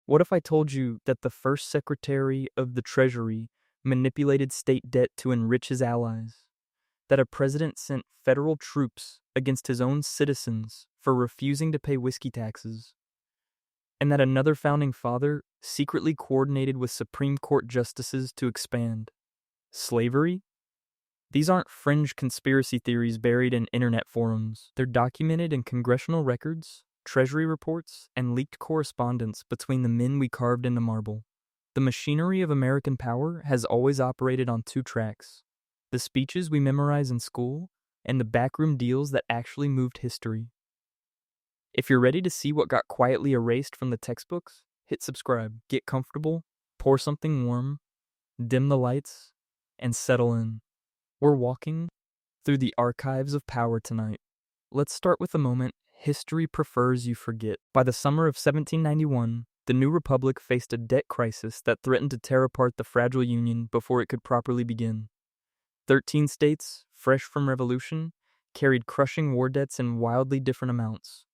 What if I told you that the first Secretary of the Treasury manipulated state debt to enrich his allies? That a president sent federal troops against his own citizens for refusing to pay whiskey taxes? And that another founding father secretly coordinated with Supreme Court justices to expand slavery? These aren't fringe conspiracy theories buried in internet forums. They're documented in congressional records, treasury reports, and leaked correspondence between the men we carved into marble. The machinery of American power has always operated on two tracks: the speeches we memorize in school and the backroom deals that actually moved history. If you're ready to see what got quietly erased from the textbooks, hit subscribe, get comfortable, pour something warm, dim the lights, and settle in. We're walking through the archives of power tonight. Let's start with the moment history prefers you forget. By the summer of 1791, the new republic faced a debt crisis that threatened to tear apart the fragile union before it could properly begin. 13 states, fresh from revolution, carried crushing war debts in wildly different amounts.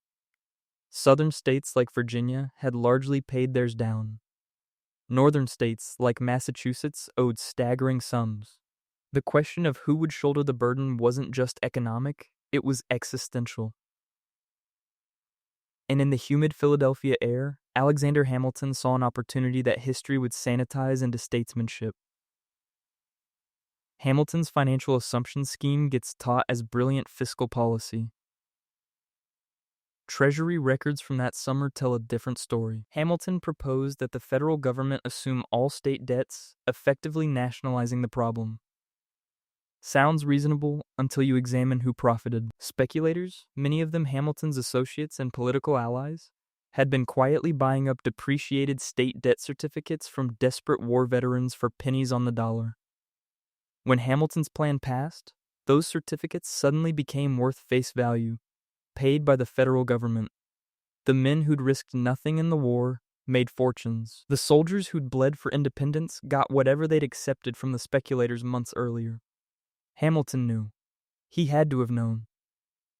Southern states like Virginia had largely paid theirs down. Northern states like Massachusetts owed staggering sums. The question of who would shoulder the burden wasn't just economic, it was existential. And in the humid Philadelphia air, Alexander Hamilton saw an opportunity that history would sanitize into statesmanship. Hamilton's financial assumption scheme gets taught as brilliant fiscal policy. Treasury records from that summer tell a different story. Hamilton proposed that the federal government assume all state debts, effectively nationalizing the problem. Sounds reasonable until you examine who profited. Speculators, many of them Hamilton's associates and political allies, had been quietly buying up depreciated state debt certificates from desperate war veterans for pennies on the dollar. When Hamilton's plan passed, those certificates suddenly became worth face value, paid by the federal government. The men who'd risked nothing in the war made fortunes. The soldiers who'd bled for independence got whatever they'd accepted from the speculators months earlier. Hamilton knew. He had to have known.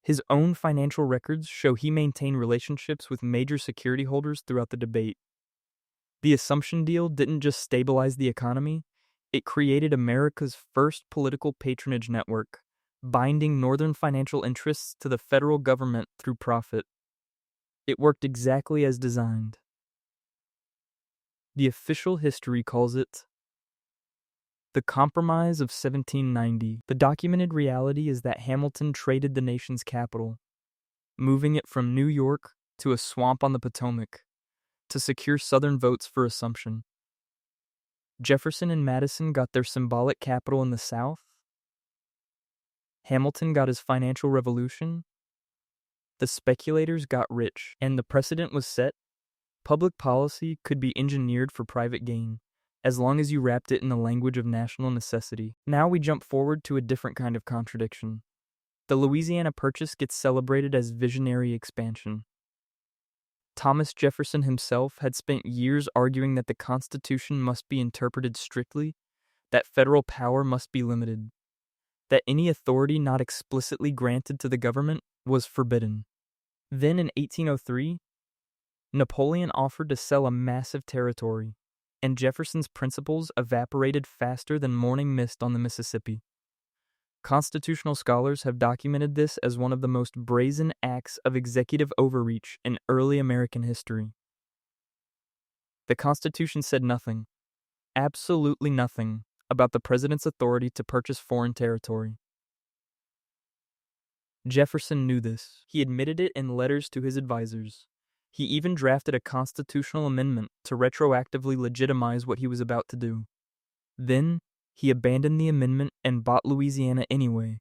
His own financial records show he maintained relationships with major security holders throughout the debate. The assumption deal didn't just stabilize the economy, it created America's first political patronage network, binding Northern financial interests to the federal government through profit. It worked exactly as designed. The official history calls it the Compromise of 1790. The documented reality is that Hamilton traded the nation's capital, moving it from New York to a swamp on the Potomac, to secure Southern votes for assumption. Jefferson and Madison got their symbolic capital in the South. Hamilton got his financial revolution. The speculators got rich, and the precedent was set. Public policy could be engineered for private gain, as long as you wrapped it in the language of national necessity. Now we jump forward to a different kind of contradiction. The Louisiana Purchase gets celebrated as visionary expansion. Thomas Jefferson himself had spent years arguing that the Constitution must be interpreted strictly, that federal power must be limited, that any authority not explicitly granted to the government was forbidden. Then in 1803, Napoleon offered to sell a massive territory, and Jefferson's principles evaporated faster than morning mist on the Mississippi. Constitutional scholars have documented this as one of the most brazen acts of executive overreach in early American history. The Constitution said nothing, absolutely nothing, about the president's authority to purchase foreign territory. Jefferson knew this. He admitted it in letters to his advisors. He even drafted a constitutional amendment to retroactively legitimize what he was about to do. Then, he abandoned the amendment and bought Louisiana anyway.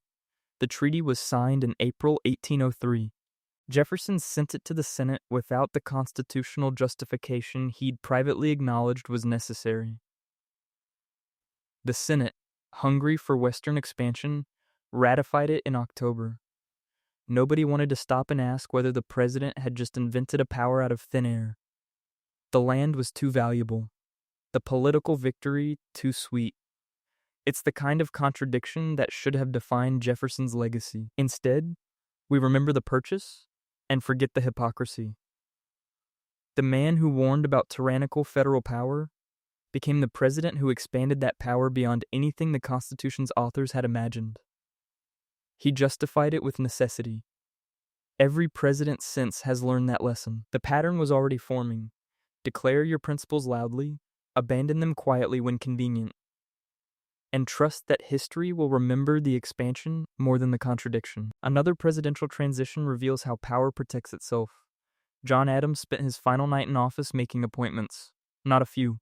The treaty was signed in April 1803. Jefferson sent it to the Senate without the constitutional justification he'd privately acknowledged was necessary. The Senate, hungry for Western expansion, ratified it in October. Nobody wanted to stop and ask whether the president had just invented a power out of thin air. The land was too valuable. The political victory too sweet. It's the kind of contradiction that should have defined Jefferson's legacy. Instead, we remember the purchase and forget the hypocrisy. The man who warned about tyrannical federal power became the president who expanded that power beyond anything the Constitution's authors had imagined. He justified it with necessity. Every president since has learned that lesson. The pattern was already forming. Declare your principles loudly, abandon them quietly when convenient, and trust that history will remember the expansion more than the contradiction. Another presidential transition reveals how power protects itself. John Adams spent his final night in office making appointments. Not a few.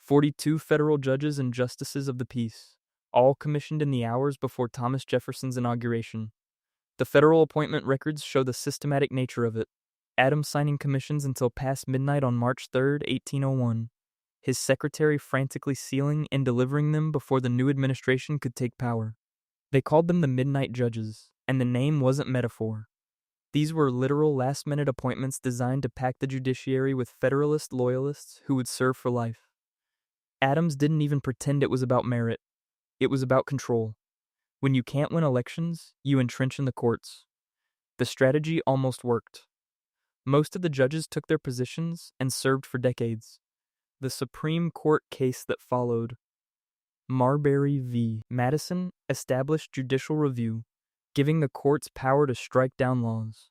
42 federal judges and justices of the peace, all commissioned in the hours before Thomas Jefferson's inauguration. The federal appointment records show the systematic nature of it. Adams signing commissions until past midnight on March 3, 1801. His secretary frantically sealing and delivering them before the new administration could take power. They called them the Midnight Judges, and the name wasn't metaphor. These were literal last-minute appointments designed to pack the judiciary with Federalist loyalists who would serve for life. Adams didn't even pretend it was about merit. It was about control. When you can't win elections, you entrench in the courts. The strategy almost worked. Most of the judges took their positions and served for decades. The Supreme Court case that followed, Marbury v. Madison, established judicial review, giving the courts power to strike down laws.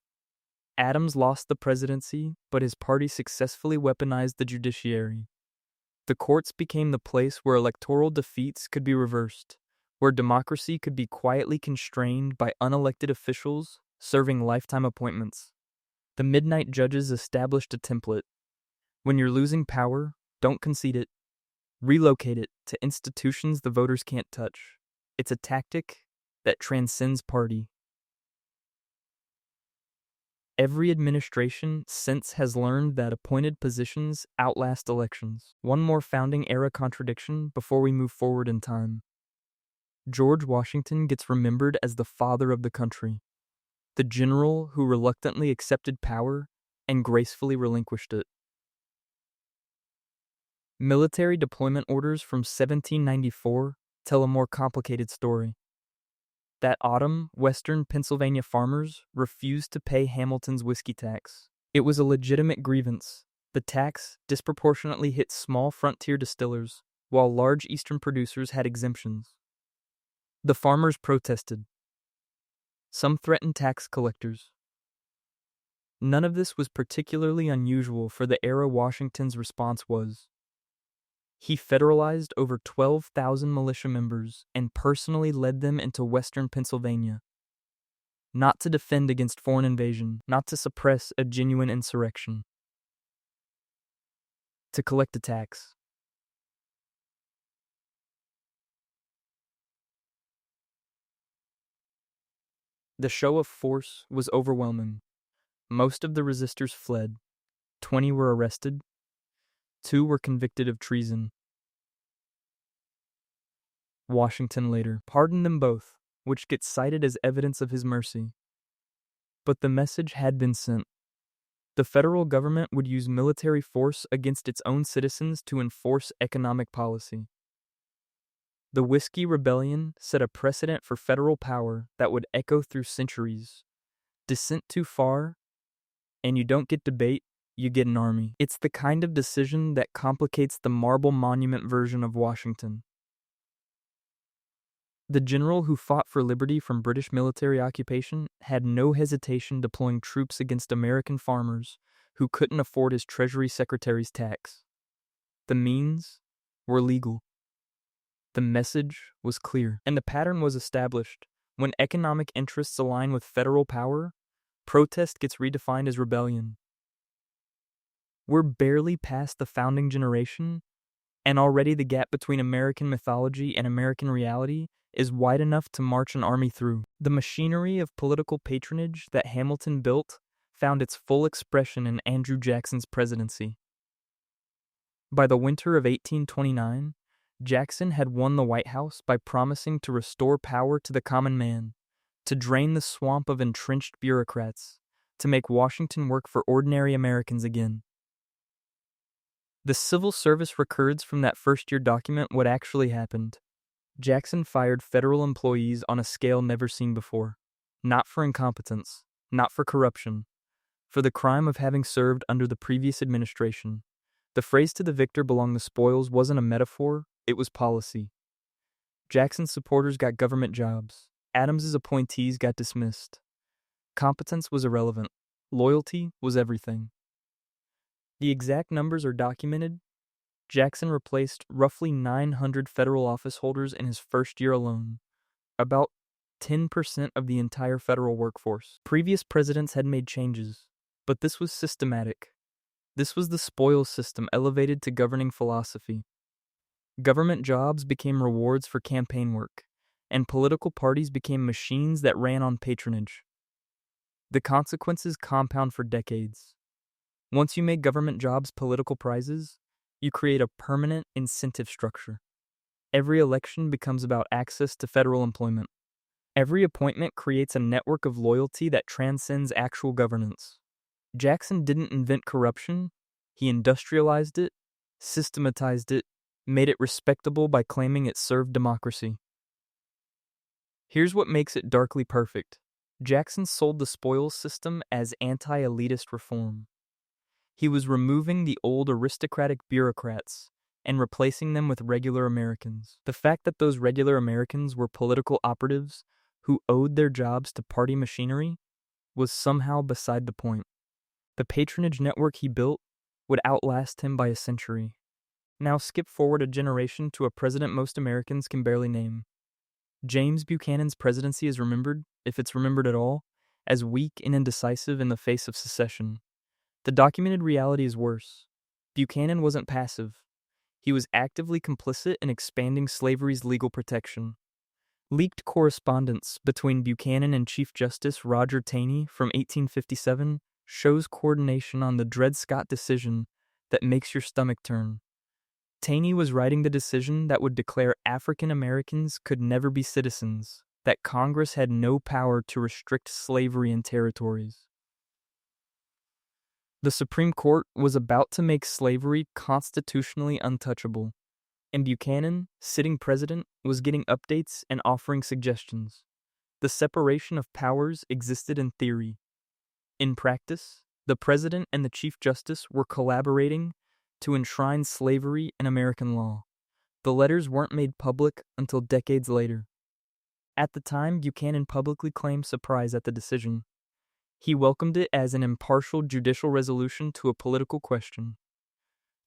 Adams lost the presidency, but his party successfully weaponized the judiciary. The courts became the place where electoral defeats could be reversed, where democracy could be quietly constrained by unelected officials serving lifetime appointments. The Midnight Judges established a template. When you're losing power, don't concede it. Relocate it to institutions the voters can't touch. It's a tactic that transcends party. Every administration since has learned that appointed positions outlast elections. One more founding-era contradiction before we move forward in time. George Washington gets remembered as the father of the country, the general who reluctantly accepted power and gracefully relinquished it. Military deployment orders from 1794 tell a more complicated story. That autumn, western Pennsylvania farmers refused to pay Hamilton's whiskey tax. It was a legitimate grievance. The tax disproportionately hit small frontier distillers, while large eastern producers had exemptions. The farmers protested. Some threatened tax collectors. None of this was particularly unusual for the era. Washington's response was, he federalized over 12,000 militia members and personally led them into western Pennsylvania. Not to defend against foreign invasion, not to suppress a genuine insurrection. To collect a tax. The show of force was overwhelming. Most of the resistors fled. 20 were arrested. 2 were convicted of treason. Washington later pardoned them both, which gets cited as evidence of his mercy. But the message had been sent. The federal government would use military force against its own citizens to enforce economic policy. The Whiskey Rebellion set a precedent for federal power that would echo through centuries. Dissent too far, and you don't get debate, you get an army. It's the kind of decision that complicates the marble monument version of Washington. The general who fought for liberty from British military occupation had no hesitation deploying troops against American farmers who couldn't afford his Treasury Secretary's tax. The means were legal. The message was clear, and the pattern was established. When economic interests align with federal power, protest gets redefined as rebellion. We're barely past the founding generation, and already the gap between American mythology and American reality is wide enough to march an army through. The machinery of political patronage that Hamilton built found its full expression in Andrew Jackson's presidency. By the winter of 1829, Jackson had won the White House by promising to restore power to the common man, to drain the swamp of entrenched bureaucrats, to make Washington work for ordinary Americans again. The civil service records from that first-year document what actually happened. Jackson fired federal employees on a scale never seen before. Not for incompetence, not for corruption, for the crime of having served under the previous administration. The phrase "to the victor belong the spoils" wasn't a metaphor, it was policy. Jackson's supporters got government jobs. Adams's appointees got dismissed. Competence was irrelevant. Loyalty was everything. The exact numbers are documented. Jackson replaced roughly 900 federal office holders in his first year alone, about 10% of the entire federal workforce. Previous presidents had made changes, but this was systematic. This was the spoils system elevated to governing philosophy. Government jobs became rewards for campaign work, and political parties became machines that ran on patronage. The consequences compound for decades. Once you make government jobs political prizes, you create a permanent incentive structure. Every election becomes about access to federal employment. Every appointment creates a network of loyalty that transcends actual governance. Jackson didn't invent corruption, he industrialized it, systematized it, made it respectable by claiming it served democracy. Here's what makes it darkly perfect. Jackson sold the spoils system as anti-elitist reform. He was removing the old aristocratic bureaucrats and replacing them with regular Americans. The fact that those regular Americans were political operatives who owed their jobs to party machinery was somehow beside the point. The patronage network he built would outlast him by a century. Now skip forward a generation to a president most Americans can barely name. James Buchanan's presidency is remembered, if it's remembered at all, as weak and indecisive in the face of secession. The documented reality is worse. Buchanan wasn't passive. He was actively complicit in expanding slavery's legal protection. Leaked correspondence between Buchanan and Chief Justice Roger Taney from 1857 shows coordination on the Dred Scott decision that makes your stomach turn. Taney was writing the decision that would declare African Americans could never be citizens, that Congress had no power to restrict slavery in territories. The Supreme Court was about to make slavery constitutionally untouchable, and Buchanan, sitting president, was getting updates and offering suggestions. The separation of powers existed in theory. In practice, the president and the Chief Justice were collaborating to enshrine slavery in American law. The letters weren't made public until decades later. At the time, Buchanan publicly claimed surprise at the decision. He welcomed it as an impartial judicial resolution to a political question.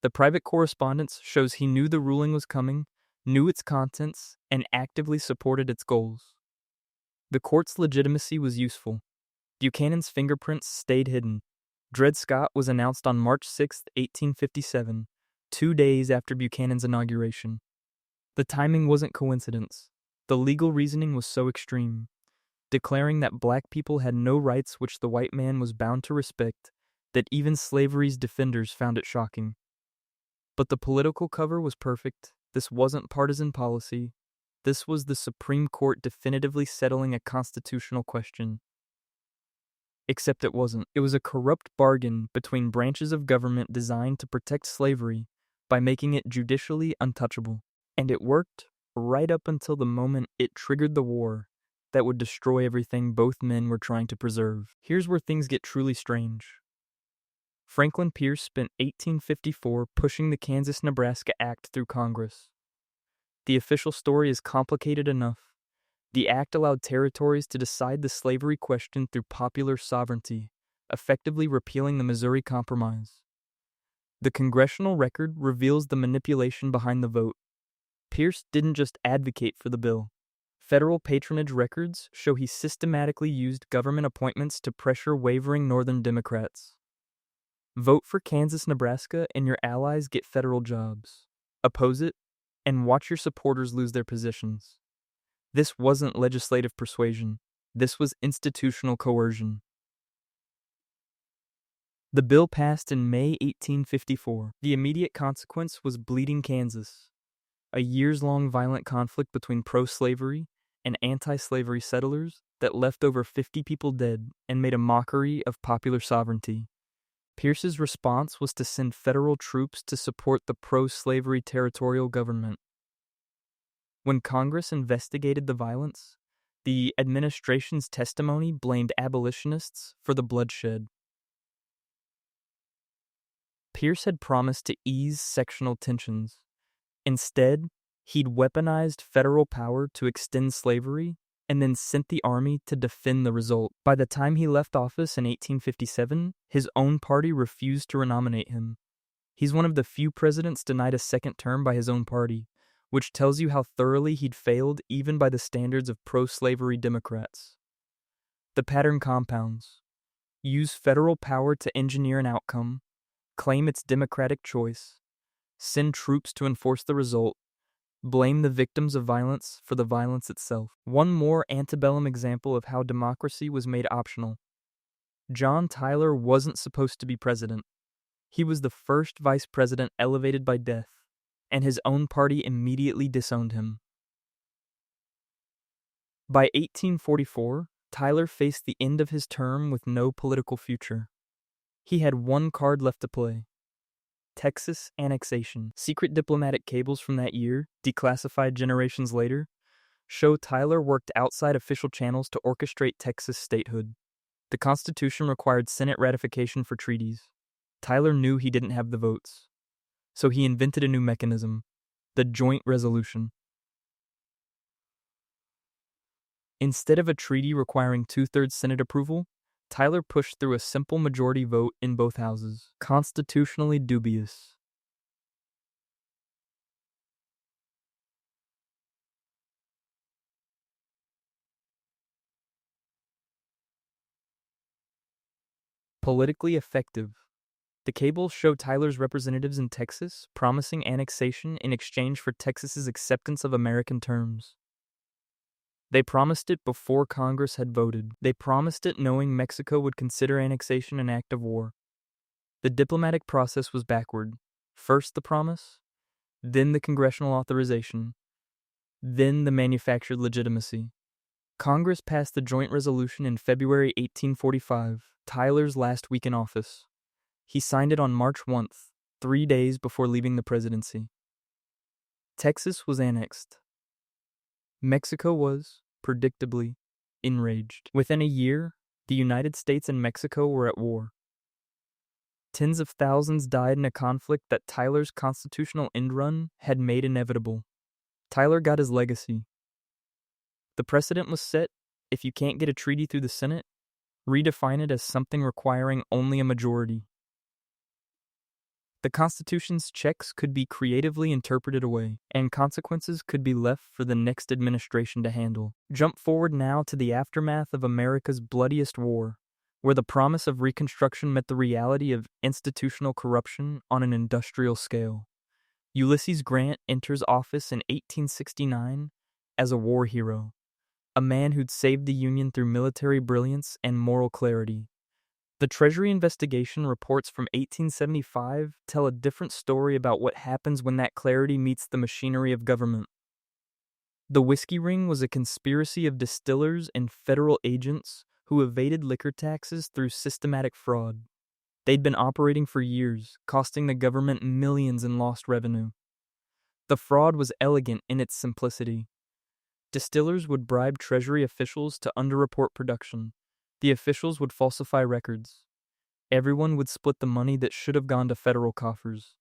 The private correspondence shows he knew the ruling was coming, knew its contents, and actively supported its goals. The court's legitimacy was useful. Buchanan's fingerprints stayed hidden. Dred Scott was announced on March 6, 1857, 2 days after Buchanan's inauguration. The timing wasn't coincidence. The legal reasoning was so extreme, declaring that black people had no rights which the white man was bound to respect, that even slavery's defenders found it shocking. But the political cover was perfect. This wasn't partisan policy. This was the Supreme Court definitively settling a constitutional question. Except it wasn't. It was a corrupt bargain between branches of government designed to protect slavery by making it judicially untouchable. And it worked right up until the moment it triggered the war that would destroy everything both men were trying to preserve. Here's where things get truly strange. Franklin Pierce spent 1854 pushing the Kansas-Nebraska Act through Congress. The official story is complicated enough. The act allowed territories to decide the slavery question through popular sovereignty, effectively repealing the Missouri Compromise. The congressional record reveals the manipulation behind the vote. Pierce didn't just advocate for the bill. Federal patronage records show he systematically used government appointments to pressure wavering Northern Democrats. Vote for Kansas-Nebraska and your allies get federal jobs. Oppose it, and watch your supporters lose their positions. This wasn't legislative persuasion. This was institutional coercion. The bill passed in May 1854. The immediate consequence was Bleeding Kansas, a years-long violent conflict between pro-slavery and anti-slavery settlers that left over 50 people dead and made a mockery of popular sovereignty. Pierce's response was to send federal troops to support the pro-slavery territorial government. When Congress investigated the violence, the administration's testimony blamed abolitionists for the bloodshed. Pierce had promised to ease sectional tensions. Instead, he'd weaponized federal power to extend slavery and then sent the army to defend the result. By the time he left office in 1857, his own party refused to renominate him. He's one of the few presidents denied a second term by his own party, which tells you how thoroughly he'd failed even by the standards of pro-slavery Democrats. The pattern compounds. Use federal power to engineer an outcome, claim its democratic choice, send troops to enforce the result, blame the victims of violence for the violence itself. One more antebellum example of how democracy was made optional. John Tyler wasn't supposed to be president. He was the first vice president elevated by death, and his own party immediately disowned him. By 1844, Tyler faced the end of his term with no political future. He had one card left to play: Texas annexation. Secret diplomatic cables from that year, declassified generations later, show Tyler worked outside official channels to orchestrate Texas statehood. The Constitution required Senate ratification for treaties. Tyler knew he didn't have the votes, so he invented a new mechanism: the joint resolution. Instead of a treaty requiring 2/3 Senate approval, Tyler pushed through a simple majority vote in both houses. Constitutionally dubious. Politically effective. The cables show Tyler's representatives in Texas promising annexation in exchange for Texas's acceptance of American terms. They promised it before Congress had voted. They promised it knowing Mexico would consider annexation an act of war. The diplomatic process was backward. First the promise, then the congressional authorization, then the manufactured legitimacy. Congress passed the joint resolution in February 1845, Tyler's last week in office. He signed it on March 1st, 3 days before leaving the presidency. Texas was annexed. Mexico was, predictably, enraged. Within a year, the United States and Mexico were at war. Tens of thousands died in a conflict that Tyler's constitutional end run had made inevitable. Tyler got his legacy. The precedent was set: if you can't get a treaty through the Senate, redefine it as something requiring only a majority. The Constitution's checks could be creatively interpreted away, and consequences could be left for the next administration to handle. Jump forward now to the aftermath of America's bloodiest war, where the promise of Reconstruction met the reality of institutional corruption on an industrial scale. Ulysses Grant enters office in 1869 as a war hero, a man who'd saved the Union through military brilliance and moral clarity. The Treasury investigation reports from 1875 tell a different story about what happens when that clarity meets the machinery of government. The whiskey ring was a conspiracy of distillers and federal agents who evaded liquor taxes through systematic fraud. They'd been operating for years, costing the government millions in lost revenue. The fraud was elegant in its simplicity. Distillers would bribe Treasury officials to underreport production. The officials would falsify records. Everyone would split the money that should have gone to federal coffers.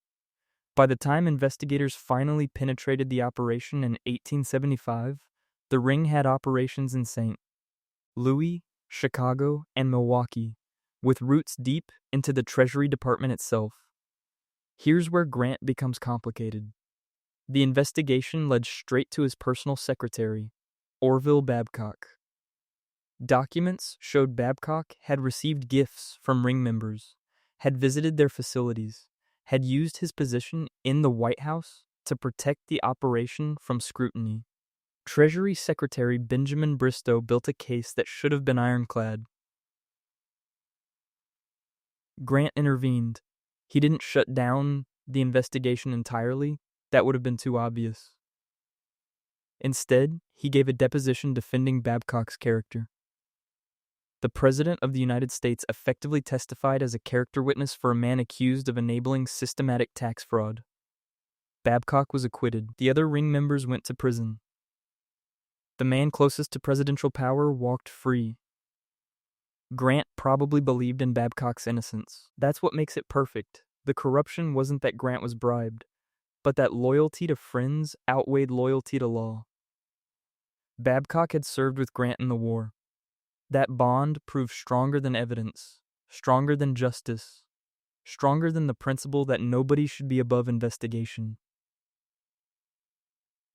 By the time investigators finally penetrated the operation in 1875, the ring had operations in St. Louis, Chicago, and Milwaukee, with roots deep into the Treasury Department itself. Here's where Grant becomes complicated. The investigation led straight to his personal secretary, Orville Babcock. Documents showed Babcock had received gifts from ring members, had visited their facilities, had used his position in the White House to protect the operation from scrutiny. Treasury Secretary Benjamin Bristow built a case that should have been ironclad. Grant intervened. He didn't shut down the investigation entirely. That would have been too obvious. Instead, he gave a deposition defending Babcock's character. The President of the United States effectively testified as a character witness for a man accused of enabling systematic tax fraud. Babcock was acquitted. The other ring members went to prison. The man closest to presidential power walked free. Grant probably believed in Babcock's innocence. That's what makes it perfect. The corruption wasn't that Grant was bribed, but that loyalty to friends outweighed loyalty to law. Babcock had served with Grant in the war. That bond proved stronger than evidence, stronger than justice, stronger than the principle that nobody should be above investigation.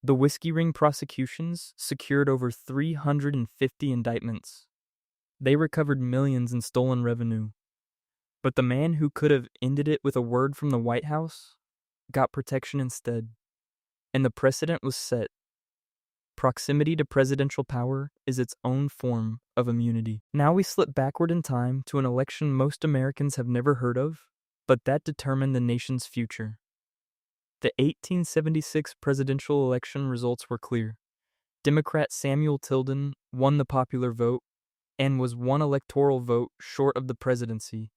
The Whiskey Ring prosecutions secured over 350 indictments. They recovered millions in stolen revenue. But the man who could have ended it with a word from the White House got protection instead. And the precedent was set. Proximity to presidential power is its own form of immunity. Now we slip backward in time to an election most Americans have never heard of, but that determined the nation's future. The 1876 presidential election results were clear. Democrat Samuel Tilden won the popular vote and was one electoral vote short of the presidency,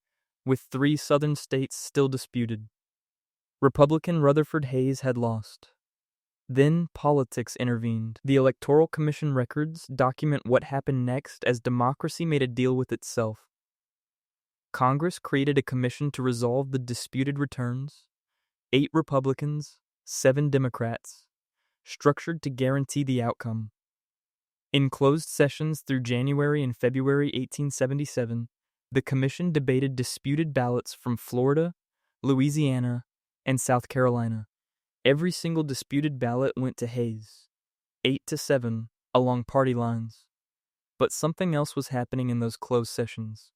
with 3 southern states still disputed. Republican Rutherford Hayes had lost. Then politics intervened. The Electoral Commission records document what happened next as democracy made a deal with itself. Congress created a commission to resolve the disputed returns. 8 Republicans, 7 Democrats, structured to guarantee the outcome. In closed sessions through January and February 1877, the commission debated disputed ballots from Florida, Louisiana, and South Carolina. Every single disputed ballot went to Hayes, 8-7, along party lines. But something else was happening in those closed sessions,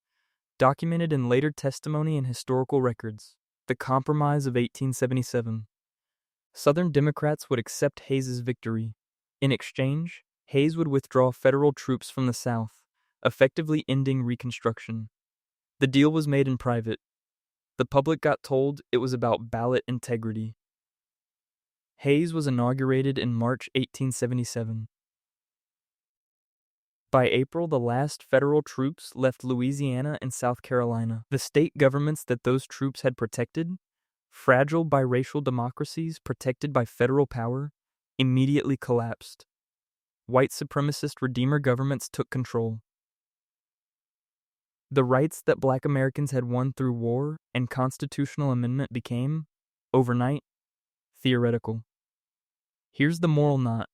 documented in later testimony and historical records. The Compromise of 1877. Southern Democrats would accept Hayes's victory. In exchange, Hayes would withdraw federal troops from the South, effectively ending Reconstruction. The deal was made in private. The public got told it was about ballot integrity. Hayes was inaugurated in March 1877. By April, the last federal troops left Louisiana and South Carolina. The state governments that those troops had protected, fragile biracial democracies protected by federal power, immediately collapsed. White supremacist Redeemer governments took control. The rights that Black Americans had won through war and constitutional amendment became, overnight, theoretical. Here's the moral knot.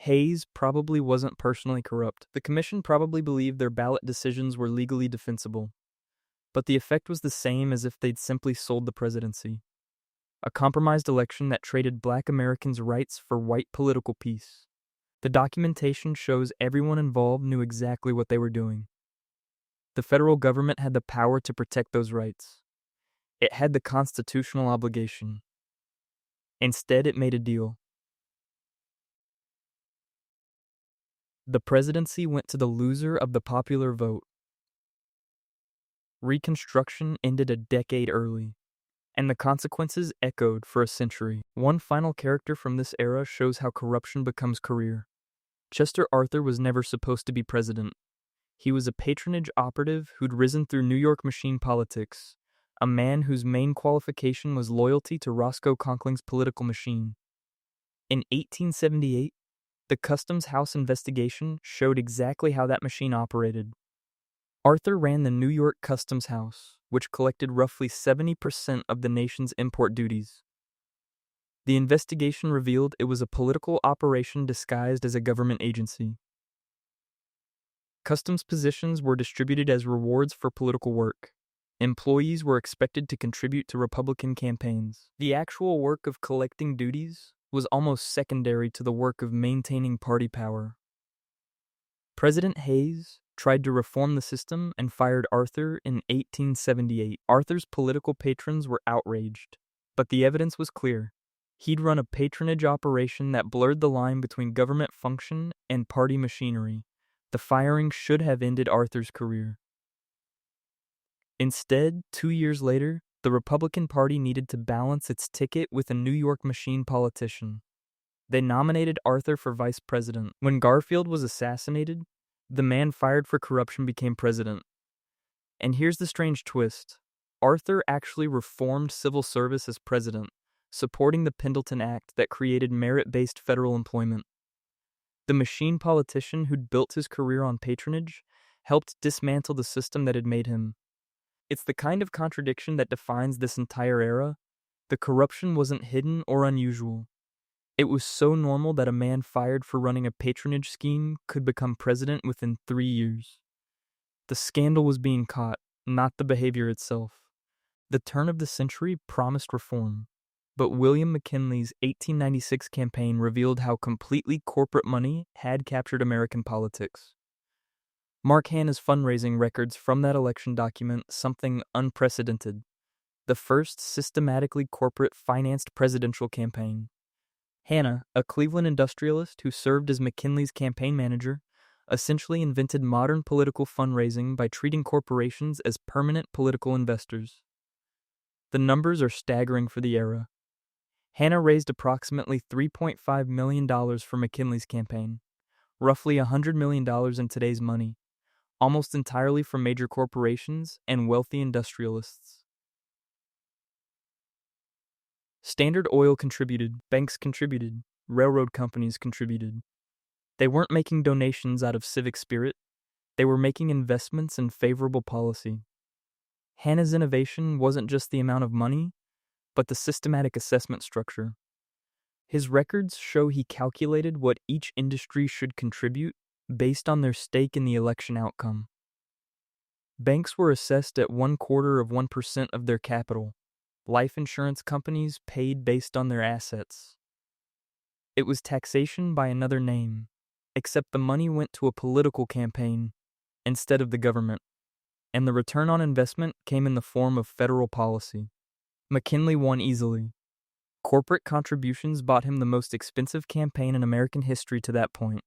Hayes probably wasn't personally corrupt. The commission probably believed their ballot decisions were legally defensible. But the effect was the same as if they'd simply sold the presidency. A compromised election that traded Black Americans' rights for white political peace. The documentation shows everyone involved knew exactly what they were doing. The federal government had the power to protect those rights. It had the constitutional obligation. Instead, it made a deal. The presidency went to the loser of the popular vote. Reconstruction ended a decade early, and the consequences echoed for a century. One final character from this era shows how corruption becomes career. Chester Arthur was never supposed to be president. He was a patronage operative who'd risen through New York machine politics, a man whose main qualification was loyalty to Roscoe Conkling's political machine. In 1878, the Customs House investigation showed exactly how that machine operated. Arthur ran the New York Customs House, which collected roughly 70% of the nation's import duties. The investigation revealed it was a political operation disguised as a government agency. Customs positions were distributed as rewards for political work. Employees were expected to contribute to Republican campaigns. The actual work of collecting duties was almost secondary to the work of maintaining party power. President Hayes tried to reform the system and fired Arthur in 1878. Arthur's political patrons were outraged, but the evidence was clear. He'd run a patronage operation that blurred the line between government function and party machinery. The firing should have ended Arthur's career. Instead, 2 years later, the Republican Party needed to balance its ticket with a New York machine politician. They nominated Arthur for vice president. When Garfield was assassinated, the man fired for corruption became president. And here's the strange twist. Arthur actually reformed civil service as president, supporting the Pendleton Act that created merit-based federal employment. The machine politician who'd built his career on patronage helped dismantle the system that had made him. It's the kind of contradiction that defines this entire era. The corruption wasn't hidden or unusual. It was so normal that a man fired for running a patronage scheme could become president within 3 years. The scandal was being caught, not the behavior itself. The turn of the century promised reform, but William McKinley's 1896 campaign revealed how completely corporate money had captured American politics. Mark Hanna's fundraising records from that election document something unprecedented: the first systematically corporate-financed presidential campaign. Hanna, a Cleveland industrialist who served as McKinley's campaign manager, essentially invented modern political fundraising by treating corporations as permanent political investors. The numbers are staggering for the era. Hanna raised approximately $3.5 million for McKinley's campaign, roughly $100 million in today's money, almost entirely from major corporations and wealthy industrialists. Standard Oil contributed, banks contributed, railroad companies contributed. They weren't making donations out of civic spirit, they were making investments in favorable policy. Hanna's innovation wasn't just the amount of money, but the systematic assessment structure. His records show he calculated what each industry should contribute based on their stake in the election outcome. Banks were assessed at 0.25% of their capital. Life insurance companies paid based on their assets. It was taxation by another name, except the money went to a political campaign instead of the government, and the return on investment came in the form of federal policy. McKinley won easily. Corporate contributions bought him the most expensive campaign in American history to that point,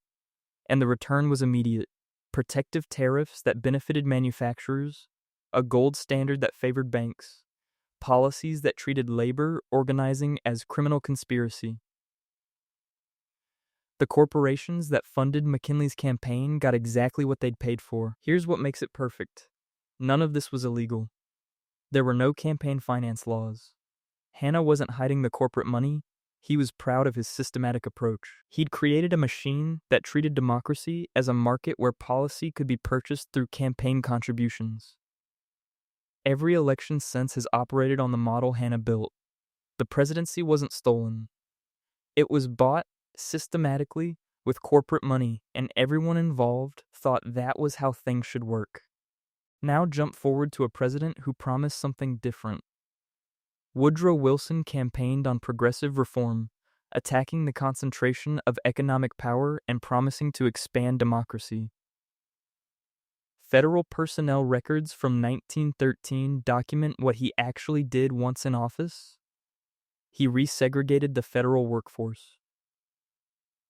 and the return was immediate: protective tariffs that benefited manufacturers, a gold standard that favored banks, policies that treated labor organizing as criminal conspiracy. The corporations that funded McKinley's campaign got exactly what they'd paid for. Here's what makes it perfect: none of this was illegal. There were no campaign finance laws. Hanna wasn't hiding the corporate money. He was proud of his systematic approach. He'd created a machine that treated democracy as a market where policy could be purchased through campaign contributions. Every election since has operated on the model Hanna built. The presidency wasn't stolen. It was bought systematically with corporate money, and everyone involved thought that was how things should work. Now jump forward to a president who promised something different. Woodrow Wilson campaigned on progressive reform, attacking the concentration of economic power and promising to expand democracy. Federal personnel records from 1913 document what he actually did once in office. He resegregated the federal workforce.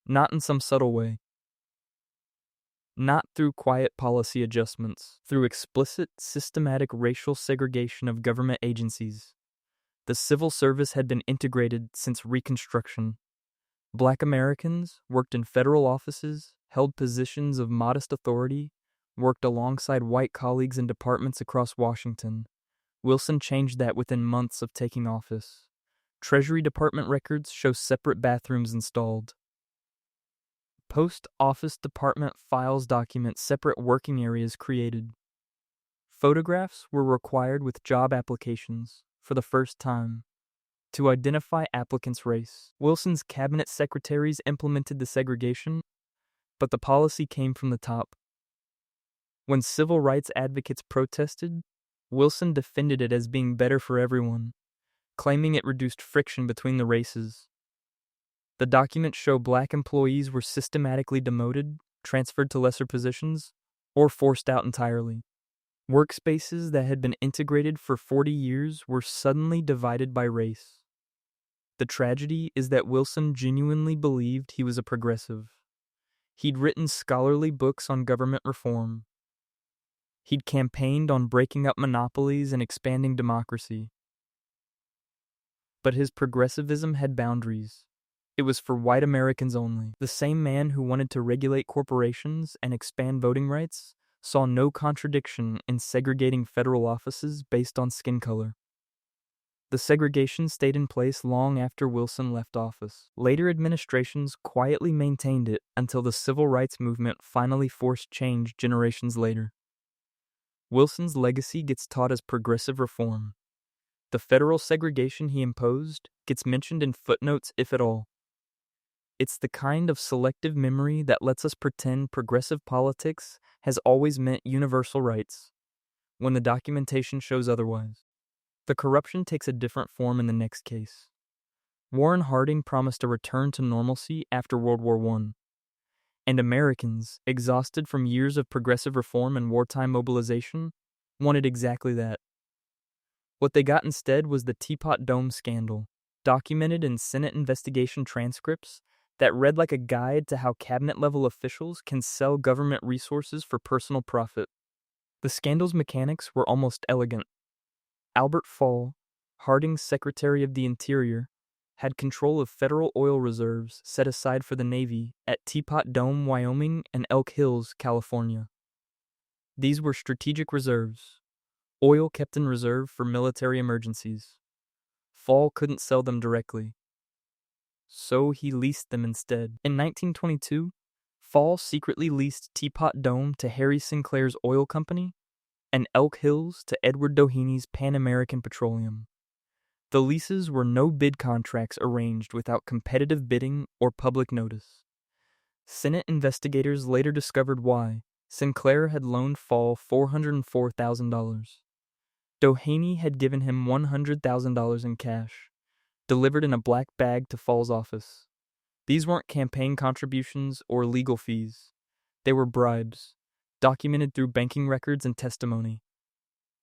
Not in some subtle way. Not through quiet policy adjustments, through explicit, systematic racial segregation of government agencies. The civil service had been integrated since Reconstruction. Black Americans worked in federal offices, held positions of modest authority, worked alongside white colleagues in departments across Washington. Wilson changed that within months of taking office. Treasury Department records show separate bathrooms installed. Post Office Department files document separate working areas created. Photographs were required with job applications for the first time to identify applicants' race. Wilson's cabinet secretaries implemented the segregation, but the policy came from the top. When civil rights advocates protested, Wilson defended it as being better for everyone, claiming it reduced friction between the races. The documents show black employees were systematically demoted, transferred to lesser positions, or forced out entirely. Workspaces that had been integrated for 40 years were suddenly divided by race. The tragedy is that Wilson genuinely believed he was a progressive. He'd written scholarly books on government reform. He'd campaigned on breaking up monopolies and expanding democracy. But his progressivism had boundaries. It was for white Americans only. The same man who wanted to regulate corporations and expand voting rights saw no contradiction in segregating federal offices based on skin color. The segregation stayed in place long after Wilson left office. Later administrations quietly maintained it until the civil rights movement finally forced change generations later. Wilson's legacy gets taught as progressive reform. The federal segregation he imposed gets mentioned in footnotes, if at all. It's the kind of selective memory that lets us pretend progressive politics has always meant universal rights, when the documentation shows otherwise. The corruption takes a different form in the next case. Warren Harding promised a return to normalcy after World War I, and Americans, exhausted from years of progressive reform and wartime mobilization, wanted exactly that. What they got instead was the Teapot Dome scandal, documented in Senate investigation transcripts that read like a guide to how cabinet-level officials can sell government resources for personal profit. The scandal's mechanics were almost elegant. Albert Fall, Harding's Secretary of the Interior, had control of federal oil reserves set aside for the Navy at Teapot Dome, Wyoming, and Elk Hills, California. These were strategic reserves, oil kept in reserve for military emergencies. Fall couldn't sell them directly, so he leased them instead. In 1922, Fall secretly leased Teapot Dome to Harry Sinclair's oil company and Elk Hills to Edward Dohany's Pan American Petroleum. The leases were no-bid contracts arranged without competitive bidding or public notice. Senate investigators later discovered why. Sinclair had loaned Fall $404,000. Dohany had given him $100,000 in cash, delivered in a black bag to Fall's office. These weren't campaign contributions or legal fees. They were bribes, documented through banking records and testimony.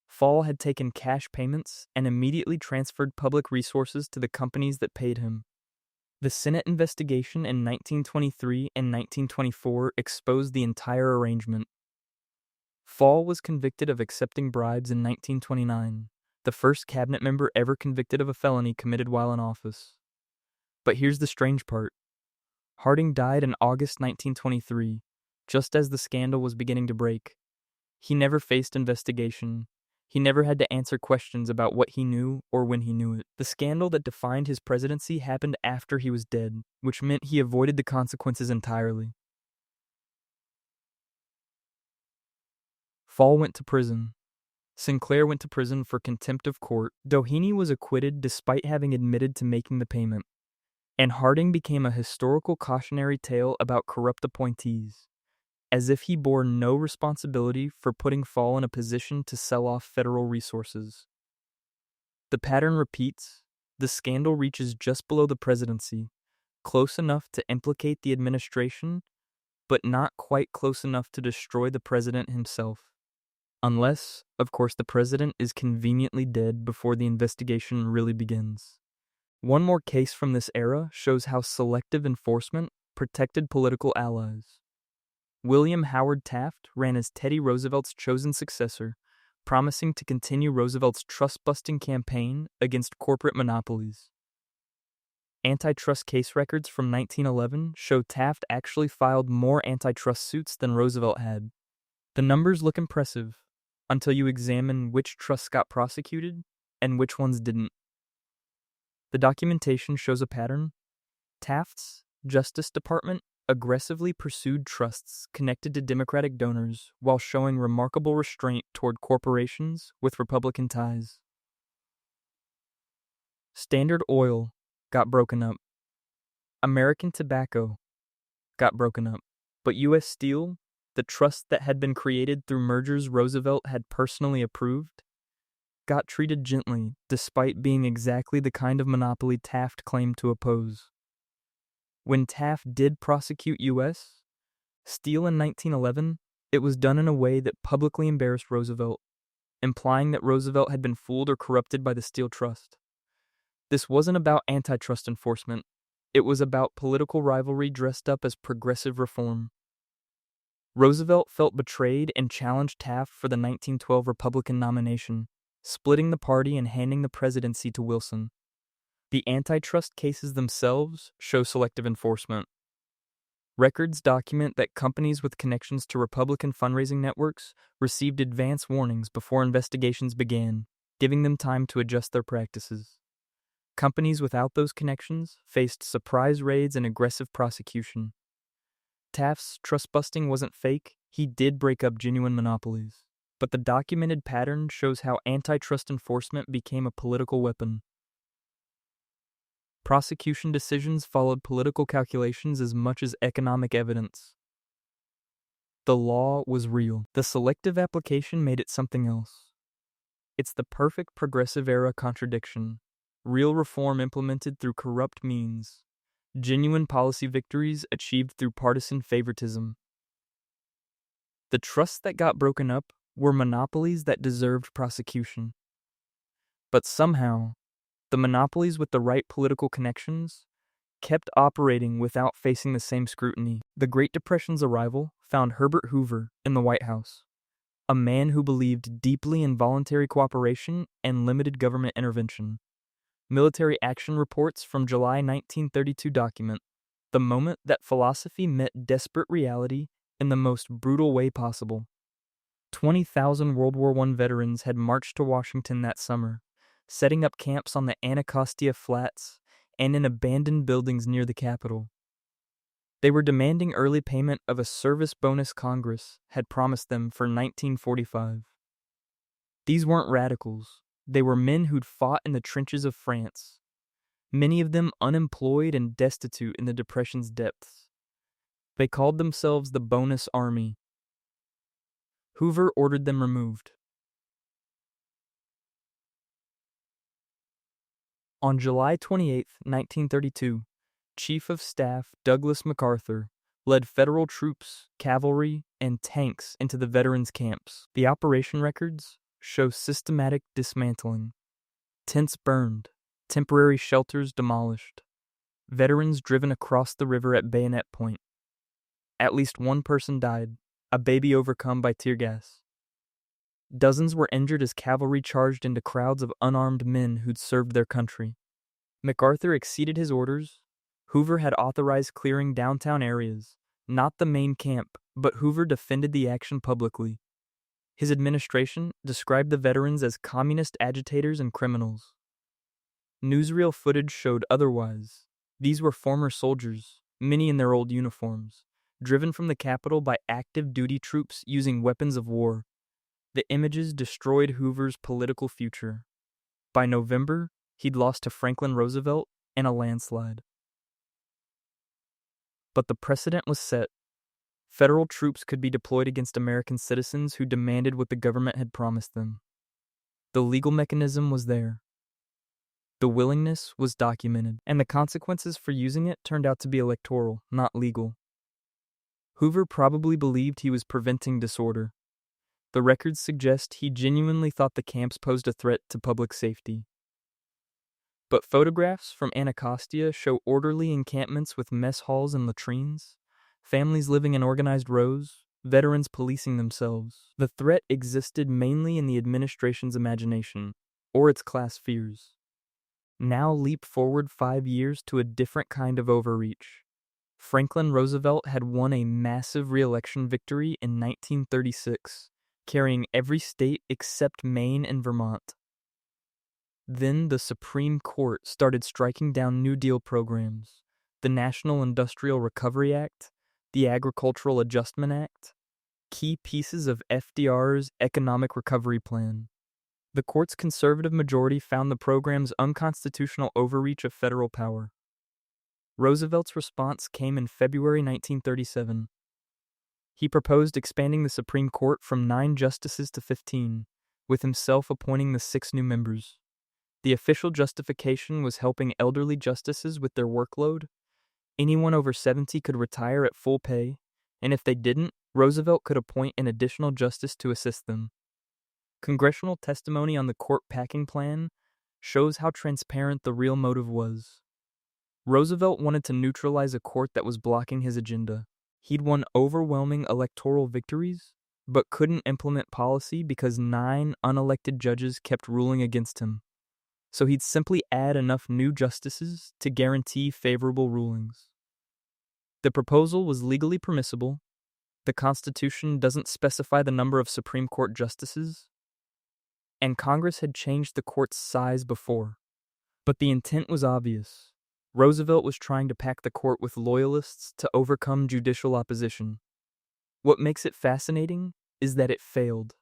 Fall had taken cash payments and immediately transferred public resources to the companies that paid him. The Senate investigation in 1923 and 1924 exposed the entire arrangement. Fall was convicted of accepting bribes in 1929, the first cabinet member ever convicted of a felony committed while in office. But here's the strange part. Harding died in August 1923, just as the scandal was beginning to break. He never faced investigation. He never had to answer questions about what he knew or when he knew it. The scandal that defined his presidency happened after he was dead, which meant he avoided the consequences entirely. Fall went to prison. Sinclair went to prison for contempt of court. Dohany was acquitted despite having admitted to making the payment. And Harding became a historical cautionary tale about corrupt appointees, as if he bore no responsibility for putting Fall in a position to sell off federal resources. The pattern repeats. The scandal reaches just below the presidency, close enough to implicate the administration, but not quite close enough to destroy the president himself. Unless, of course, the president is conveniently dead before the investigation really begins. One more case from this era shows how selective enforcement protected political allies. William Howard Taft ran as Teddy Roosevelt's chosen successor, promising to continue Roosevelt's trust-busting campaign against corporate monopolies. Antitrust case records from 1911 show Taft actually filed more antitrust suits than Roosevelt had. The numbers look impressive, until you examine which trusts got prosecuted and which ones didn't. The documentation shows a pattern. Taft's Justice Department aggressively pursued trusts connected to Democratic donors while showing remarkable restraint toward corporations with Republican ties. Standard Oil got broken up. American Tobacco got broken up. But U.S. Steel, the trust that had been created through mergers Roosevelt had personally approved, got treated gently despite being exactly the kind of monopoly Taft claimed to oppose. When Taft did prosecute U.S. Steel in 1911, it was done in a way that publicly embarrassed Roosevelt, implying that Roosevelt had been fooled or corrupted by the Steel Trust. This wasn't about antitrust enforcement. It was about political rivalry dressed up as progressive reform. Roosevelt felt betrayed and challenged Taft for the 1912 Republican nomination, splitting the party and handing the presidency to Wilson. The antitrust cases themselves show selective enforcement. Records document that companies with connections to Republican fundraising networks received advance warnings before investigations began, giving them time to adjust their practices. Companies without those connections faced surprise raids and aggressive prosecution. Taft's trust-busting wasn't fake. He did break up genuine monopolies. But the documented pattern shows how antitrust enforcement became a political weapon. Prosecution decisions followed political calculations as much as economic evidence. The law was real. The selective application made it something else. It's the perfect progressive era contradiction. Real reform implemented through corrupt means. Genuine policy victories achieved through partisan favoritism. The trusts that got broken up were monopolies that deserved prosecution. But somehow, the monopolies with the right political connections kept operating without facing the same scrutiny. The Great Depression's arrival found Herbert Hoover in the White House, a man who believed deeply in voluntary cooperation and limited government intervention. Military action reports from July 1932 document the moment that philosophy met desperate reality in the most brutal way possible. 20,000 World War I veterans had marched to Washington that summer, setting up camps on the Anacostia Flats and in abandoned buildings near the Capitol. They were demanding early payment of a service bonus Congress had promised them for 1945. These weren't radicals. They were men who'd fought in the trenches of France, many of them unemployed and destitute in the Depression's depths. They called themselves the Bonus Army. Hoover ordered them removed. On July 28, 1932, Chief of Staff Douglas MacArthur led federal troops, cavalry, and tanks into the veterans' camps. The operation records show systematic dismantling. Tents burned, temporary shelters demolished, veterans driven across the river at bayonet point. At least one person died, a baby overcome by tear gas. Dozens were injured as cavalry charged into crowds of unarmed men who'd served their country. MacArthur exceeded his orders. Hoover had authorized clearing downtown areas, not the main camp, but Hoover defended the action publicly. His administration described the veterans as communist agitators and criminals. Newsreel footage showed otherwise. These were former soldiers, many in their old uniforms, driven from the Capitol by active duty troops using weapons of war. The images destroyed Hoover's political future. By November, he'd lost to Franklin Roosevelt in a landslide. But the precedent was set. Federal troops could be deployed against American citizens who demanded what the government had promised them. The legal mechanism was there. The willingness was documented, and the consequences for using it turned out to be electoral, not legal. Hoover probably believed he was preventing disorder. The records suggest he genuinely thought the camps posed a threat to public safety. But photographs from Anacostia show orderly encampments with mess halls and latrines, families living in organized rows, veterans policing themselves. The threat existed mainly in the administration's imagination, or its class fears. Now leap forward 5 years to a different kind of overreach. Franklin Roosevelt had won a massive re-election victory in 1936, carrying every state except Maine and Vermont. Then the Supreme Court started striking down New Deal programs, the National Industrial Recovery Act, the Agricultural Adjustment Act, key pieces of FDR's economic recovery plan. The court's conservative majority found the program's unconstitutional overreach of federal power. Roosevelt's response came in February 1937. He proposed expanding the Supreme Court from 9 justices to 15, with himself appointing the 6 new members. The official justification was helping elderly justices with their workload. Anyone over 70 could retire at full pay, and if they didn't, Roosevelt could appoint an additional justice to assist them. Congressional testimony on the court packing plan shows how transparent the real motive was. Roosevelt wanted to neutralize a court that was blocking his agenda. He'd won overwhelming electoral victories, but couldn't implement policy because 9 unelected judges kept ruling against him. So he'd simply add enough new justices to guarantee favorable rulings. The proposal was legally permissible. The Constitution doesn't specify the number of Supreme Court justices, and Congress had changed the court's size before. But the intent was obvious. Roosevelt was trying to pack the court with loyalists to overcome judicial opposition. What makes it fascinating is that it failed.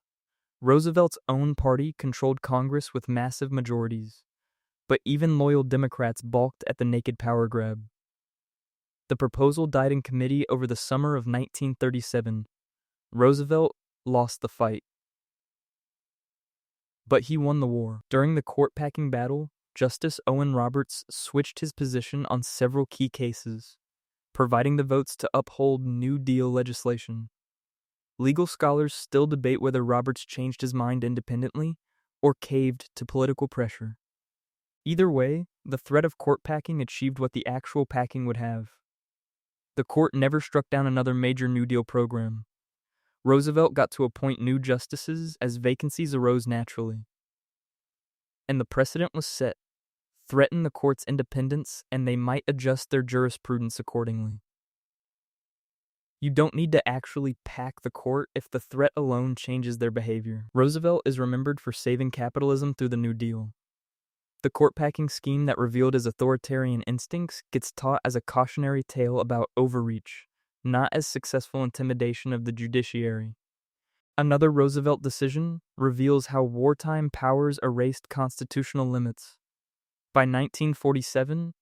Roosevelt's own party controlled Congress with massive majorities, but even loyal Democrats balked at the naked power grab. The proposal died in committee over the summer of 1937. Roosevelt lost the fight. But he won the war. During the court-packing battle, Justice Owen Roberts switched his position on several key cases, providing the votes to uphold New Deal legislation. Legal scholars still debate whether Roberts changed his mind independently or caved to political pressure. Either way, the threat of court packing achieved what the actual packing would have. The court never struck down another major New Deal program. Roosevelt got to appoint new justices as vacancies arose naturally. And the precedent was set. Threaten the court's independence, and they might adjust their jurisprudence accordingly. You don't need to actually pack the court if the threat alone changes their behavior. Roosevelt is remembered for saving capitalism through the New Deal. The court-packing scheme that revealed his authoritarian instincts gets taught as a cautionary tale about overreach, not as successful intimidation of the judiciary. Another Roosevelt decision reveals how wartime powers erased constitutional limits. By 1947,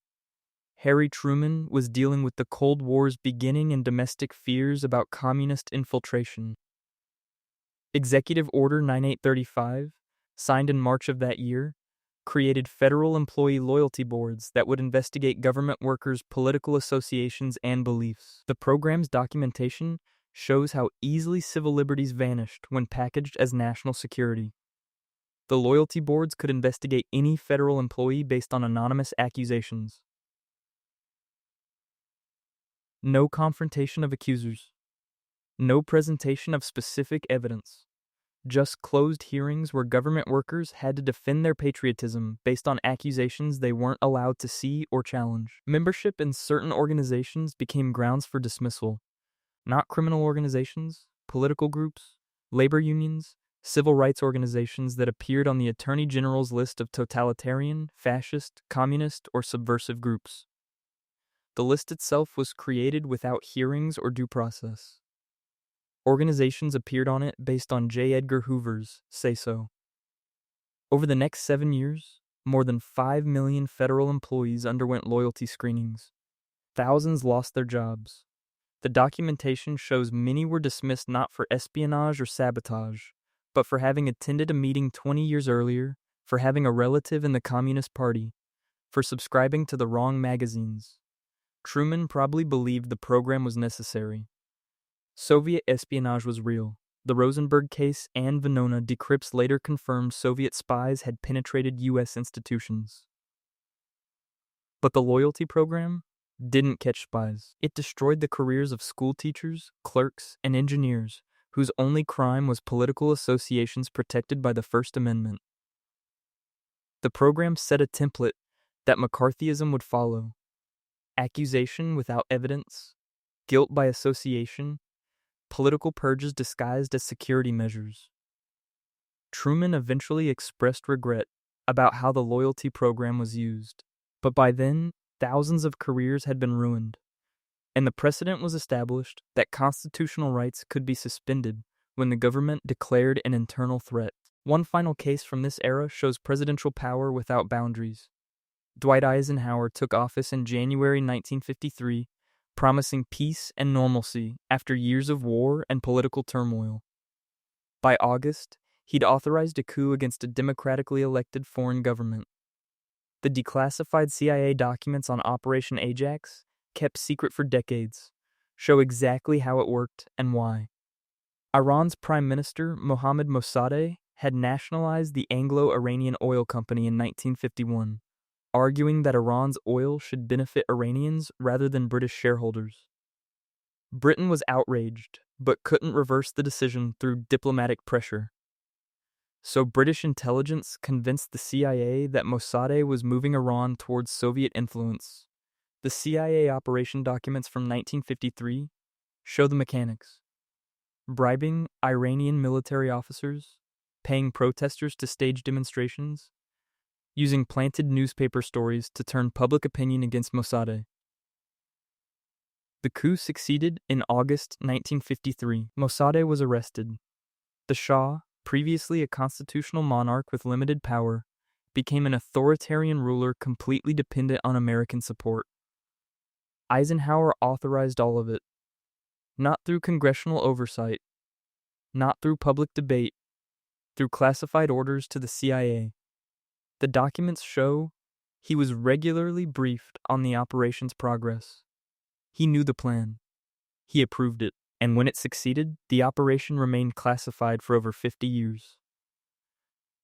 Harry Truman was dealing with the Cold War's beginning and domestic fears about communist infiltration. Executive Order 9835, signed in March of that year, created federal employee loyalty boards that would investigate government workers' political associations and beliefs. The program's documentation shows how easily civil liberties vanished when packaged as national security. The loyalty boards could investigate any federal employee based on anonymous accusations. No confrontation of accusers. No presentation of specific evidence. Just closed hearings where government workers had to defend their patriotism based on accusations they weren't allowed to see or challenge. Membership in certain organizations became grounds for dismissal. Not criminal organizations, political groups, labor unions, civil rights organizations that appeared on the Attorney General's list of totalitarian, fascist, communist, or subversive groups. The list itself was created without hearings or due process. Organizations appeared on it based on J. Edgar Hoover's say-so. Over the next 7 years, more than 5 million federal employees underwent loyalty screenings. Thousands lost their jobs. The documentation shows many were dismissed not for espionage or sabotage, but for having attended a meeting 20 years earlier, for having a relative in the Communist Party, for subscribing to the wrong magazines. Truman probably believed the program was necessary. Soviet espionage was real. The Rosenberg case and Venona decrypts later confirmed Soviet spies had penetrated U.S. institutions. But the loyalty program didn't catch spies. It destroyed the careers of school teachers, clerks, and engineers whose only crime was political associations protected by the First Amendment. The program set a template that McCarthyism would follow. Accusation without evidence, guilt by association, political purges disguised as security measures. Truman eventually expressed regret about how the loyalty program was used, but by then, thousands of careers had been ruined, and the precedent was established that constitutional rights could be suspended when the government declared an internal threat. One final case from this era shows presidential power without boundaries. Dwight Eisenhower took office in January 1953, promising peace and normalcy after years of war and political turmoil. By August, he'd authorized a coup against a democratically elected foreign government. The declassified CIA documents on Operation Ajax, kept secret for decades, show exactly how it worked and why. Iran's Prime Minister Mohammad Mossadegh had nationalized the Anglo-Iranian Oil Company in 1951, arguing that Iran's oil should benefit Iranians rather than British shareholders. Britain was outraged, but couldn't reverse the decision through diplomatic pressure. So British intelligence convinced the CIA that Mossadegh was moving Iran towards Soviet influence. The CIA operation documents from 1953 show the mechanics. Bribing Iranian military officers, paying protesters to stage demonstrations, using planted newspaper stories to turn public opinion against Mossadegh. The coup succeeded in August 1953. Mossadegh was arrested. The Shah, previously a constitutional monarch with limited power, became an authoritarian ruler completely dependent on American support. Eisenhower authorized all of it, not through congressional oversight, not through public debate, through classified orders to the CIA. The documents show he was regularly briefed on the operation's progress. He knew the plan. He approved it, and when it succeeded, the operation remained classified for over 50 years.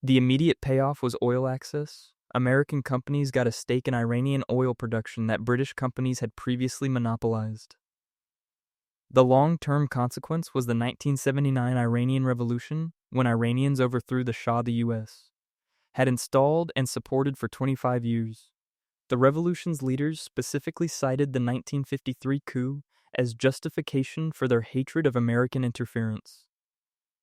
The immediate payoff was oil access. American companies got a stake in Iranian oil production that British companies had previously monopolized. The long-term consequence was the 1979 Iranian Revolution, when Iranians overthrew the Shah the U.S. had installed and supported for 25 years. The revolution's leaders specifically cited the 1953 coup as justification for their hatred of American interference.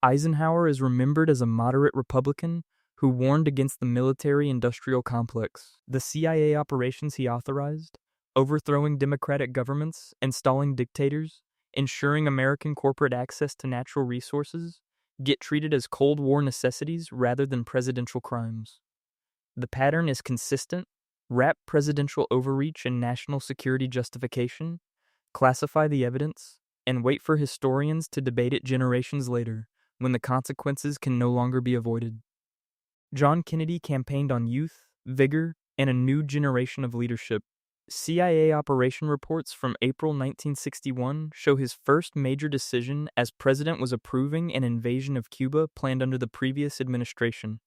Eisenhower is remembered as a moderate Republican who warned against the military-industrial complex. The CIA operations he authorized, overthrowing democratic governments, installing dictators, ensuring American corporate access to natural resources, get treated as Cold War necessities rather than presidential crimes. The pattern is consistent: wrap presidential overreach in national security justification, classify the evidence, and wait for historians to debate it generations later, when the consequences can no longer be avoided. John Kennedy campaigned on youth, vigor, and a new generation of leadership. CIA operation reports from April 1961 show his first major decision as president was approving an invasion of Cuba planned under the previous administration.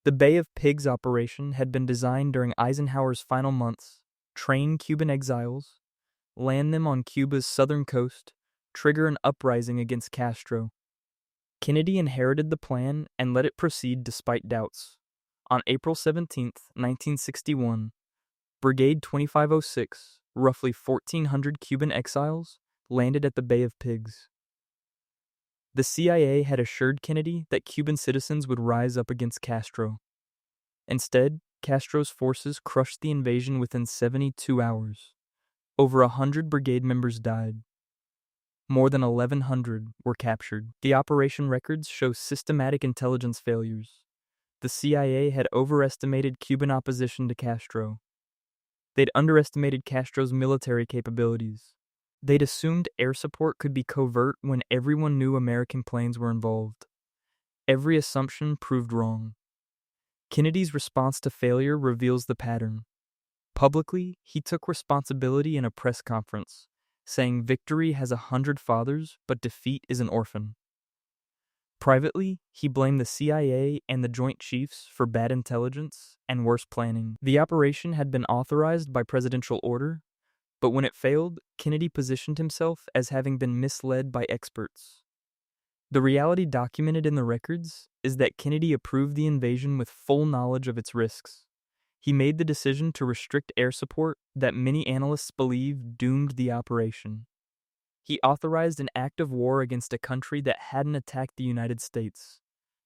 The Bay of Pigs operation had been designed during Eisenhower's final months: train Cuban exiles, land them on Cuba's southern coast, trigger an uprising against Castro. Kennedy inherited the plan and let it proceed despite doubts. On April 17, 1961, Brigade 2506, roughly 1,400 Cuban exiles, landed at the Bay of Pigs. The CIA had assured Kennedy that Cuban citizens would rise up against Castro. Instead, Castro's forces crushed the invasion within 72 hours. Over 100 brigade members died. More than 1,100 were captured. The operation records show systematic intelligence failures. The CIA had overestimated Cuban opposition to Castro. They'd underestimated Castro's military capabilities. They'd assumed air support could be covert when everyone knew American planes were involved. Every assumption proved wrong. Kennedy's response to failure reveals the pattern. Publicly, he took responsibility in a press conference, saying victory has 100 fathers, but defeat is an orphan. Privately, he blamed the CIA and the Joint Chiefs for bad intelligence and worse planning. The operation had been authorized by presidential order, but when it failed, Kennedy positioned himself as having been misled by experts. The reality documented in the records is that Kennedy approved the invasion with full knowledge of its risks. He made the decision to restrict air support that many analysts believe doomed the operation. He authorized an act of war against a country that hadn't attacked the United States,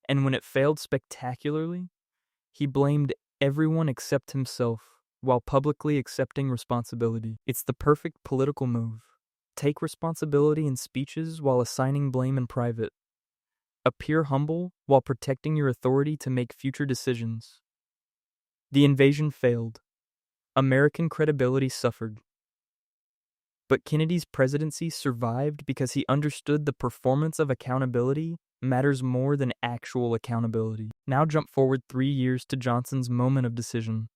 and when it failed spectacularly, he blamed everyone except himself while publicly accepting responsibility. It's the perfect political move. Take responsibility in speeches while assigning blame in private. Appear humble while protecting your authority to make future decisions. The invasion failed. American credibility suffered. But Kennedy's presidency survived because he understood the performance of accountability matters more than actual accountability. Now jump forward 3 years to Johnson's moment of decision.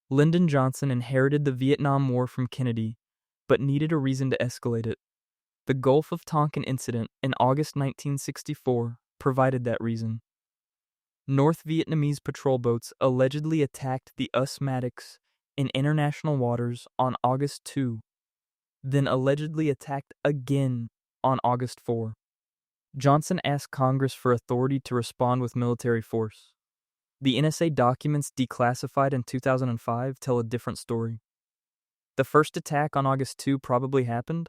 Lyndon Johnson inherited the Vietnam War from Kennedy, but needed a reason to escalate it. The Gulf of Tonkin incident in August 1964 provided that reason. North Vietnamese patrol boats allegedly attacked the US Maddox in international waters on August 2, then allegedly attacked again on August 4. Johnson asked Congress for authority to respond with military force. The NSA documents declassified in 2005 tell a different story. The first attack on August 2 probably happened.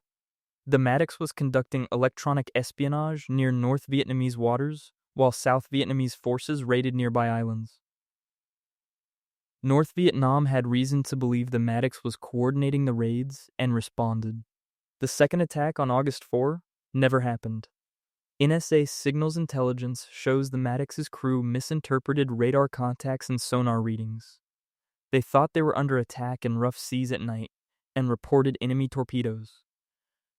The Maddox was conducting electronic espionage near North Vietnamese waters, while South Vietnamese forces raided nearby islands. North Vietnam had reason to believe the Maddox was coordinating the raids and responded. The second attack on August 4 never happened. NSA signals intelligence shows the Maddox's crew misinterpreted radar contacts and sonar readings. They thought they were under attack in rough seas at night and reported enemy torpedoes.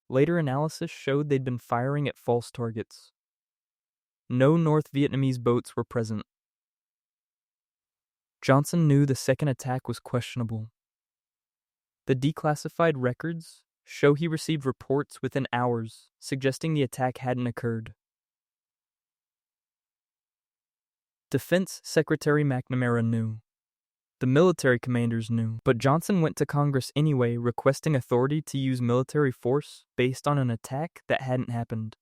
Later analysis showed they'd been firing at false targets. No North Vietnamese boats were present. Johnson knew the second attack was questionable. The declassified records show he received reports within hours suggesting the attack hadn't occurred. Defense Secretary McNamara knew. The military commanders knew, but Johnson went to Congress anyway, requesting authority to use military force based on an attack that hadn't happened.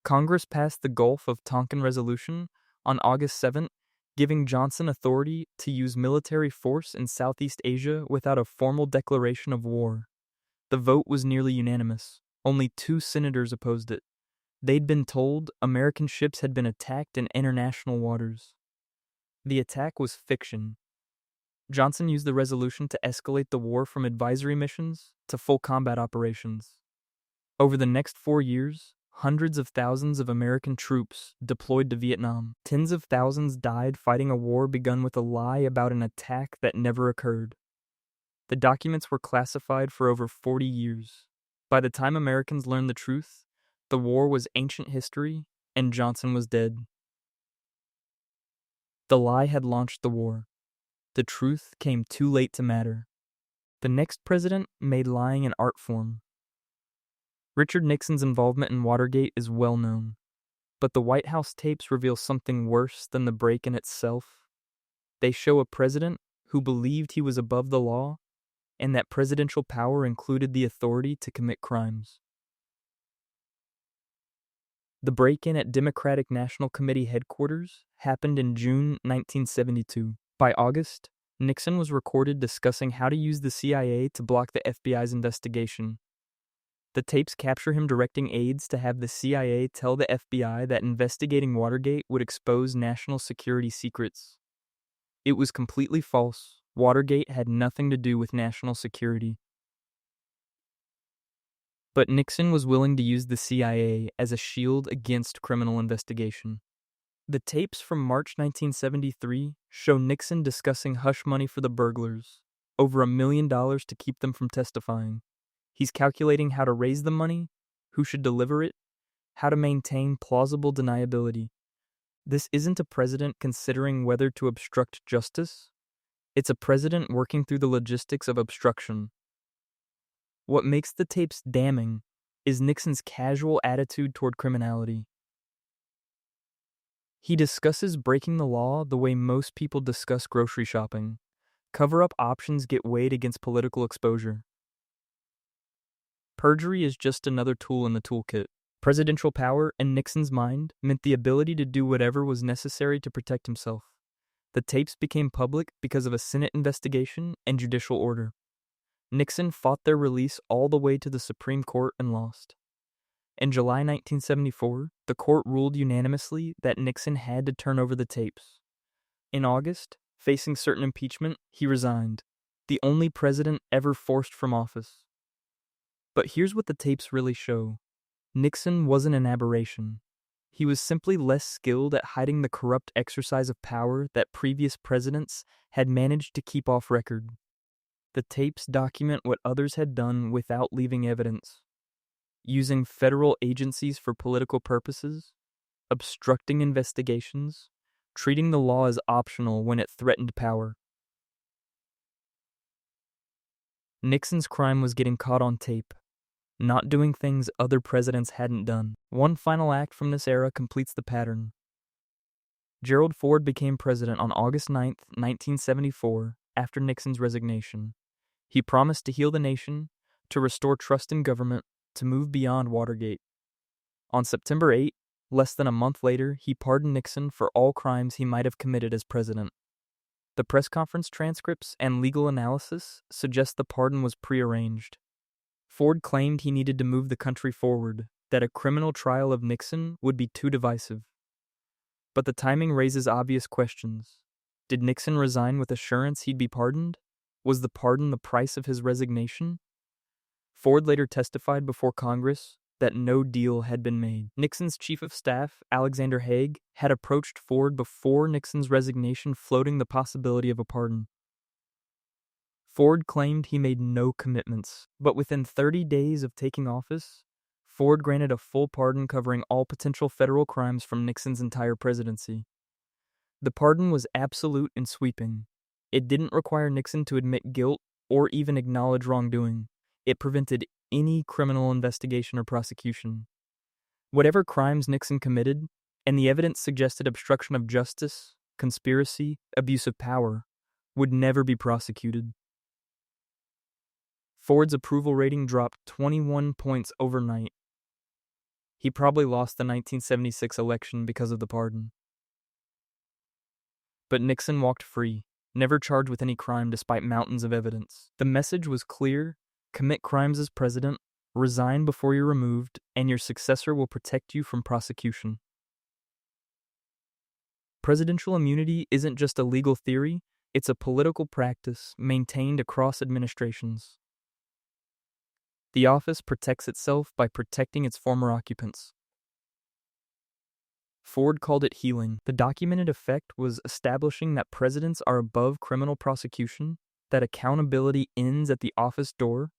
Congress passed the Gulf of Tonkin Resolution on August 7th, giving Johnson authority to use military force in Southeast Asia without a formal declaration of war. The vote was nearly unanimous. Only 2 senators opposed it. They'd been told American ships had been attacked in international waters. The attack was fiction. Johnson used the resolution to escalate the war from advisory missions to full combat operations. Over the next 4 years, hundreds of thousands of American troops deployed to Vietnam. Tens of thousands died fighting a war begun with a lie about an attack that never occurred. The documents were classified for over 40 years. By the time Americans learned the truth, the war was ancient history and Johnson was dead. The lie had launched the war. The truth came too late to matter. The next president made lying an art form. Richard Nixon's involvement in Watergate is well known, but the White House tapes reveal something worse than the break-in itself. They show a president who believed he was above the law and that presidential power included the authority to commit crimes. The break-in at Democratic National Committee headquarters happened in June 1972. By August, Nixon was recorded discussing how to use the CIA to block the FBI's investigation. The tapes capture him directing aides to have the CIA tell the FBI that investigating Watergate would expose national security secrets. It was completely false. Watergate had nothing to do with national security. But Nixon was willing to use the CIA as a shield against criminal investigation. The tapes from March 1973 show Nixon discussing hush money for the burglars, over $1 million to keep them from testifying. He's calculating how to raise the money, who should deliver it, how to maintain plausible deniability. This isn't a president considering whether to obstruct justice. It's a president working through the logistics of obstruction. What makes the tapes damning is Nixon's casual attitude toward criminality. He discusses breaking the law the way most people discuss grocery shopping. Cover-up options get weighed against political exposure. Perjury is just another tool in the toolkit. Presidential power, in Nixon's mind, meant the ability to do whatever was necessary to protect himself. The tapes became public because of a Senate investigation and judicial order. Nixon fought their release all the way to the Supreme Court and lost. In July 1974, the court ruled unanimously that Nixon had to turn over the tapes. In August, facing certain impeachment, he resigned, the only president ever forced from office. But here's what the tapes really show. Nixon wasn't an aberration. He was simply less skilled at hiding the corrupt exercise of power that previous presidents had managed to keep off record. The tapes document what others had done without leaving evidence. Using federal agencies for political purposes, obstructing investigations, treating the law as optional when it threatened power. Nixon's crime was getting caught on tape, not doing things other presidents hadn't done. One final act from this era completes the pattern. Gerald Ford became president on August 9, 1974, after Nixon's resignation. He promised to heal the nation, to restore trust in government, to move beyond Watergate. On September 8, less than a month later, he pardoned Nixon for all crimes he might have committed as president. The press conference transcripts and legal analysis suggest the pardon was prearranged. Ford claimed he needed to move the country forward, that a criminal trial of Nixon would be too divisive. But the timing raises obvious questions. Did Nixon resign with assurance he'd be pardoned? Was the pardon the price of his resignation? Ford later testified before Congress that no deal had been made. Nixon's chief of staff, Alexander Haig, had approached Ford before Nixon's resignation, floating the possibility of a pardon. Ford claimed he made no commitments, but within 30 days of taking office, Ford granted a full pardon covering all potential federal crimes from Nixon's entire presidency. The pardon was absolute and sweeping. It didn't require Nixon to admit guilt or even acknowledge wrongdoing. It prevented any criminal investigation or prosecution. Whatever crimes Nixon committed, and the evidence suggested obstruction of justice, conspiracy, abuse of power, would never be prosecuted. Ford's approval rating dropped 21 points overnight. He probably lost the 1976 election because of the pardon. But Nixon walked free, never charged with any crime despite mountains of evidence. The message was clear: commit crimes as president, resign before you're removed, and your successor will protect you from prosecution. Presidential immunity isn't just a legal theory, it's a political practice maintained across administrations. The office protects itself by protecting its former occupants. Ford called it healing. The documented effect was establishing that presidents are above criminal prosecution, that accountability ends at the office door,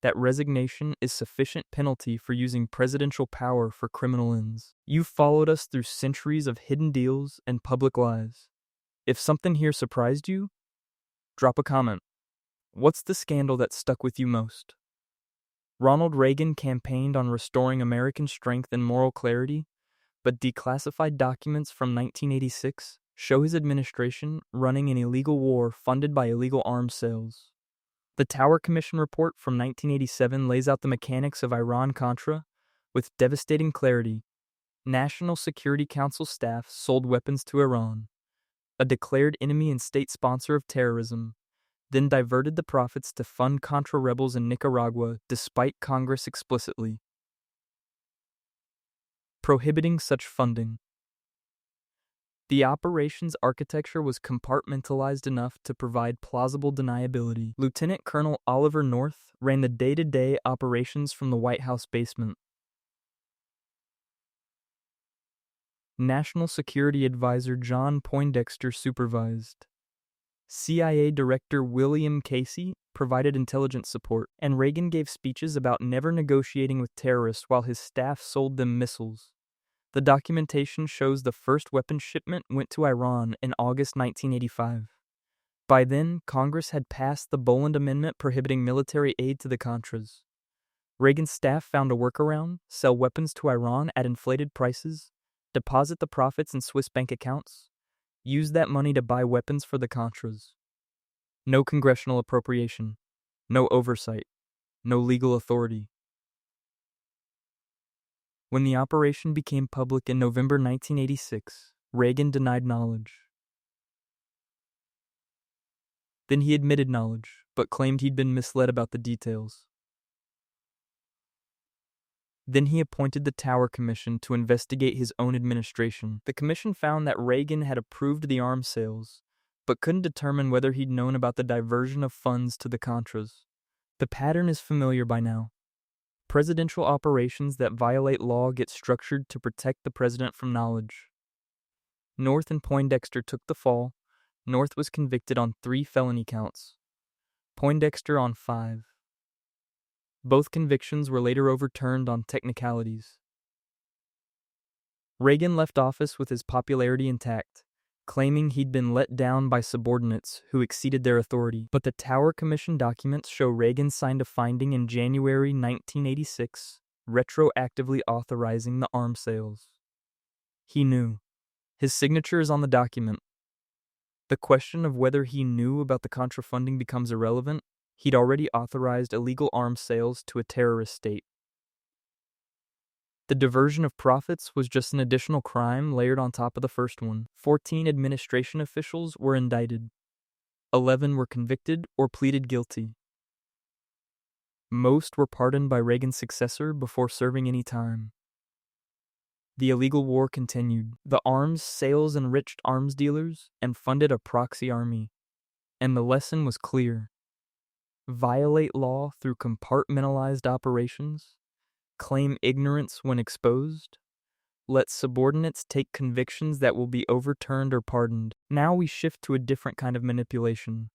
that resignation is sufficient penalty for using presidential power for criminal ends. You've followed us through centuries of hidden deals and public lies. If something here surprised you, drop a comment. What's the scandal that stuck with you most? Ronald Reagan campaigned on restoring American strength and moral clarity, but declassified documents from 1986 show his administration running an illegal war funded by illegal arms sales. The Tower Commission report from 1987 lays out the mechanics of Iran-Contra with devastating clarity. National Security Council staff sold weapons to Iran, a declared enemy and state sponsor of terrorism, then diverted the profits to fund Contra rebels in Nicaragua despite Congress explicitly prohibiting such funding. The operations architecture was compartmentalized enough to provide plausible deniability. Lieutenant Colonel Oliver North ran the day-to-day operations from the White House basement. National Security Advisor John Poindexter supervised. CIA Director William Casey provided intelligence support, and Reagan gave speeches about never negotiating with terrorists while his staff sold them missiles. The documentation shows the first weapons shipment went to Iran in August 1985. By then, Congress had passed the Boland Amendment prohibiting military aid to the Contras. Reagan's staff found a workaround: sell weapons to Iran at inflated prices, deposit the profits in Swiss bank accounts, use that money to buy weapons for the Contras. No congressional appropriation, no oversight, no legal authority. When the operation became public in November 1986, Reagan denied knowledge. Then he admitted knowledge, but claimed he'd been misled about the details. Then he appointed the Tower Commission to investigate his own administration. The commission found that Reagan had approved the arms sales, but couldn't determine whether he'd known about the diversion of funds to the Contras. The pattern is familiar by now. Presidential operations that violate law get structured to protect the president from knowledge. North and Poindexter took the fall. North was convicted on 3 felony counts, Poindexter on 5. Both convictions were later overturned on technicalities. Reagan left office with his popularity intact, claiming he'd been let down by subordinates who exceeded their authority. But the Tower Commission documents show Reagan signed a finding in January 1986, retroactively authorizing the arms sales. He knew. His signature is on the document. The question of whether he knew about the Contra funding becomes irrelevant. He'd already authorized illegal arms sales to a terrorist state. The diversion of profits was just an additional crime layered on top of the first one. 14 administration officials were indicted. 11 were convicted or pleaded guilty. Most were pardoned by Reagan's successor before serving any time. The illegal war continued. The arms sales enriched arms dealers and funded a proxy army. And the lesson was clear. Violate law through compartmentalized operations, claim ignorance when exposed, let subordinates take convictions that will be overturned or pardoned. Now we shift to a different kind of manipulation.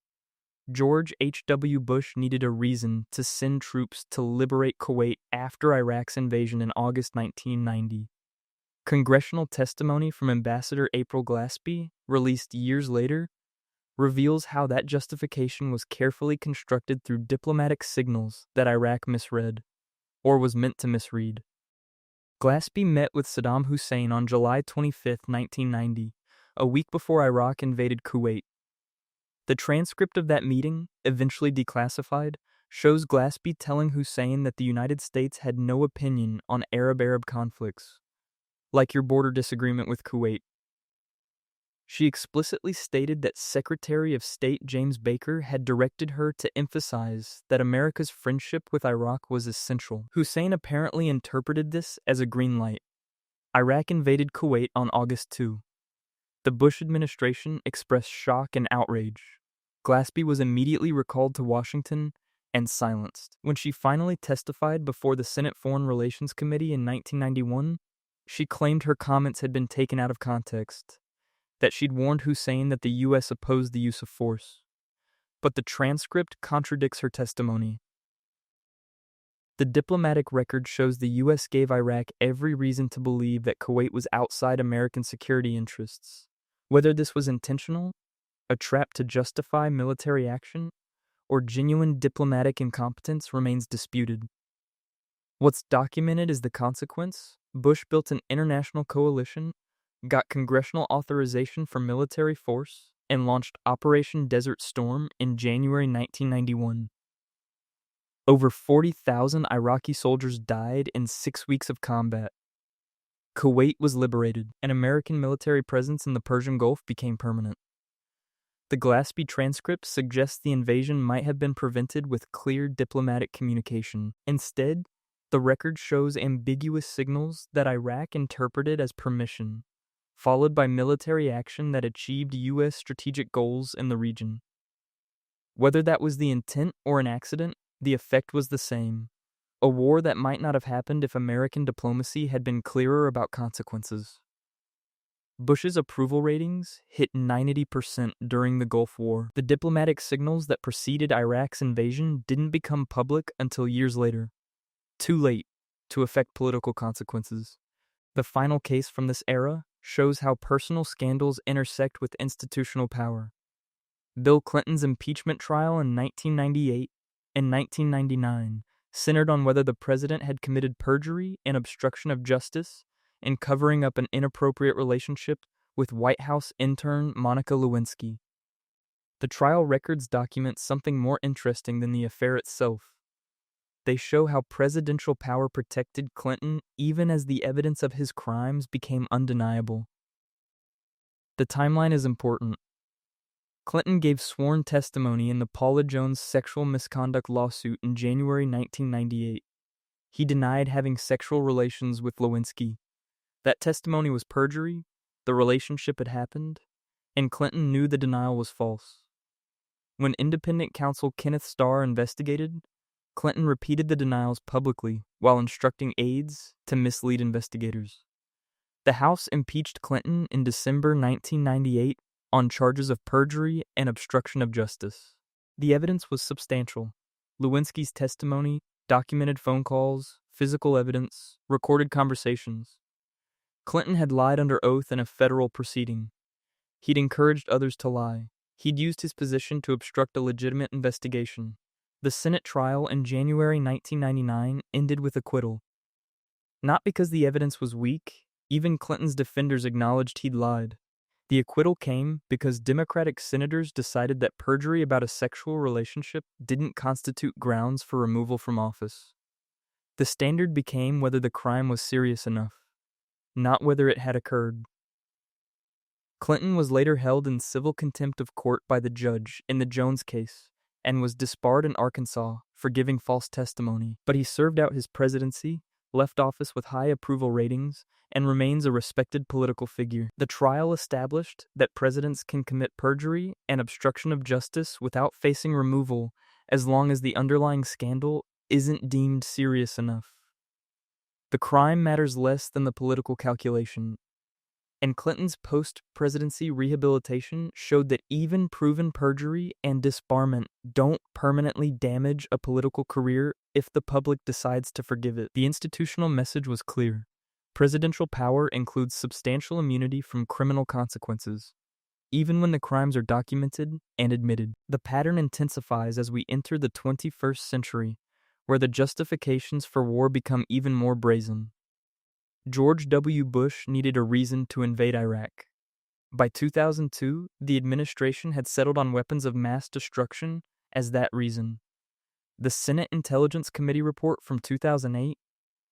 George H.W. Bush needed a reason to send troops to liberate Kuwait after Iraq's invasion in August 1990. Congressional testimony from Ambassador April Glaspie, released years later, reveals how that justification was carefully constructed through diplomatic signals that Iraq misread, or was meant to misread. Glaspie met with Saddam Hussein on July 25, 1990, a week before Iraq invaded Kuwait. The transcript of that meeting, eventually declassified, shows Glaspie telling Hussein that the United States had no opinion on Arab-Arab conflicts, like your border disagreement with Kuwait. She explicitly stated that Secretary of State James Baker had directed her to emphasize that America's friendship with Iraq was essential. Hussein apparently interpreted this as a green light. Iraq invaded Kuwait on August 2. The Bush administration expressed shock and outrage. Glaspie was immediately recalled to Washington and silenced. When she finally testified before the Senate Foreign Relations Committee in 1991, she claimed her comments had been taken out of context, that she'd warned Hussein that the U.S. opposed the use of force. But the transcript contradicts her testimony. The diplomatic record shows the U.S. gave Iraq every reason to believe that Kuwait was outside American security interests. Whether this was intentional, a trap to justify military action, or genuine diplomatic incompetence remains disputed. What's documented is the consequence. Bush built an international coalition, got congressional authorization for military force, and launched Operation Desert Storm in January 1991. Over 40,000 Iraqi soldiers died in 6 weeks of combat. Kuwait was liberated, and American military presence in the Persian Gulf became permanent. The Glaspie transcript suggests the invasion might have been prevented with clear diplomatic communication. Instead, the record shows ambiguous signals that Iraq interpreted as permission, followed by military action that achieved U.S. strategic goals in the region. Whether that was the intent or an accident, the effect was the same. A war that might not have happened if American diplomacy had been clearer about consequences. Bush's approval ratings hit 90% during the Gulf War. The diplomatic signals that preceded Iraq's invasion didn't become public until years later. Too late to affect political consequences. The final case from this era shows how personal scandals intersect with institutional power. Bill Clinton's impeachment trial in 1998 and 1999 centered on whether the president had committed perjury and obstruction of justice in covering up an inappropriate relationship with White House intern Monica Lewinsky. The trial records document something more interesting than the affair itself. They show how presidential power protected Clinton even as the evidence of his crimes became undeniable. The timeline is important. Clinton gave sworn testimony in the Paula Jones sexual misconduct lawsuit in January 1998. He denied having sexual relations with Lewinsky. That testimony was perjury, the relationship had happened, and Clinton knew the denial was false. When independent counsel Kenneth Starr investigated, Clinton repeated the denials publicly while instructing aides to mislead investigators. The House impeached Clinton in December 1998 on charges of perjury and obstruction of justice. The evidence was substantial. Lewinsky's testimony, documented phone calls, physical evidence, recorded conversations. Clinton had lied under oath in a federal proceeding. He'd encouraged others to lie. He'd used his position to obstruct a legitimate investigation. The Senate trial in January 1999 ended with acquittal. Not because the evidence was weak, even Clinton's defenders acknowledged he'd lied. The acquittal came because Democratic senators decided that perjury about a sexual relationship didn't constitute grounds for removal from office. The standard became whether the crime was serious enough, not whether it had occurred. Clinton was later held in civil contempt of court by the judge in the Jones case and was disbarred in Arkansas for giving false testimony, but he served out his presidency, left office with high approval ratings, and remains a respected political figure. The trial established that presidents can commit perjury and obstruction of justice without facing removal as long as the underlying scandal isn't deemed serious enough. The crime matters less than the political calculation. And Clinton's post-presidency rehabilitation showed that even proven perjury and disbarment don't permanently damage a political career if the public decides to forgive it. The institutional message was clear. Presidential power includes substantial immunity from criminal consequences, even when the crimes are documented and admitted. The pattern intensifies as we enter the 21st century, where the justifications for war become even more brazen. George W. Bush needed a reason to invade Iraq. By 2002, the administration had settled on weapons of mass destruction as that reason. The Senate Intelligence Committee report from 2008,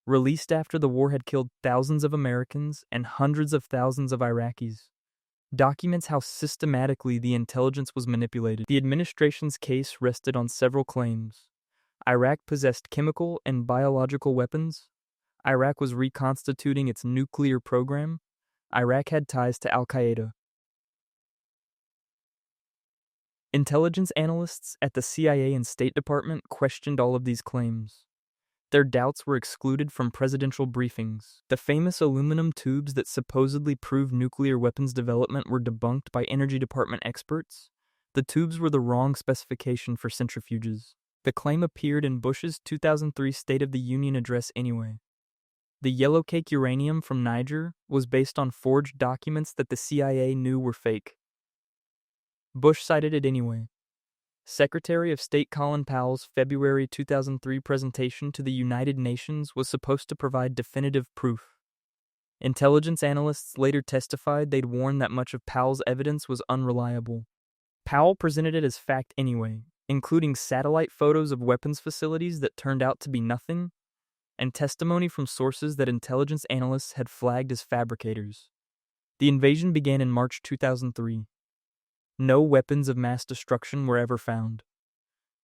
released after the war had killed thousands of Americans and hundreds of thousands of Iraqis, documents how systematically the intelligence was manipulated. The administration's case rested on several claims. Iraq possessed chemical and biological weapons. Iraq was reconstituting its nuclear program. Iraq had ties to Al-Qaeda. Intelligence analysts at the CIA and State Department questioned all of these claims. Their doubts were excluded from presidential briefings. The famous aluminum tubes that supposedly proved nuclear weapons development were debunked by Energy Department experts. The tubes were the wrong specification for centrifuges. The claim appeared in Bush's 2003 State of the Union address anyway. The yellowcake uranium from Niger was based on forged documents that the CIA knew were fake. Bush cited it anyway. Secretary of State Colin Powell's February 2003 presentation to the United Nations was supposed to provide definitive proof. Intelligence analysts later testified they'd warned that much of Powell's evidence was unreliable. Powell presented it as fact anyway, including satellite photos of weapons facilities that turned out to be nothing, and testimony from sources that intelligence analysts had flagged as fabricators. The invasion began in March 2003. No weapons of mass destruction were ever found.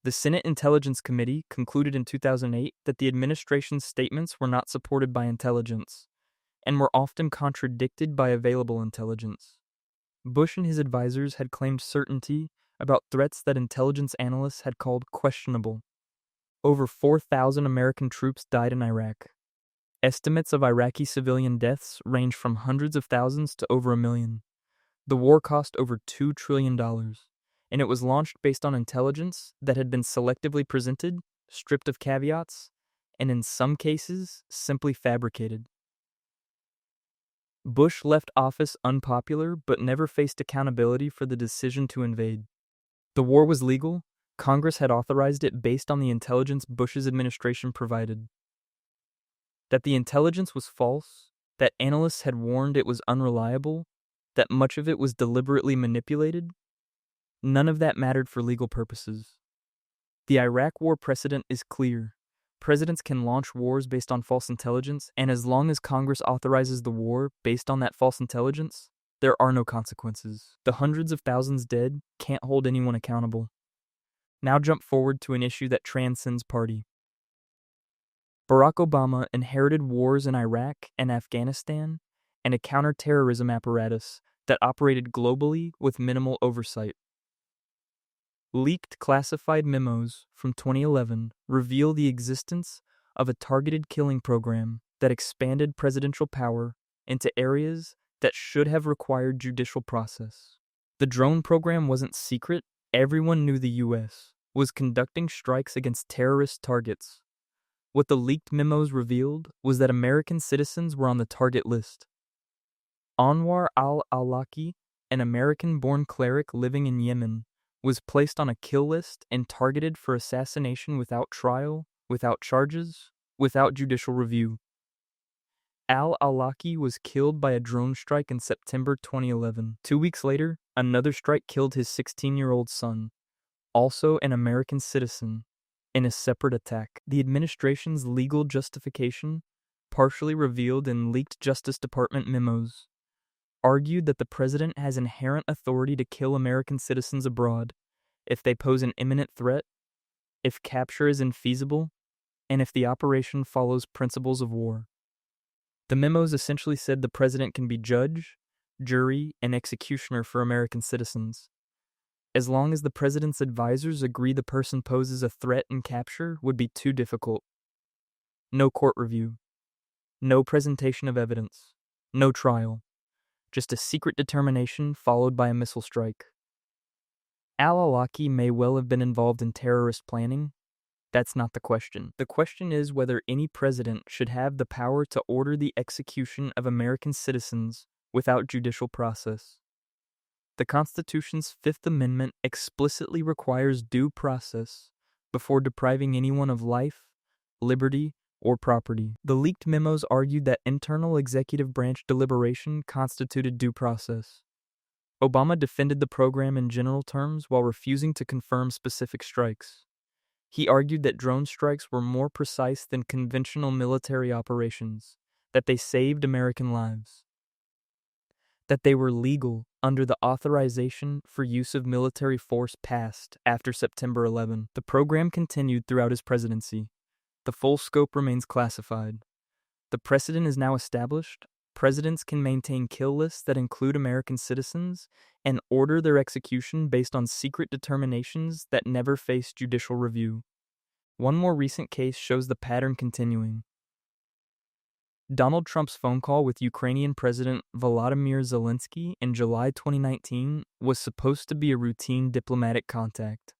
The Senate Intelligence Committee concluded in 2008 that the administration's statements were not supported by intelligence, and were often contradicted by available intelligence. Bush and his advisors had claimed certainty about threats that intelligence analysts had called questionable. Over 4,000 American troops died in Iraq. Estimates of Iraqi civilian deaths range from hundreds of thousands to over 1 million. The war cost over $2 trillion, and it was launched based on intelligence that had been selectively presented, stripped of caveats, and in some cases, simply fabricated. Bush left office unpopular but never faced accountability for the decision to invade. The war was legal. Congress had authorized it based on the intelligence Bush's administration provided. That the intelligence was false, that analysts had warned it was unreliable, that much of it was deliberately manipulated, none of that mattered for legal purposes. The Iraq War precedent is clear. Presidents can launch wars based on false intelligence, and as long as Congress authorizes the war based on that false intelligence, there are no consequences. The hundreds of thousands dead can't hold anyone accountable. Now jump forward to an issue that transcends party. Barack Obama inherited wars in Iraq and Afghanistan and a counterterrorism apparatus that operated globally with minimal oversight. Leaked classified memos from 2011 reveal the existence of a targeted killing program that expanded presidential power into areas that should have required judicial process. The drone program wasn't secret. Everyone knew the U.S. was conducting strikes against terrorist targets. What the leaked memos revealed was that American citizens were on the target list. Anwar al-Awlaki, an American-born cleric living in Yemen, was placed on a kill list and targeted for assassination without trial, without charges, without judicial review. Al-Awlaki was killed by a drone strike in September 2011. 2 weeks later, another strike killed his 16-year-old son, also an American citizen, in a separate attack. The administration's legal justification, partially revealed in leaked Justice Department memos, argued that the president has inherent authority to kill American citizens abroad if they pose an imminent threat, if capture is infeasible, and if the operation follows principles of war. The memos essentially said the president can be judge, jury, and executioner for American citizens, as long as the president's advisors agree the person poses a threat and capture would be too difficult. No court review. No presentation of evidence. No trial. Just a secret determination followed by a missile strike. Al-Awlaki may well have been involved in terrorist planning. That's not the question. The question is whether any president should have the power to order the execution of American citizens without judicial process. The Constitution's Fifth Amendment explicitly requires due process before depriving anyone of life, liberty, or property. The leaked memos argued that internal executive branch deliberation constituted due process. Obama defended the program in general terms while refusing to confirm specific strikes. He argued that drone strikes were more precise than conventional military operations, that they saved American lives, that they were legal under the authorization for use of military force passed after September 11. The program continued throughout his presidency. The full scope remains classified. The precedent is now established. Presidents can maintain kill lists that include American citizens and order their execution based on secret determinations that never face judicial review. One more recent case shows the pattern continuing. Donald Trump's phone call with Ukrainian President Volodymyr Zelensky in July 2019 was supposed to be a routine diplomatic contact.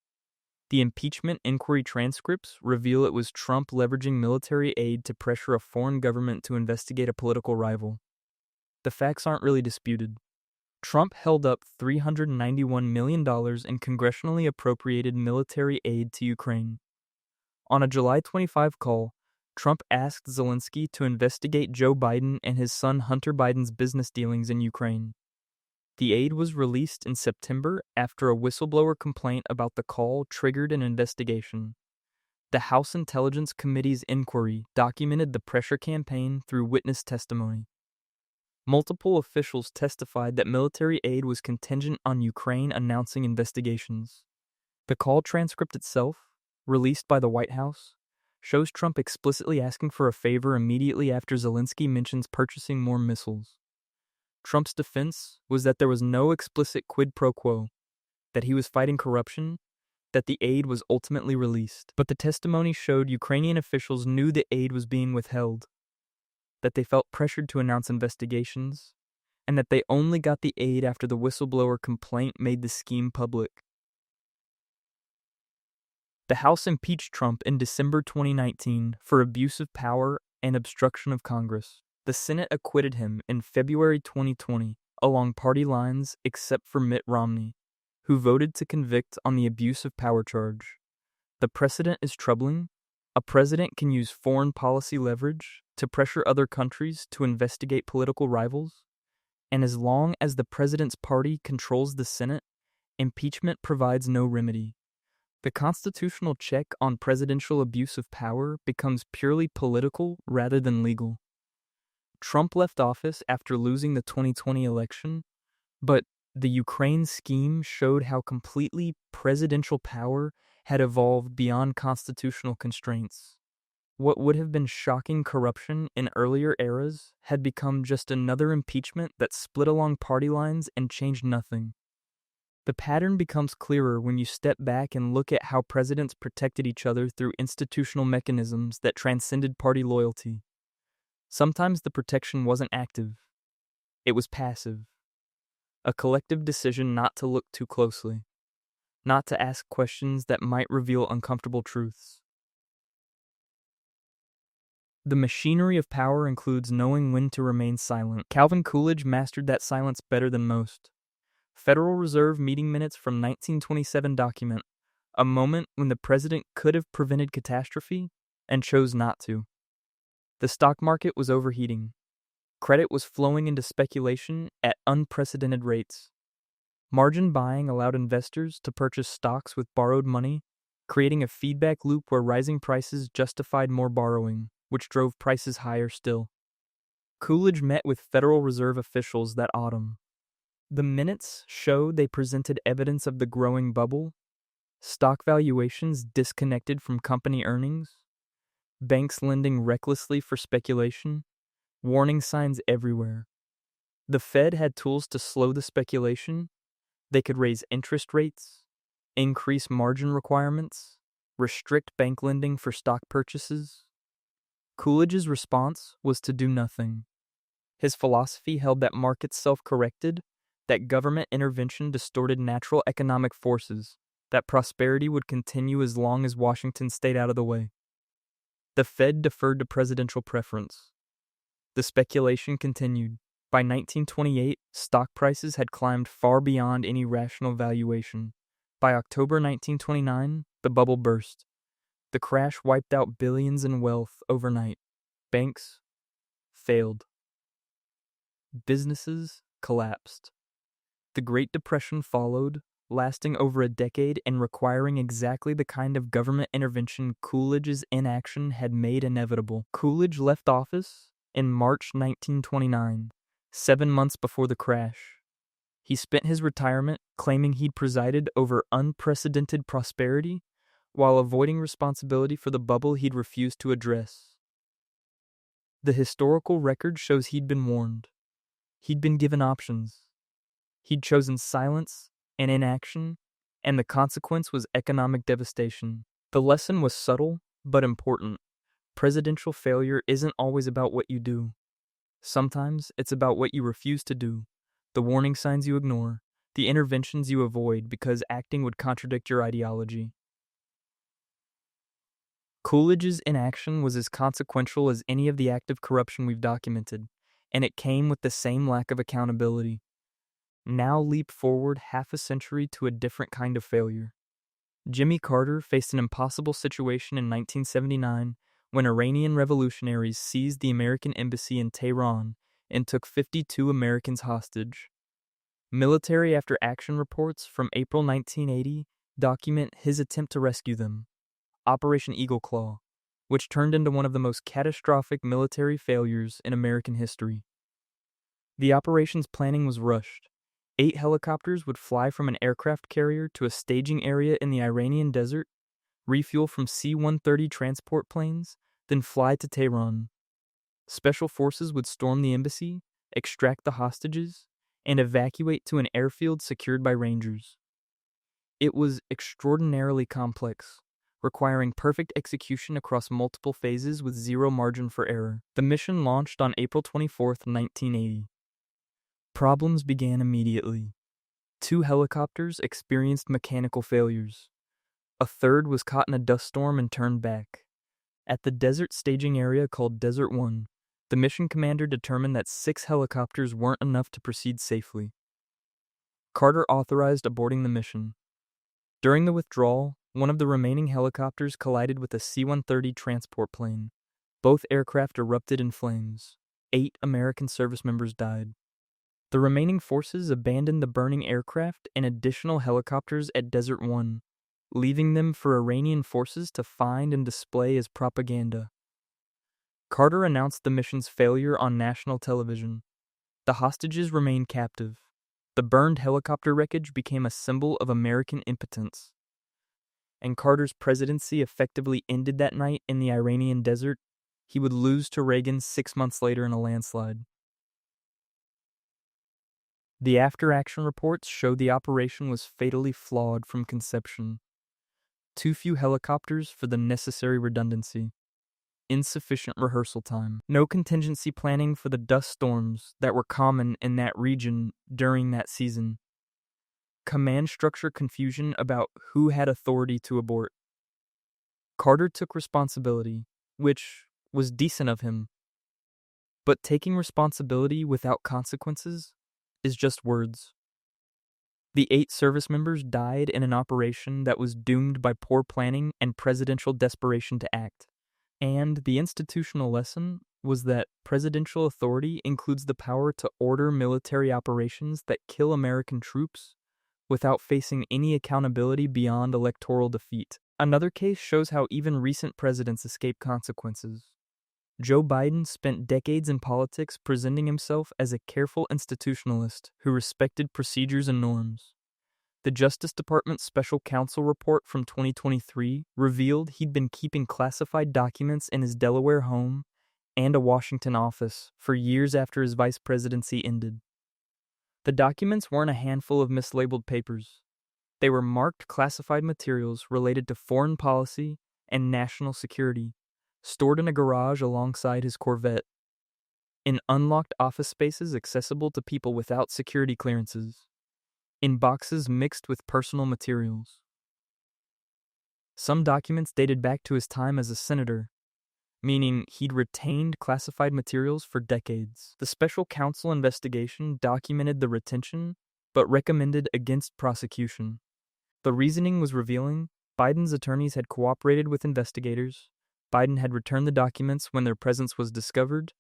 The impeachment inquiry transcripts reveal it was Trump leveraging military aid to pressure a foreign government to investigate a political rival. The facts aren't really disputed. Trump held up $391 million in congressionally appropriated military aid to Ukraine. On a July 25 call, Trump asked Zelensky to investigate Joe Biden and his son Hunter Biden's business dealings in Ukraine. The aid was released in September after a whistleblower complaint about the call triggered an investigation. The House Intelligence Committee's inquiry documented the pressure campaign through witness testimony. Multiple officials testified that military aid was contingent on Ukraine announcing investigations. The call transcript itself, released by the White House, shows Trump explicitly asking for a favor immediately after Zelensky mentions purchasing more missiles. Trump's defense was that there was no explicit quid pro quo, that he was fighting corruption, that the aid was ultimately released. But the testimony showed Ukrainian officials knew the aid was being withheld, that they felt pressured to announce investigations, and that they only got the aid after the whistleblower complaint made the scheme public. The House impeached Trump in December 2019 for abuse of power and obstruction of Congress. The Senate acquitted him in February 2020 along party lines except for Mitt Romney, who voted to convict on the abuse of power charge. The precedent is troubling. A president can use foreign policy leverage to pressure other countries to investigate political rivals, and as long as the president's party controls the Senate, impeachment provides no remedy. The constitutional check on presidential abuse of power becomes purely political rather than legal. Trump left office after losing the 2020 election, but the Ukraine scheme showed how completely presidential power had evolved beyond constitutional constraints. What would have been shocking corruption in earlier eras had become just another impeachment that split along party lines and changed nothing. The pattern becomes clearer when you step back and look at how presidents protected each other through institutional mechanisms that transcended party loyalty. Sometimes the protection wasn't active. It was passive. A collective decision not to look too closely, not to ask questions that might reveal uncomfortable truths. The machinery of power includes knowing when to remain silent. Calvin Coolidge mastered that silence better than most. Federal Reserve meeting minutes from 1927 document a moment when the president could have prevented catastrophe and chose not to. The stock market was overheating. Credit was flowing into speculation at unprecedented rates. Margin buying allowed investors to purchase stocks with borrowed money, creating a feedback loop where rising prices justified more borrowing, which drove prices higher still. Coolidge met with Federal Reserve officials that autumn. The minutes show they presented evidence of the growing bubble, stock valuations disconnected from company earnings, banks lending recklessly for speculation, warning signs everywhere. The Fed had tools to slow the speculation. They could raise interest rates, increase margin requirements, restrict bank lending for stock purchases. Coolidge's response was to do nothing. His philosophy held that markets self-corrected, that government intervention distorted natural economic forces, that prosperity would continue as long as Washington stayed out of the way. The Fed deferred to presidential preference. The speculation continued. By 1928, stock prices had climbed far beyond any rational valuation. By October 1929, the bubble burst. The crash wiped out billions in wealth overnight. Banks failed. Businesses collapsed. The Great Depression followed, lasting over a decade and requiring exactly the kind of government intervention Coolidge's inaction had made inevitable. Coolidge left office in March 1929, 7 months before the crash. He spent his retirement claiming he'd presided over unprecedented prosperity while avoiding responsibility for the bubble he'd refused to address. The historical record shows he'd been warned. He'd been given options. He'd chosen silence and inaction, and the consequence was economic devastation. The lesson was subtle, but important. Presidential failure isn't always about what you do. Sometimes it's about what you refuse to do, the warning signs you ignore, the interventions you avoid because acting would contradict your ideology. Coolidge's inaction was as consequential as any of the active corruption we've documented, and it came with the same lack of accountability. Now leap forward half a century to a different kind of failure. Jimmy Carter faced an impossible situation in 1979 when Iranian revolutionaries seized the American embassy in Tehran and took 52 Americans hostage. Military after action reports from April 1980 document his attempt to rescue them, Operation Eagle Claw, which turned into one of the most catastrophic military failures in American history. The operation's planning was rushed. 8 helicopters would fly from an aircraft carrier to a staging area in the Iranian desert, refuel from C-130 transport planes, then fly to Tehran. Special forces would storm the embassy, extract the hostages, and evacuate to an airfield secured by rangers. It was extraordinarily complex, requiring perfect execution across multiple phases with zero margin for error. The mission launched on April 24, 1980. Problems began immediately. 2 helicopters experienced mechanical failures. A third was caught in a dust storm and turned back. At the desert staging area called Desert 1, the mission commander determined that 6 helicopters weren't enough to proceed safely. Carter authorized aborting the mission. During the withdrawal, one of the remaining helicopters collided with a C-130 transport plane. Both aircraft erupted in flames. 8 American service members died. The remaining forces abandoned the burning aircraft and additional helicopters at Desert 1, leaving them for Iranian forces to find and display as propaganda. Carter announced the mission's failure on national television. The hostages remained captive. The burned helicopter wreckage became a symbol of American impotence. And Carter's presidency effectively ended that night in the Iranian desert. He would lose to Reagan 6 months later in a landslide. The after-action reports showed the operation was fatally flawed from conception. Too few helicopters for the necessary redundancy. Insufficient rehearsal time. No contingency planning for the dust storms that were common in that region during that season. Command structure confusion about who had authority to abort. Carter took responsibility, which was decent of him. But taking responsibility without consequences is just words. The 8 service members died in an operation that was doomed by poor planning and presidential desperation to act. And the institutional lesson was that presidential authority includes the power to order military operations that kill American troops without facing any accountability beyond electoral defeat. Another case shows how even recent presidents escape consequences. Joe Biden spent decades in politics presenting himself as a careful institutionalist who respected procedures and norms. The Justice Department's special counsel report from 2023 revealed he'd been keeping classified documents in his Delaware home and a Washington office for years after his vice presidency ended. The documents weren't a handful of mislabeled papers. They were marked classified materials related to foreign policy and national security, stored in a garage alongside his Corvette, in unlocked office spaces accessible to people without security clearances, in boxes mixed with personal materials. Some documents dated back to his time as a senator, meaning he'd retained classified materials for decades. The special counsel investigation documented the retention, but recommended against prosecution. The reasoning was revealing. Biden's attorneys had cooperated with investigators, Biden had returned the documents when their presence was discovered,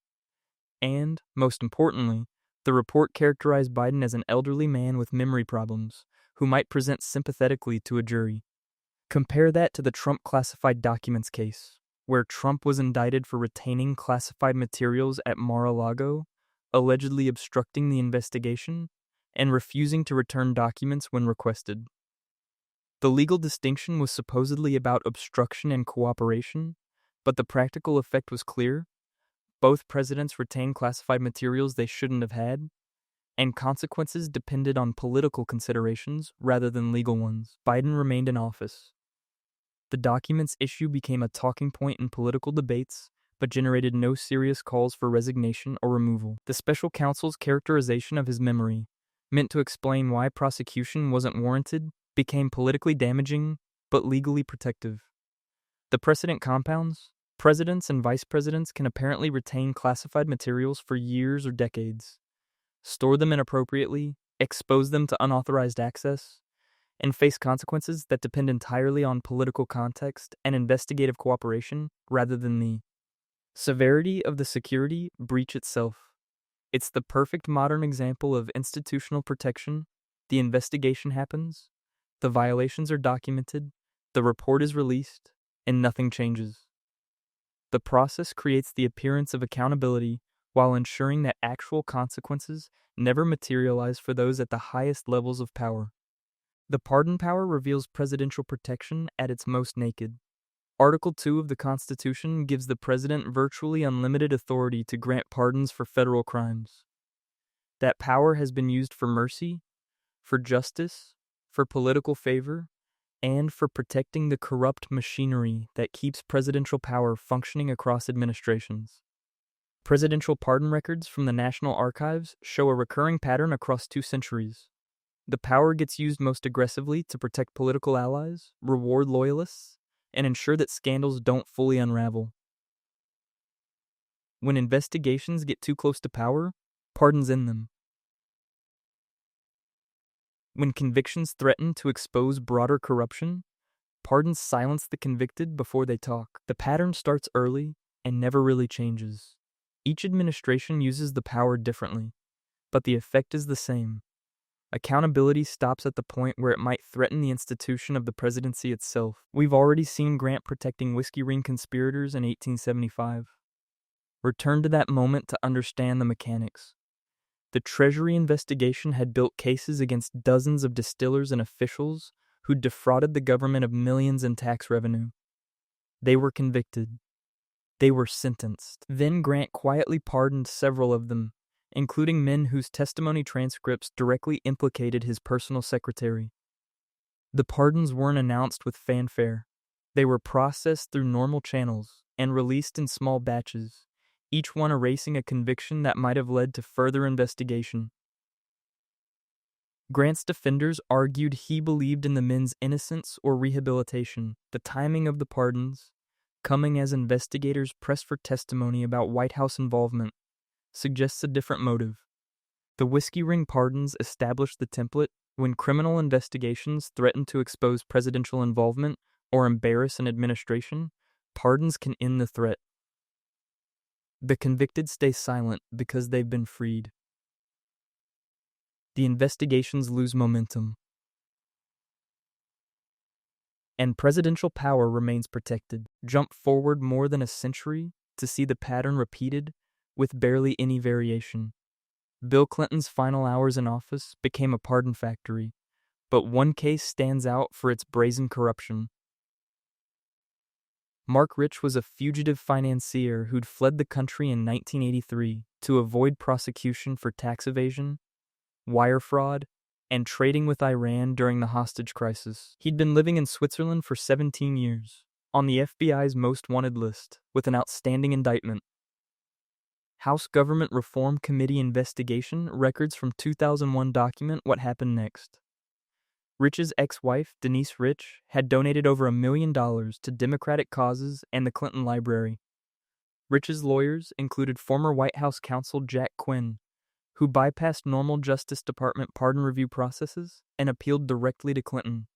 and, most importantly, the report characterized Biden as an elderly man with memory problems, who might present sympathetically to a jury. Compare that to the Trump classified documents case, where Trump was indicted for retaining classified materials at Mar-a-Lago, allegedly obstructing the investigation, and refusing to return documents when requested. The legal distinction was supposedly about obstruction and cooperation, but the practical effect was clear. Both presidents retained classified materials they shouldn't have had, and consequences depended on political considerations rather than legal ones. Biden remained in office. The documents issue became a talking point in political debates, but generated no serious calls for resignation or removal. The special counsel's characterization of his memory, meant to explain why prosecution wasn't warranted, became politically damaging but legally protective. The precedent compounds. Presidents and vice presidents can apparently retain classified materials for years or decades, store them inappropriately, expose them to unauthorized access, and face consequences that depend entirely on political context and investigative cooperation rather than the severity of the security breach itself. It's the perfect modern example of institutional protection. The investigation happens, the violations are documented, the report is released, and nothing changes. The process creates the appearance of accountability while ensuring that actual consequences never materialize for those at the highest levels of power. The pardon power reveals presidential protection at its most naked. Article 2 of the Constitution gives the president virtually unlimited authority to grant pardons for federal crimes. That power has been used for mercy, for justice, for political favor, and for protecting the corrupt machinery that keeps presidential power functioning across administrations. Presidential pardon records from the National Archives show a recurring pattern across 2 centuries. The power gets used most aggressively to protect political allies, reward loyalists, and ensure that scandals don't fully unravel. When investigations get too close to power, pardons end them. When convictions threaten to expose broader corruption, pardons silence the convicted before they talk. The pattern starts early and never really changes. Each administration uses the power differently, but the effect is the same. Accountability stops at the point where it might threaten the institution of the presidency itself. We've already seen Grant protecting whiskey ring conspirators in 1875. Return to that moment to understand the mechanics. The Treasury investigation had built cases against dozens of distillers and officials who'd defrauded the government of millions in tax revenue. They were convicted. They were sentenced. Then Grant quietly pardoned several of them, including men whose testimony transcripts directly implicated his personal secretary. The pardons weren't announced with fanfare. They were processed through normal channels and released in small batches, each one erasing a conviction that might have led to further investigation. Grant's defenders argued he believed in the men's innocence or rehabilitation. The timing of the pardons, coming as investigators pressed for testimony about White House involvement, suggests a different motive. The whiskey ring pardons established the template. When criminal investigations threaten to expose presidential involvement or embarrass an administration, pardons can end the threat. The convicted stay silent because they've been freed. The investigations lose momentum, and presidential power remains protected. Jump forward more than a century to see the pattern repeated with barely any variation. Bill Clinton's final hours in office became a pardon factory, but one case stands out for its brazen corruption. Mark Rich was a fugitive financier who'd fled the country in 1983 to avoid prosecution for tax evasion, wire fraud, and trading with Iran during the hostage crisis. He'd been living in Switzerland for 17 years, on the FBI's most wanted list with an outstanding indictment. House Government Reform Committee investigation records from 2001 document what happened next. Rich's ex-wife, Denise Rich, had donated over $1 million to Democratic causes and the Clinton Library. Rich's lawyers included former White House counsel Jack Quinn, who bypassed normal Justice Department pardon review processes and appealed directly to Clinton.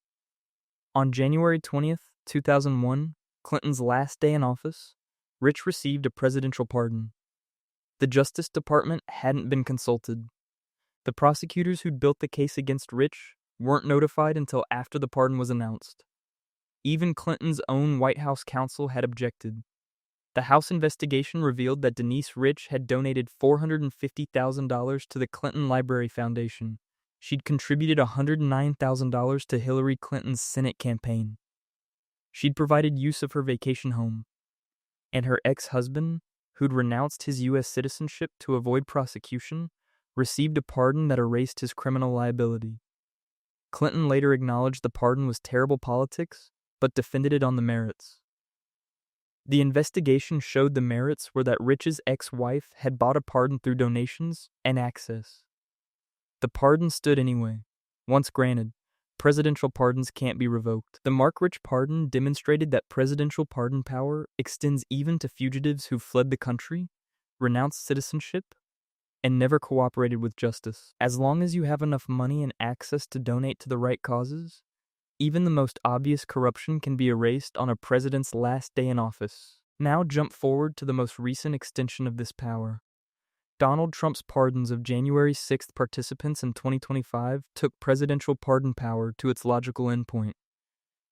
On January 20th, 2001, Clinton's last day in office, Rich received a presidential pardon. The Justice Department hadn't been consulted. The prosecutors who'd built the case against Rich weren't notified until after the pardon was announced. Even Clinton's own White House counsel had objected. The House investigation revealed that Denise Rich had donated $450,000 to the Clinton Library Foundation. She'd contributed $109,000 to Hillary Clinton's Senate campaign. She'd provided use of her vacation home. And her ex-husband, who'd renounced his U.S. citizenship to avoid prosecution, received a pardon that erased his criminal liability. Clinton later acknowledged the pardon was terrible politics, but defended it on the merits. The investigation showed the merits were that Rich's ex-wife had bought a pardon through donations and access. The pardon stood anyway. Once granted, presidential pardons can't be revoked. The Mark Rich pardon demonstrated that presidential pardon power extends even to fugitives who fled the country, renounced citizenship, and never cooperated with justice. As long as you have enough money and access to donate to the right causes, even the most obvious corruption can be erased on a president's last day in office. Now jump forward to the most recent extension of this power. Donald Trump's pardons of January 6th participants in 2025 took presidential pardon power to its logical endpoint.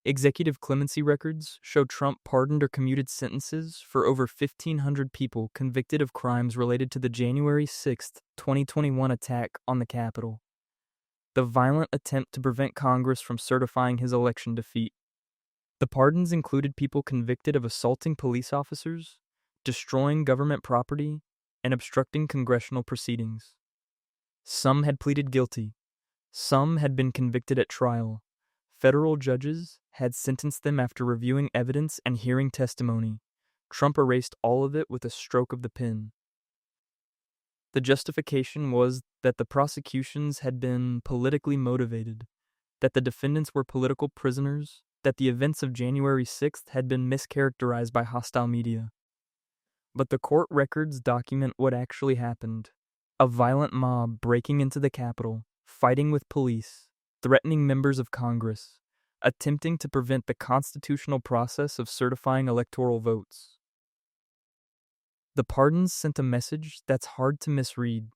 Executive clemency records show Trump pardoned or commuted sentences for over 1,500 people convicted of crimes related to the January 6th, 2021 attack on the Capitol, the violent attempt to prevent Congress from certifying his election defeat. The pardons included people convicted of assaulting police officers, destroying government property, and obstructing congressional proceedings. Some had pleaded guilty. Some had been convicted at trial. Federal judges had sentenced them after reviewing evidence and hearing testimony. Trump erased all of it with a stroke of the pen. The justification was that the prosecutions had been politically motivated, that the defendants were political prisoners, that the events of January 6th had been mischaracterized by hostile media. But the court records document what actually happened. A violent mob breaking into the Capitol, fighting with police, threatening members of Congress, attempting to prevent the constitutional process of certifying electoral votes. The pardons sent a message that's hard to misread.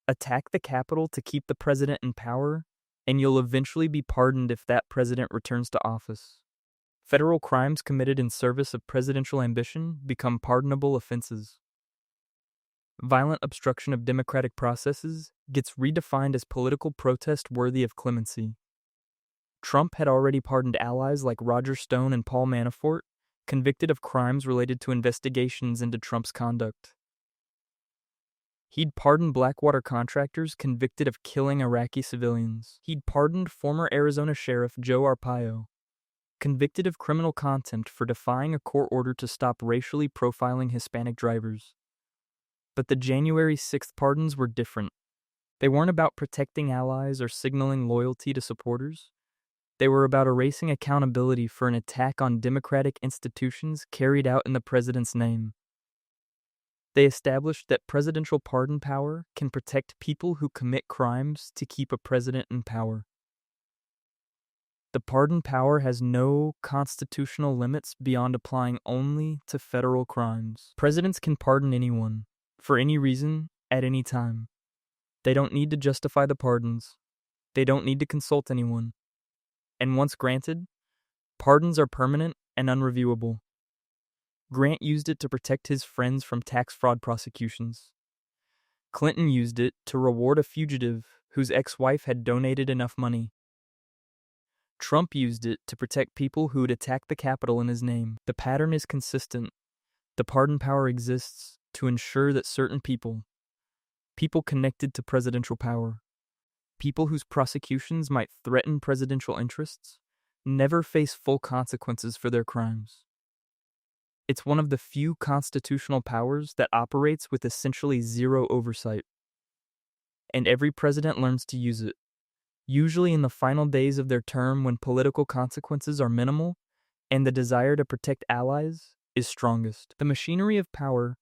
Attack the Capitol to keep the president in power, and you'll eventually be pardoned if that president returns to office. Federal crimes committed in service of presidential ambition become pardonable offenses. Violent obstruction of democratic processes gets redefined as political protest worthy of clemency. Trump had already pardoned allies like Roger Stone and Paul Manafort, convicted of crimes related to investigations into Trump's conduct. He'd pardoned Blackwater contractors convicted of killing Iraqi civilians. He'd pardoned former Arizona Sheriff Joe Arpaio, convicted of criminal contempt for defying a court order to stop racially profiling Hispanic drivers. But the January 6th pardons were different. They weren't about protecting allies or signaling loyalty to supporters. They were about erasing accountability for an attack on democratic institutions carried out in the president's name. They established that presidential pardon power can protect people who commit crimes to keep a president in power. The pardon power has no constitutional limits beyond applying only to federal crimes. Presidents can pardon anyone, for any reason, at any time. They don't need to justify the pardons. They don't need to consult anyone. And once granted, pardons are permanent and unreviewable. Grant used it to protect his friends from tax fraud prosecutions. Clinton used it to reward a fugitive whose ex-wife had donated enough money. Trump used it to protect people who would attack the Capitol in his name. The pattern is consistent. The pardon power exists to ensure that certain people connected to presidential power, people whose prosecutions might threaten presidential interests, never face full consequences for their crimes. It's one of the few constitutional powers that operates with essentially zero oversight. And every president learns to use it, usually in the final days of their term when political consequences are minimal and the desire to protect allies is strongest. The machinery of power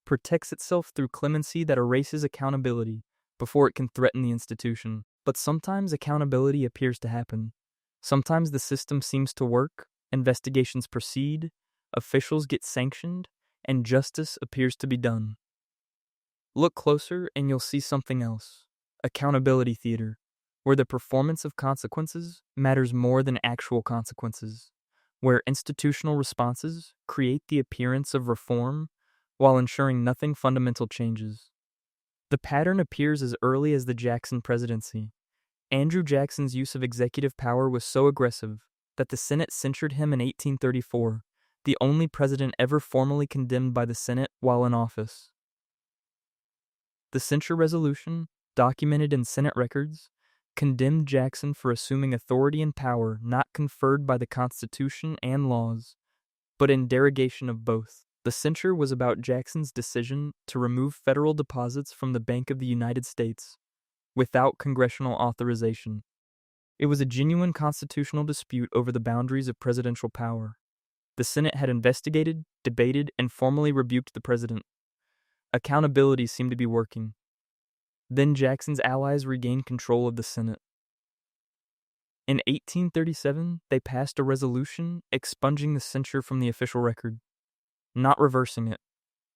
protects itself through clemency that erases accountability before it can threaten the institution. But sometimes accountability appears to happen. Sometimes the system seems to work, investigations proceed, officials get sanctioned, and justice appears to be done. Look closer and you'll see something else. Accountability theater, where the performance of consequences matters more than actual consequences, where institutional responses create the appearance of reform while ensuring nothing fundamental changes. The pattern appears as early as the Jackson presidency. Andrew Jackson's use of executive power was so aggressive that the Senate censured him in 1834, the only president ever formally condemned by the Senate while in office. The censure resolution, documented in Senate records, condemned Jackson for assuming authority and power not conferred by the Constitution and laws, but in derogation of both. The censure was about Jackson's decision to remove federal deposits from the Bank of the United States without congressional authorization. It was a genuine constitutional dispute over the boundaries of presidential power. The Senate had investigated, debated, and formally rebuked the president. Accountability seemed to be working. Then Jackson's allies regained control of the Senate. In 1837, they passed a resolution expunging the censure from the official record, not reversing it,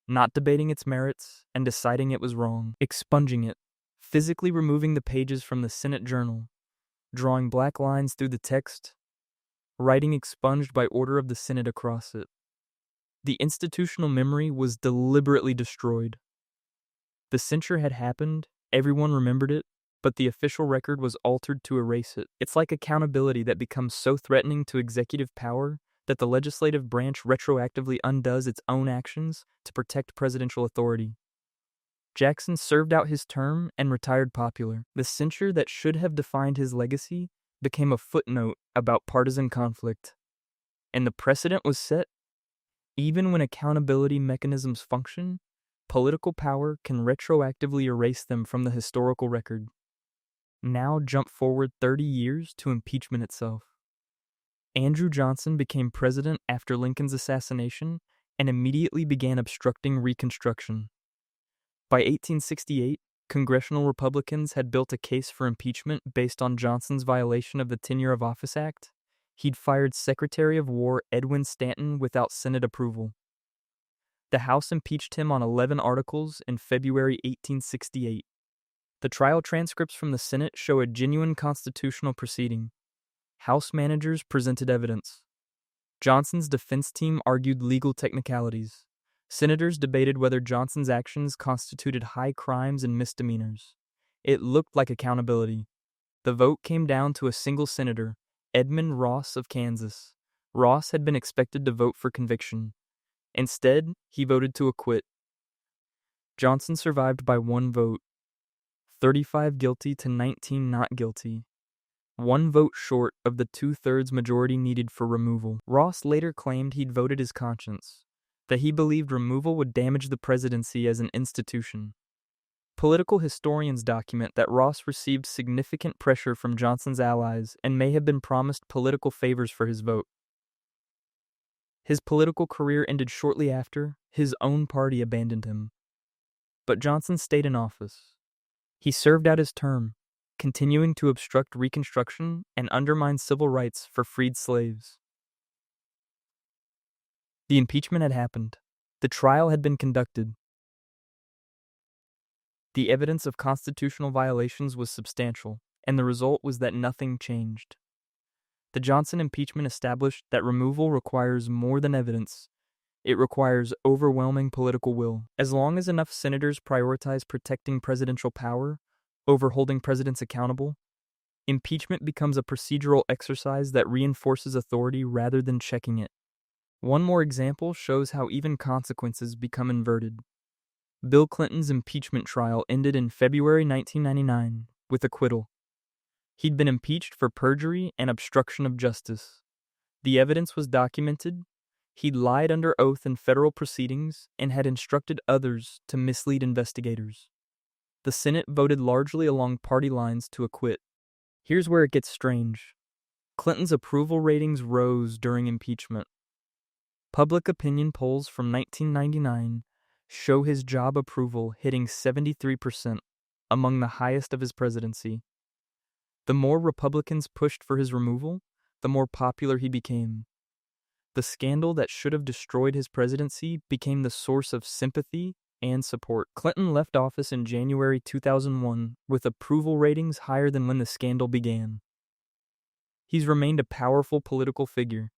not debating its merits, and deciding it was wrong, expunging it, physically removing the pages from the Senate journal, drawing black lines through the text, writing expunged by order of the Senate across it. The institutional memory was deliberately destroyed. The censure had happened, everyone remembered it, but the official record was altered to erase it. It's like accountability that becomes so threatening to executive power that the legislative branch retroactively undoes its own actions to protect presidential authority. Jackson served out his term and retired popular. The censure that should have defined his legacy became a footnote about partisan conflict. And the precedent was set. Even when accountability mechanisms function, political power can retroactively erase them from the historical record. Now jump forward 30 years to impeachment itself. Andrew Johnson became president after Lincoln's assassination and immediately began obstructing Reconstruction. By 1868, congressional Republicans had built a case for impeachment based on Johnson's violation of the Tenure of Office Act. He'd fired Secretary of War Edwin Stanton without Senate approval. The House impeached him on 11 articles in February 1868. The trial transcripts from the Senate show a genuine constitutional proceeding. House managers presented evidence. Johnson's defense team argued legal technicalities. Senators debated whether Johnson's actions constituted high crimes and misdemeanors. It looked like accountability. The vote came down to a single senator, Edmund Ross of Kansas. Ross had been expected to vote for conviction. Instead, he voted to acquit. Johnson survived by one vote, 35 guilty to 19 not guilty. One vote short of the two-thirds majority needed for removal. Ross later claimed he'd voted his conscience, that he believed removal would damage the presidency as an institution. Political historians document that Ross received significant pressure from Johnson's allies and may have been promised political favors for his vote. His political career ended shortly after his own party abandoned him. But Johnson stayed in office. He served out his term, continuing to obstruct Reconstruction and undermine civil rights for freed slaves. The impeachment had happened. The trial had been conducted. The evidence of constitutional violations was substantial, and the result was that nothing changed. The Johnson impeachment established that removal requires more than evidence. It requires overwhelming political will. As long as enough senators prioritize protecting presidential power over holding presidents accountable, impeachment becomes a procedural exercise that reinforces authority rather than checking it. One more example shows how even consequences become inverted. Bill Clinton's impeachment trial ended in February 1999 with acquittal. He'd been impeached for perjury and obstruction of justice. The evidence was documented, He lied under oath in federal proceedings and had instructed others to mislead investigators. The Senate voted largely along party lines to acquit. Here's where it gets strange. Clinton's approval ratings rose during impeachment. Public opinion polls from 1999 show his job approval hitting 73%, among the highest of his presidency. The more Republicans pushed for his removal, the more popular he became. The scandal that should have destroyed his presidency became the source of sympathy and support. Clinton left office in January 2001 with approval ratings higher than when the scandal began. He's remained a powerful political figure,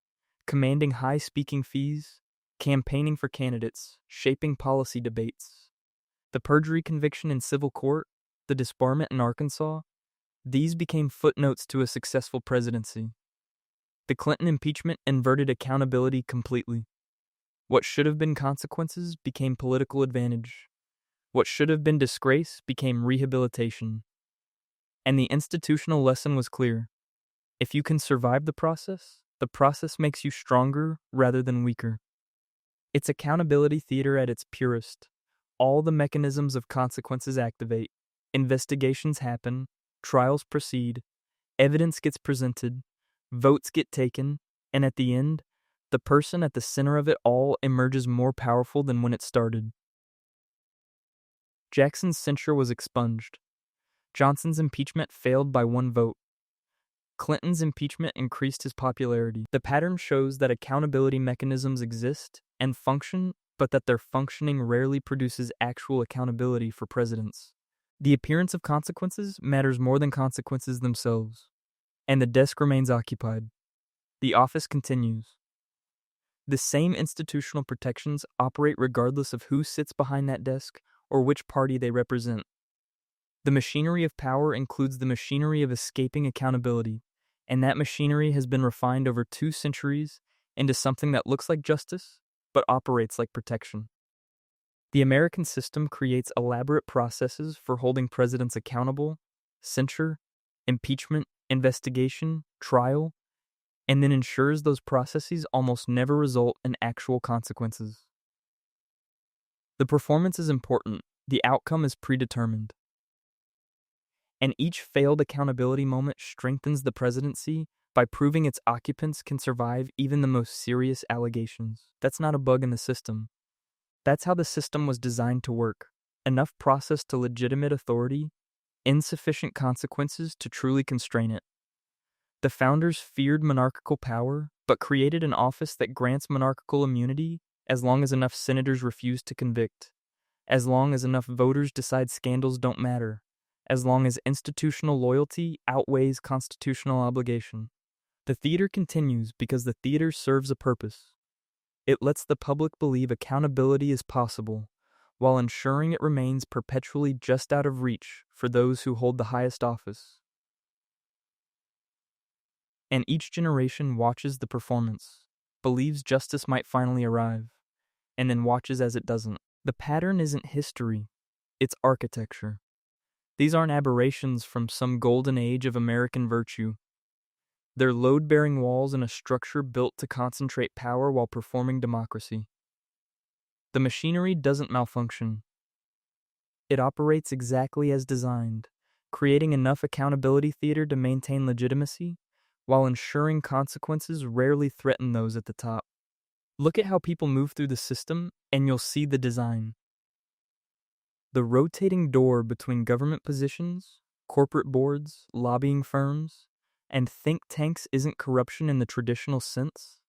commanding high speaking fees, campaigning for candidates, shaping policy debates. The perjury conviction in civil court, the disbarment in Arkansas, these became footnotes to a successful presidency. The Clinton impeachment inverted accountability completely. What should have been consequences became political advantage. What should have been disgrace became rehabilitation. And the institutional lesson was clear. If you can survive the process makes you stronger rather than weaker. It's accountability theater at its purest. All the mechanisms of consequences activate. Investigations happen, trials proceed, evidence gets presented, votes get taken, and at the end, the person at the center of it all emerges more powerful than when it started. Jackson's censure was expunged. Johnson's impeachment failed by 1 vote. Clinton's impeachment increased his popularity. The pattern shows that accountability mechanisms exist and function, but that their functioning rarely produces actual accountability for presidents. The appearance of consequences matters more than consequences themselves. And the desk remains occupied. The office continues. The same institutional protections operate regardless of who sits behind that desk or which party they represent. The machinery of power includes the machinery of escaping accountability, and that machinery has been refined over 2 centuries into something that looks like justice, but operates like protection. The American system creates elaborate processes for holding presidents accountable, censure, impeachment, investigation, trial, and then ensures those processes almost never result in actual consequences. The performance is important, the outcome is predetermined. And each failed accountability moment strengthens the presidency by proving its occupants can survive even the most serious allegations. That's not a bug in the system. That's how the system was designed to work. Enough process to legitimate authority, insufficient consequences to truly constrain it. The founders feared monarchical power, but created an office that grants monarchical immunity as long as enough senators refuse to convict, as long as enough voters decide scandals don't matter, as long as institutional loyalty outweighs constitutional obligation. The theater continues because the theater serves a purpose. It lets the public believe accountability is possible, while ensuring it remains perpetually just out of reach for those who hold the highest office. And each generation watches the performance, believes justice might finally arrive, and then watches as it doesn't. The pattern isn't history, it's architecture. These aren't aberrations from some golden age of American virtue. They're load-bearing walls in a structure built to concentrate power while performing democracy. The machinery doesn't malfunction. It operates exactly as designed, creating enough accountability theater to maintain legitimacy, while ensuring consequences rarely threaten those at the top. Look at how people move through the system, and you'll see the design. The rotating door between government positions, corporate boards, lobbying firms, and think tanks isn't corruption in the traditional sense.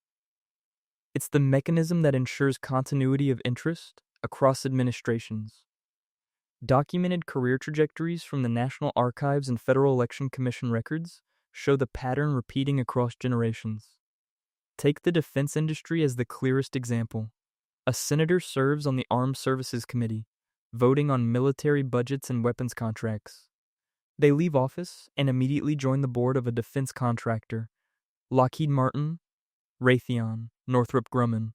It's the mechanism that ensures continuity of interest across administrations. Documented career trajectories from the National Archives and Federal Election Commission records show the pattern repeating across generations. Take the defense industry as the clearest example. A senator serves on the Armed Services Committee, voting on military budgets and weapons contracts. They leave office and immediately join the board of a defense contractor, Lockheed Martin, Raytheon, Northrop Grumman.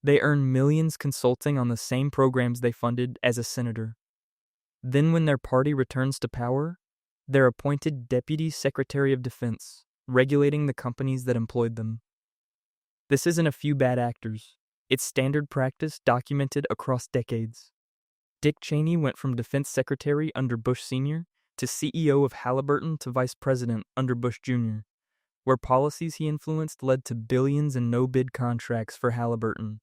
They earn millions consulting on the same programs they funded as a senator. Then when their party returns to power, they're appointed Deputy Secretary of Defense, regulating the companies that employed them. This isn't a few bad actors. It's standard practice documented across decades. Dick Cheney went from defense secretary under Bush Sr. to CEO of Halliburton to vice president under Bush Jr., where policies he influenced led to billions in no-bid contracts for Halliburton.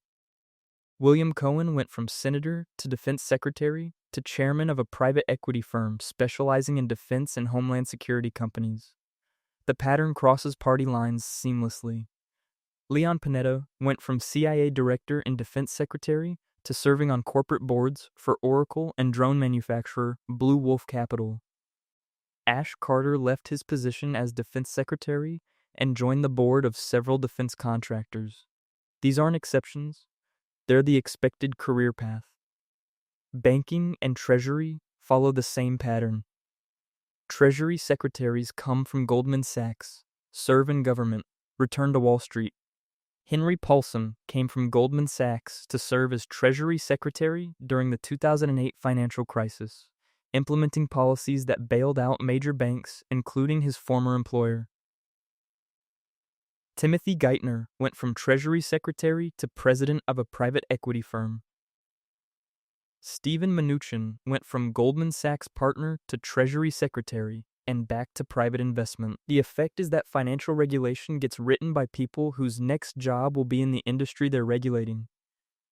William Cohen went from senator to defense secretary to chairman of a private equity firm specializing in defense and homeland security companies. The pattern crosses party lines seamlessly. Leon Panetta went from CIA director and defense secretary to serving on corporate boards for Oracle and drone manufacturer Blue Wolf Capital. Ash Carter left his position as defense secretary and joined the board of several defense contractors. These aren't exceptions. They're the expected career path. Banking and Treasury follow the same pattern. Treasury secretaries come from Goldman Sachs, serve in government, return to Wall Street. Henry Paulson came from Goldman Sachs to serve as Treasury Secretary during the 2008 financial crisis, implementing policies that bailed out major banks, including his former employer. Timothy Geithner went from Treasury Secretary to president of a private equity firm. Stephen Mnuchin went from Goldman Sachs partner to Treasury Secretary and back to private investment. The effect is that financial regulation gets written by people whose next job will be in the industry they're regulating,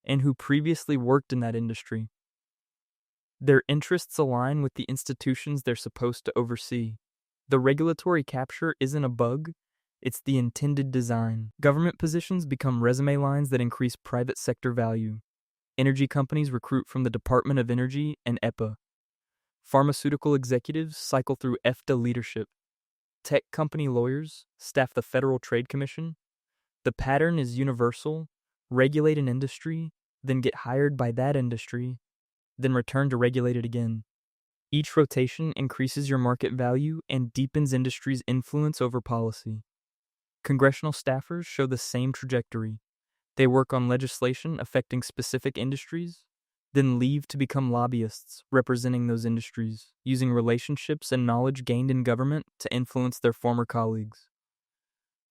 and who previously worked in that industry. Their interests align with the institutions they're supposed to oversee. The regulatory capture isn't a bug, it's the intended design. Government positions become resume lines that increase private sector value. Energy companies recruit from the Department of Energy and EPA. Pharmaceutical executives cycle through EFTA leadership. Tech company lawyers staff the Federal Trade Commission. The pattern is universal: regulate an industry, then get hired by that industry, then return to regulate it again. Each rotation increases your market value and deepens industry's influence over policy. Congressional staffers show the same trajectory. They work on legislation affecting specific industries, then leave to become lobbyists representing those industries, using relationships and knowledge gained in government to influence their former colleagues.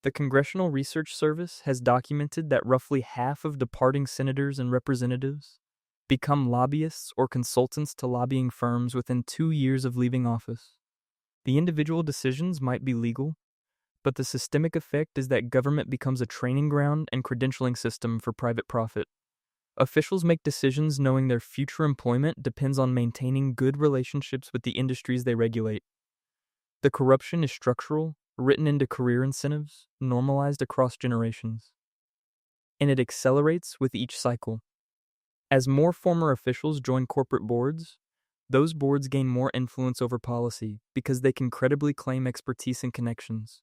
The Congressional Research Service has documented that roughly half of departing senators and representatives become lobbyists or consultants to lobbying firms within 2 years of leaving office. The individual decisions might be legal, but the systemic effect is that government becomes a training ground and credentialing system for private profit. Officials make decisions knowing their future employment depends on maintaining good relationships with the industries they regulate. The corruption is structural, written into career incentives, normalized across generations. And it accelerates with each cycle. As more former officials join corporate boards, those boards gain more influence over policy because they can credibly claim expertise and connections.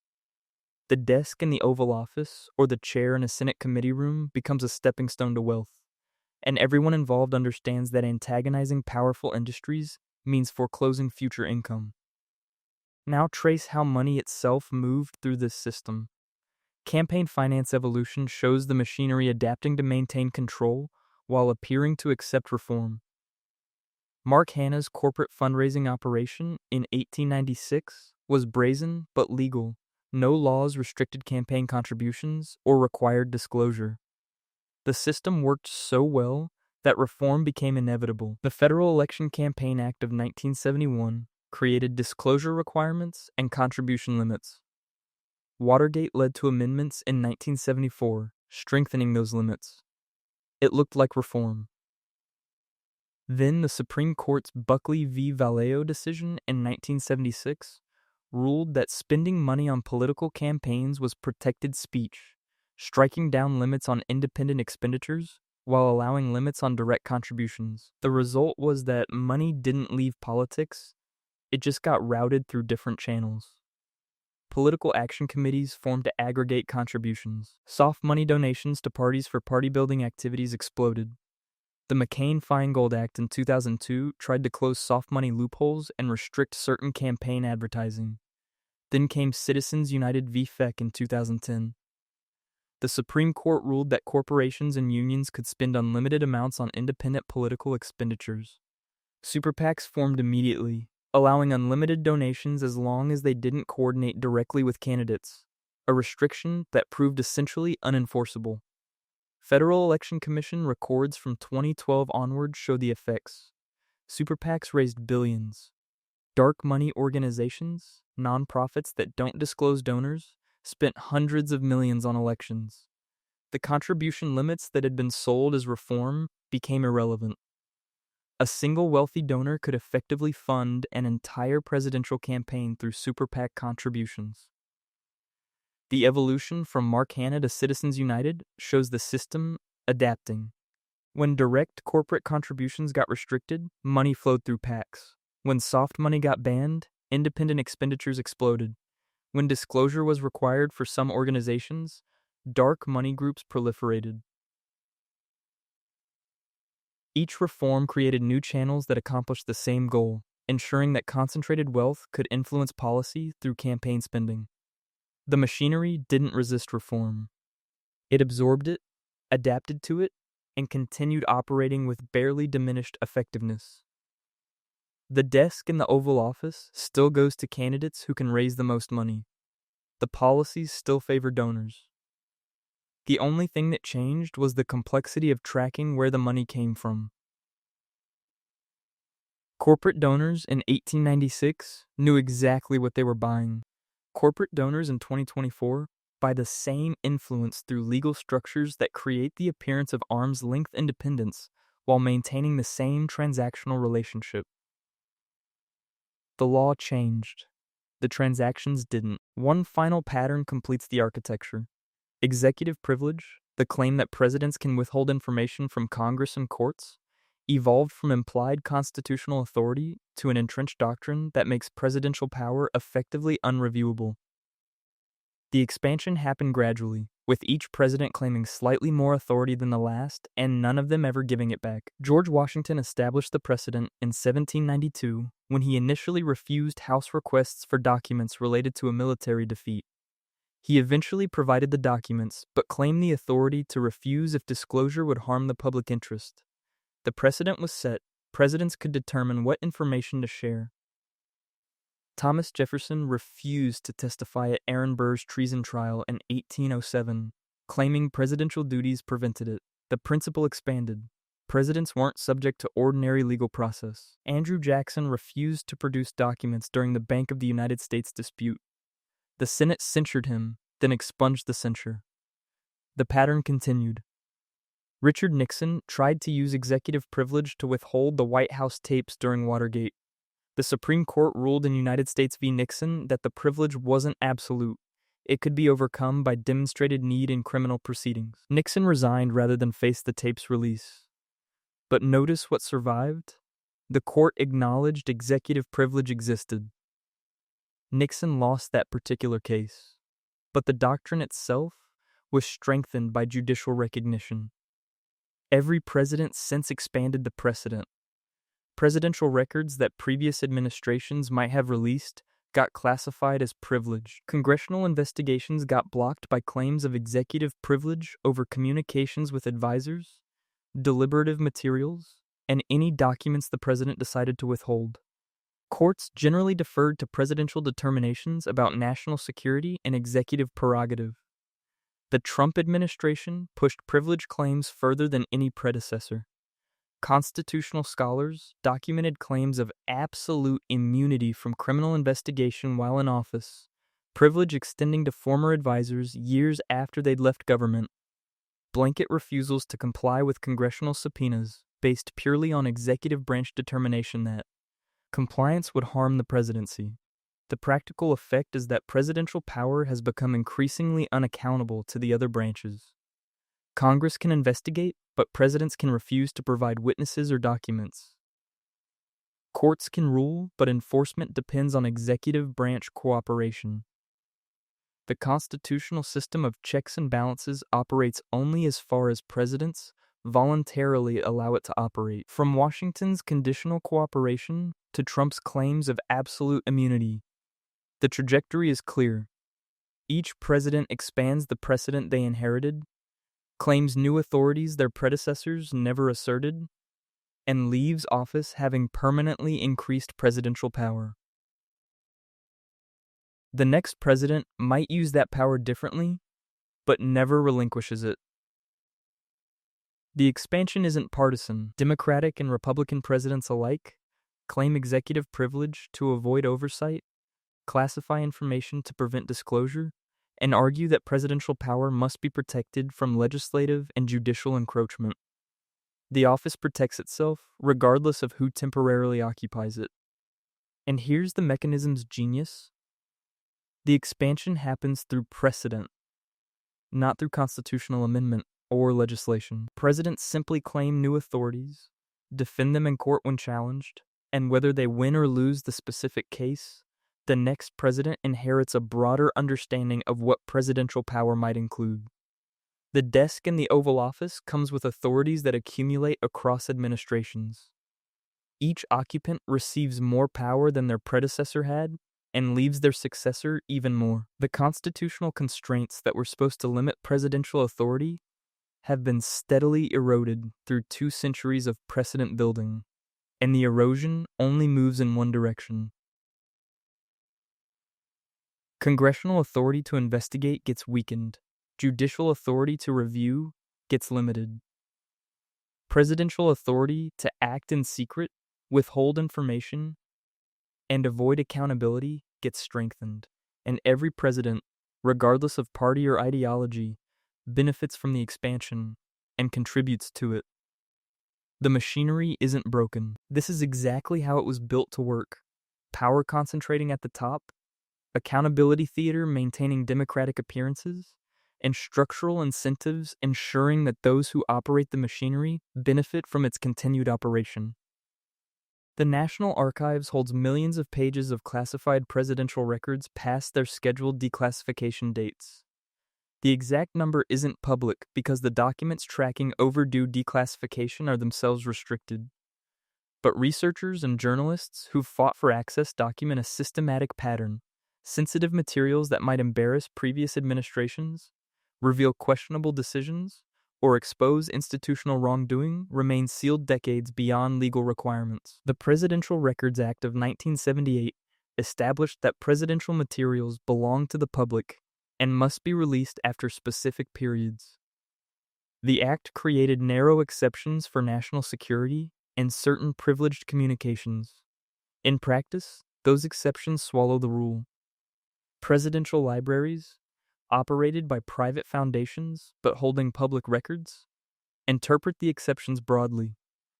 The desk in the Oval Office or the chair in a Senate committee room becomes a stepping stone to wealth, and everyone involved understands that antagonizing powerful industries means foreclosing future income. Now trace how money itself moved through this system. Campaign finance evolution shows the machinery adapting to maintain control while appearing to accept reform. Mark Hanna's corporate fundraising operation in 1896 was brazen but legal. No laws restricted campaign contributions or required disclosure. The system worked so well that reform became inevitable. The Federal Election Campaign Act of 1971 created disclosure requirements and contribution limits. Watergate led to amendments in 1974, strengthening those limits. It looked like reform. Then the Supreme Court's Buckley v. Valeo decision in 1976 ruled that spending money on political campaigns was protected speech, striking down limits on independent expenditures while allowing limits on direct contributions. The result was that money didn't leave politics, it just got routed through different channels. Political action committees formed to aggregate contributions. Soft money donations to parties for party-building activities exploded. The McCain-Feingold Act in 2002 tried to close soft money loopholes and restrict certain campaign advertising. Then came Citizens United v. Feck in 2010. The Supreme Court ruled that corporations and unions could spend unlimited amounts on independent political expenditures. Super PACs formed immediately, allowing unlimited donations as long as they didn't coordinate directly with candidates. a restriction that proved essentially unenforceable. Federal Election Commission records from 2012 onward show the effects. Super PACs raised billions. Dark money organizations, nonprofits that don't disclose donors, spent hundreds of millions on elections. The contribution limits that had been sold as reform became irrelevant. A single wealthy donor could effectively fund an entire presidential campaign through Super PAC contributions. The evolution from Mark Hanna to Citizens United shows the system adapting. When direct corporate contributions got restricted, money flowed through PACs. When soft money got banned, independent expenditures exploded. When disclosure was required for some organizations, dark money groups proliferated. Each reform created new channels that accomplished the same goal, ensuring that concentrated wealth could influence policy through campaign spending. The machinery didn't resist reform. It absorbed it, adapted to it, and continued operating with barely diminished effectiveness. The desk in the Oval Office still goes to candidates who can raise the most money. The policies still favor donors. The only thing that changed was the complexity of tracking where the money came from. Corporate donors in 1896 knew exactly what they were buying. Corporate donors in 2024 buy the same influence through legal structures that create the appearance of arm's length independence while maintaining the same transactional relationship. The law changed. The transactions didn't. One final pattern completes the architecture. Executive privilege, the claim that presidents can withhold information from Congress and courts, evolved from implied constitutional authority to an entrenched doctrine that makes presidential power effectively unreviewable. The expansion happened gradually, with each president claiming slightly more authority than the last, and none of them ever giving it back. George Washington established the precedent in 1792 when he initially refused House requests for documents related to a military defeat. He eventually provided the documents, but claimed the authority to refuse if disclosure would harm the public interest. The precedent was set. Presidents could determine what information to share. Thomas Jefferson refused to testify at Aaron Burr's treason trial in 1807, claiming presidential duties prevented it. The principle expanded. Presidents weren't subject to ordinary legal process. Andrew Jackson refused to produce documents during the Bank of the United States dispute. The Senate censured him, then expunged the censure. The pattern continued. Richard Nixon tried to use executive privilege to withhold the White House tapes during Watergate. The Supreme Court ruled in United States v. Nixon that the privilege wasn't absolute. It could be overcome by demonstrated need in criminal proceedings. Nixon resigned rather than face the tape's release. But notice what survived? The court acknowledged executive privilege existed. Nixon lost that particular case, but the doctrine itself was strengthened by judicial recognition. Every president since expanded the precedent. Presidential records that previous administrations might have released got classified as privileged. Congressional investigations got blocked by claims of executive privilege over communications with advisors, deliberative materials, and any documents the president decided to withhold. Courts generally deferred to presidential determinations about national security and executive prerogative. The Trump administration pushed privilege claims further than any predecessor. Constitutional scholars documented claims of absolute immunity from criminal investigation while in office, privilege extending to former advisors years after they'd left government, blanket refusals to comply with congressional subpoenas based purely on executive branch determination that compliance would harm the presidency. The practical effect is that presidential power has become increasingly unaccountable to the other branches. Congress can investigate, but presidents can refuse to provide witnesses or documents. Courts can rule, but enforcement depends on executive branch cooperation. The constitutional system of checks and balances operates only as far as presidents voluntarily allow it to operate. From Washington's conditional cooperation to Trump's claims of absolute immunity, the trajectory is clear. Each president expands the precedent they inherited, claims new authorities their predecessors never asserted, and leaves office having permanently increased presidential power. The next president might use that power differently, but never relinquishes it. The expansion isn't partisan. Democratic and Republican presidents alike claim executive privilege to avoid oversight, classify information to prevent disclosure, and argue that presidential power must be protected from legislative and judicial encroachment. The office protects itself regardless of who temporarily occupies it. And here's the mechanism's genius. The expansion happens through precedent, not through constitutional amendment or legislation. Presidents simply claim new authorities, defend them in court when challenged, and whether they win or lose the specific case, the next president inherits a broader understanding of what presidential power might include. The desk in the Oval Office comes with authorities that accumulate across administrations. Each occupant receives more power than their predecessor had and leaves their successor even more. The constitutional constraints that were supposed to limit presidential authority have been steadily eroded through 2 centuries of precedent building, and the erosion only moves in one direction. Congressional authority to investigate gets weakened. Judicial authority to review gets limited. Presidential authority to act in secret, withhold information, and avoid accountability gets strengthened. And every president, regardless of party or ideology, benefits from the expansion and contributes to it. The machinery isn't broken. This is exactly how it was built to work. Power concentrating at the top, accountability theater maintaining democratic appearances, and structural incentives ensuring that those who operate the machinery benefit from its continued operation. The National Archives holds millions of pages of classified presidential records past their scheduled declassification dates. The exact number isn't public because the documents tracking overdue declassification are themselves restricted. But researchers and journalists who've fought for access document a systematic pattern. Sensitive materials that might embarrass previous administrations, reveal questionable decisions, or expose institutional wrongdoing remain sealed decades beyond legal requirements. The Presidential Records Act of 1978 established that presidential materials belong to the public and must be released after specific periods. The act created narrow exceptions for national security and certain privileged communications. In practice, those exceptions swallow the rule. Presidential libraries, operated by private foundations but holding public records, interpret the exceptions broadly,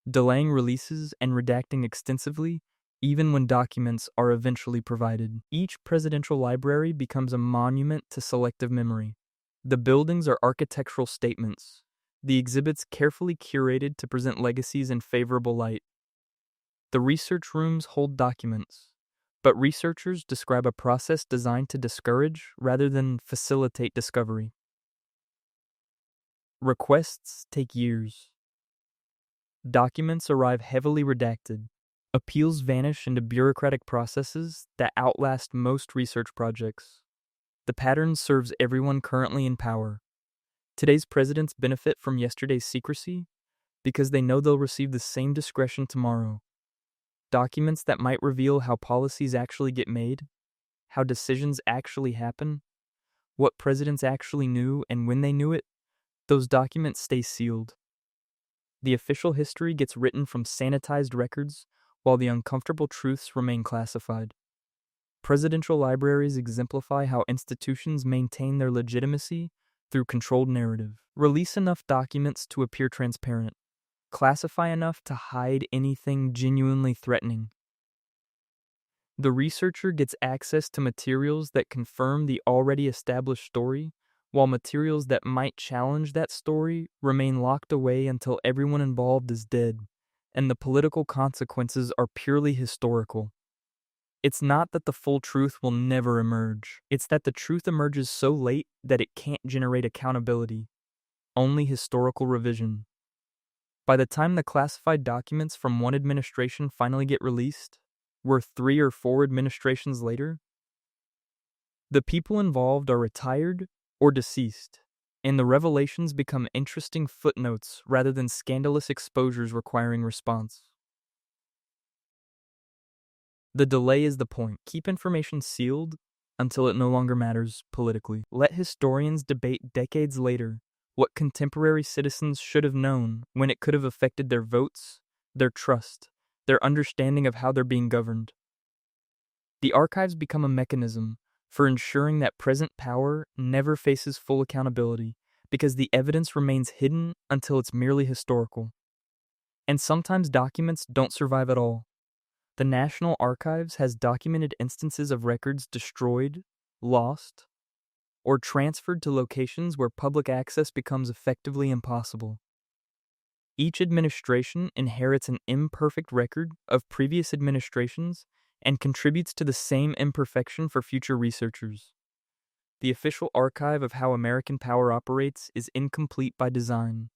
delaying releases and redacting extensively even when documents are eventually provided. Each presidential library becomes a monument to selective memory. The buildings are architectural statements, the exhibits carefully curated to present legacies in favorable light. The research rooms hold documents, but researchers describe a process designed to discourage rather than facilitate discovery. Requests take years. Documents arrive heavily redacted. Appeals vanish into bureaucratic processes that outlast most research projects. The pattern serves everyone currently in power. Today's presidents benefit from yesterday's secrecy because they know they'll receive the same discretion tomorrow. Documents that might reveal how policies actually get made, how decisions actually happen, what presidents actually knew and when they knew it, those documents stay sealed. The official history gets written from sanitized records while the uncomfortable truths remain classified. Presidential libraries exemplify how institutions maintain their legitimacy through controlled narrative. Release enough documents to appear transparent. Classify enough to hide anything genuinely threatening. The researcher gets access to materials that confirm the already established story, while materials that might challenge that story remain locked away until everyone involved is dead, and the political consequences are purely historical. It's not that the full truth will never emerge. It's that the truth emerges so late that it can't generate accountability, only historical revision. By the time the classified documents from one administration finally get released, we're 3 or 4 administrations later, the people involved are retired or deceased, and the revelations become interesting footnotes rather than scandalous exposures requiring response. The delay is the point. Keep information sealed, until it no longer matters politically. Let historians debate decades later what contemporary citizens should have known when it could have affected their votes, their trust, their understanding of how they're being governed. The archives become a mechanism for ensuring that present power never faces full accountability because the evidence remains hidden until it's merely historical. And sometimes documents don't survive at all. The National Archives has documented instances of records destroyed, lost, or transferred to locations where public access becomes effectively impossible. Each administration inherits an imperfect record of previous administrations and contributes to the same imperfection for future researchers. The official archive of how American power operates is incomplete by design,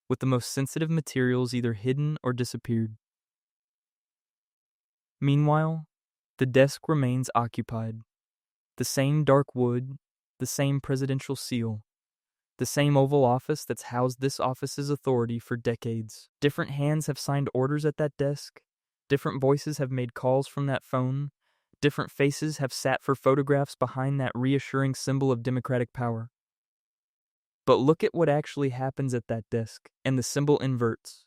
with the most sensitive materials either hidden or disappeared. Meanwhile, the desk remains occupied. The same dark wood, the same presidential seal, the same Oval Office that's housed this office's authority for decades. Different hands have signed orders at that desk. Different voices have made calls from that phone. Different faces have sat for photographs behind that reassuring symbol of democratic power. But look at what actually happens at that desk, and the symbol inverts.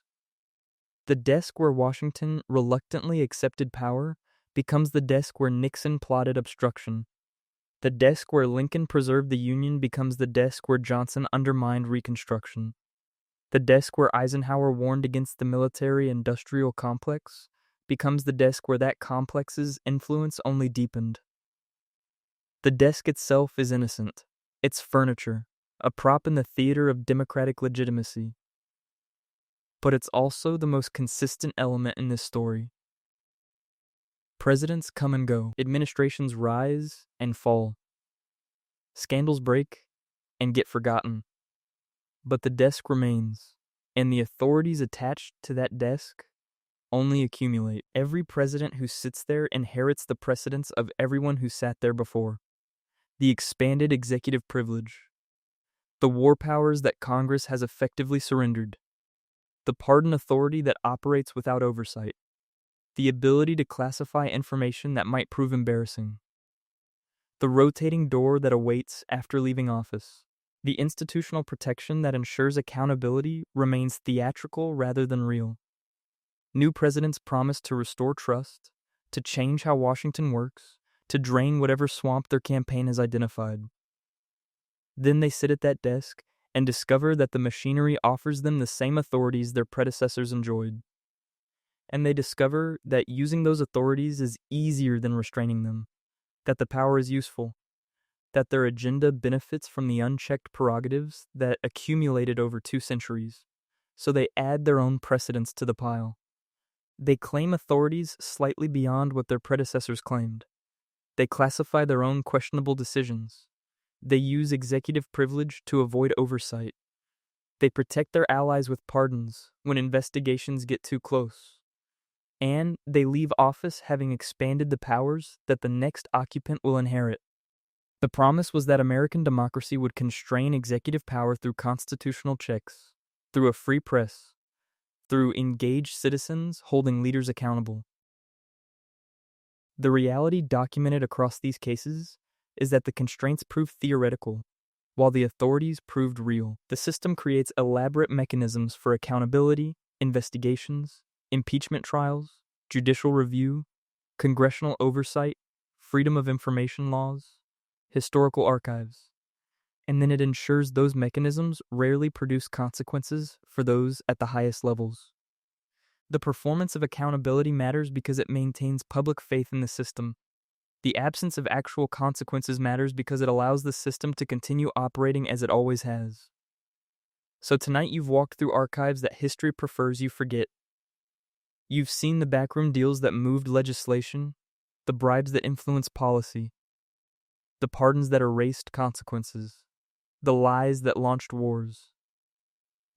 The desk where Washington reluctantly accepted power becomes the desk where Nixon plotted obstruction. The desk where Lincoln preserved the Union becomes the desk where Johnson undermined Reconstruction. The desk where Eisenhower warned against the military-industrial complex becomes the desk where that complex's influence only deepened. The desk itself is innocent. It's furniture, a prop in the theater of democratic legitimacy. But it's also the most consistent element in this story. Presidents come and go. Administrations rise and fall. Scandals break and get forgotten. But the desk remains, and the authorities attached to that desk only accumulate. Every president who sits there inherits the precedence of everyone who sat there before. The expanded executive privilege. The war powers that Congress has effectively surrendered. The pardon authority that operates without oversight. The ability to classify information that might prove embarrassing. The rotating door that awaits after leaving office. The institutional protection that ensures accountability remains theatrical rather than real. New presidents promise to restore trust, to change how Washington works, to drain whatever swamp their campaign has identified. Then they sit at that desk and discover that the machinery offers them the same authorities their predecessors enjoyed. And they discover that using those authorities is easier than restraining them, that the power is useful, that their agenda benefits from the unchecked prerogatives that accumulated over 2 centuries, so they add their own precedents to the pile. They claim authorities slightly beyond what their predecessors claimed. They classify their own questionable decisions. They use executive privilege to avoid oversight. They protect their allies with pardons when investigations get too close. And they leave office having expanded the powers that the next occupant will inherit. The promise was that American democracy would constrain executive power through constitutional checks, through a free press, through engaged citizens holding leaders accountable. The reality documented across these cases is that the constraints proved theoretical, while the authorities proved real. The system creates elaborate mechanisms for accountability, investigations, impeachment trials, judicial review, congressional oversight, freedom of information laws, historical archives, and then it ensures those mechanisms rarely produce consequences for those at the highest levels. The performance of accountability matters because it maintains public faith in the system. The absence of actual consequences matters because it allows the system to continue operating as it always has. So tonight you've walked through archives that history prefers you forget. You've seen the backroom deals that moved legislation, the bribes that influenced policy, the pardons that erased consequences, the lies that launched wars,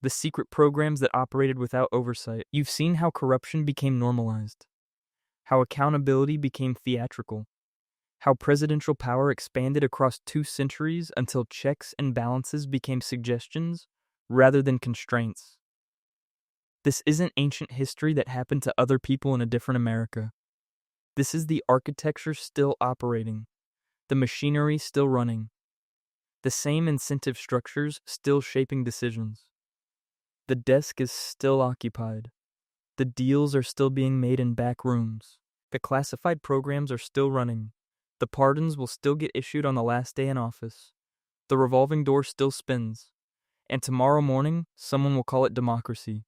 the secret programs that operated without oversight. You've seen how corruption became normalized, how accountability became theatrical, how presidential power expanded across 2 centuries until checks and balances became suggestions rather than constraints. This isn't ancient history that happened to other people in a different America. This is the architecture still operating, The machinery still running. The same incentive structures still shaping decisions. The desk is still occupied. The deals are still being made in back rooms. The classified programs are still running. The pardons will still get issued on the last day in office. The revolving door still spins. And tomorrow morning, someone will call it democracy.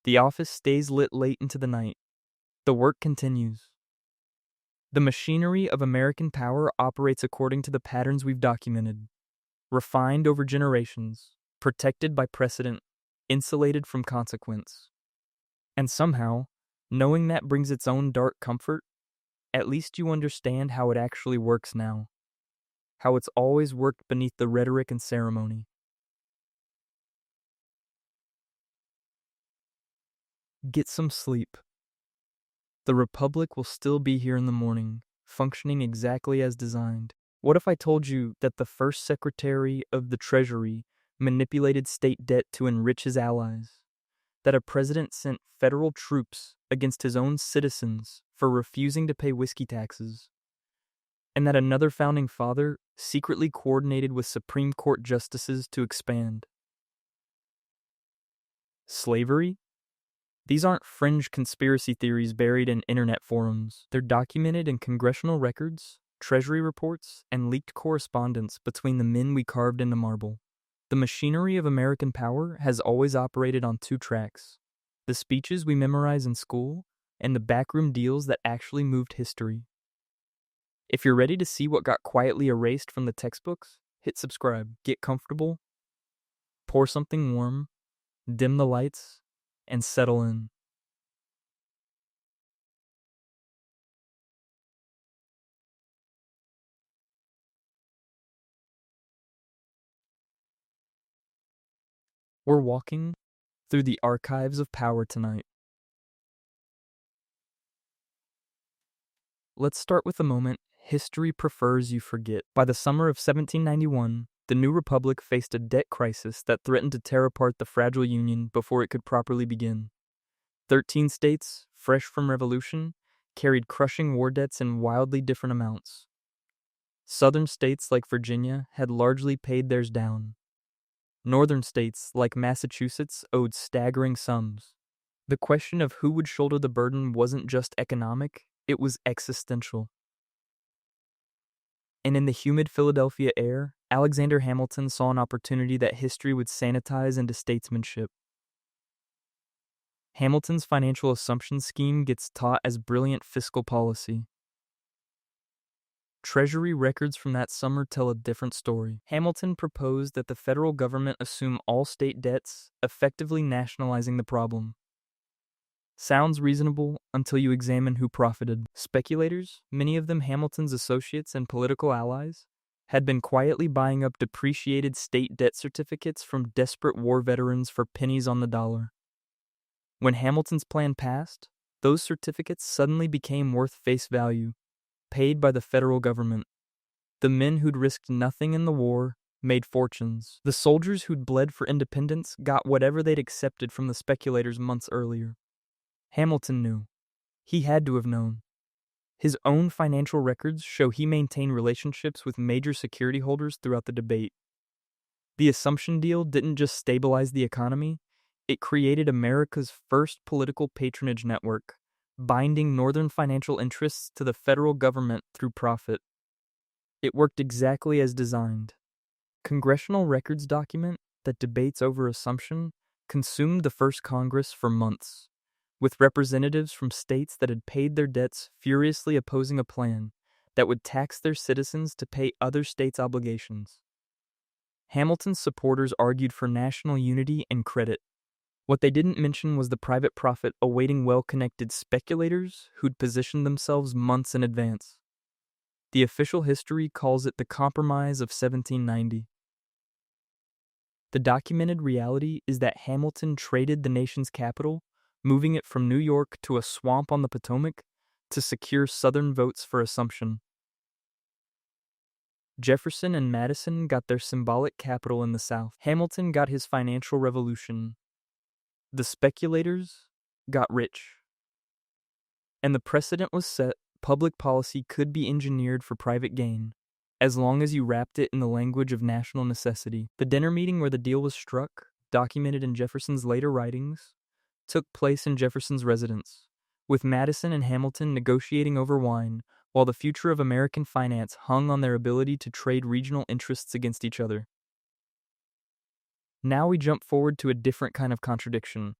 The office stays lit late into the night. The work continues. The machinery of American power operates according to the patterns we've documented, refined over generations, protected by precedent, insulated from consequence. And somehow, knowing that brings its own dark comfort, at least you understand how it actually works now, how it's always worked beneath the rhetoric and ceremony. Get some sleep. The Republic will still be here in the morning, functioning exactly as designed. What if I told you that the first Secretary of the Treasury manipulated state debt to enrich his allies? That a president sent federal troops against his own citizens for refusing to pay whiskey taxes? And that another founding father secretly coordinated with Supreme Court justices to expand slavery? These aren't fringe conspiracy theories buried in internet forums. They're documented in congressional records, treasury reports, and leaked correspondence between the men we carved into marble. The machinery of American power has always operated on two tracks: the speeches we memorize in school and the backroom deals that actually moved history. If you're ready to see what got quietly erased from the textbooks, hit subscribe, get comfortable, pour something warm, dim the lights, and settle in. We're walking through the archives of power tonight. Let's start with the moment history prefers you forget. By the summer of 1791, the new republic faced a debt crisis that threatened to tear apart the fragile union before it could properly begin. 13 states, fresh from revolution, carried crushing war debts in wildly different amounts. Southern states like Virginia had largely paid theirs down. Northern states like Massachusetts owed staggering sums. The question of who would shoulder the burden wasn't just economic, it was existential. And in the humid Philadelphia air, Alexander Hamilton saw an opportunity that history would sanitize into statesmanship. Hamilton's financial assumption scheme gets taught as brilliant fiscal policy. Treasury records from that summer tell a different story. Hamilton proposed that the federal government assume all state debts, effectively nationalizing the problem. Sounds reasonable until you examine who profited. Speculators, many of them Hamilton's associates and political allies, had been quietly buying up depreciated state debt certificates from desperate war veterans for pennies on the dollar. When Hamilton's plan passed, those certificates suddenly became worth face value, paid by the federal government. The men who'd risked nothing in the war made fortunes. The soldiers who'd bled for independence got whatever they'd accepted from the speculators months earlier. Hamilton knew. He had to have known. His own financial records show he maintained relationships with major security holders throughout the debate. The assumption deal didn't just stabilize the economy, it created America's first political patronage network, binding Northern financial interests to the federal government through profit. It worked exactly as designed. Congressional records document that debates over assumption consumed the first Congress for months, with representatives from states that had paid their debts furiously opposing a plan that would tax their citizens to pay other states' obligations. Hamilton's supporters argued for national unity and credit. What they didn't mention was the private profit awaiting well-connected speculators who'd positioned themselves months in advance. The official history calls it the Compromise of 1790. The documented reality is that Hamilton traded the nation's capital, moving it from New York to a swamp on the Potomac, to secure Southern votes for assumption. Jefferson and Madison got their symbolic capital in the South. Hamilton got his financial revolution. The speculators got rich. And the precedent was set: public policy could be engineered for private gain. as long as you wrapped it in the language of national necessity. The dinner meeting where the deal was struck, documented in Jefferson's later writings, took place in Jefferson's residence, with Madison and Hamilton negotiating over wine, while the future of American finance hung on their ability to trade regional interests against each other. Now we jump forward to a different kind of contradiction.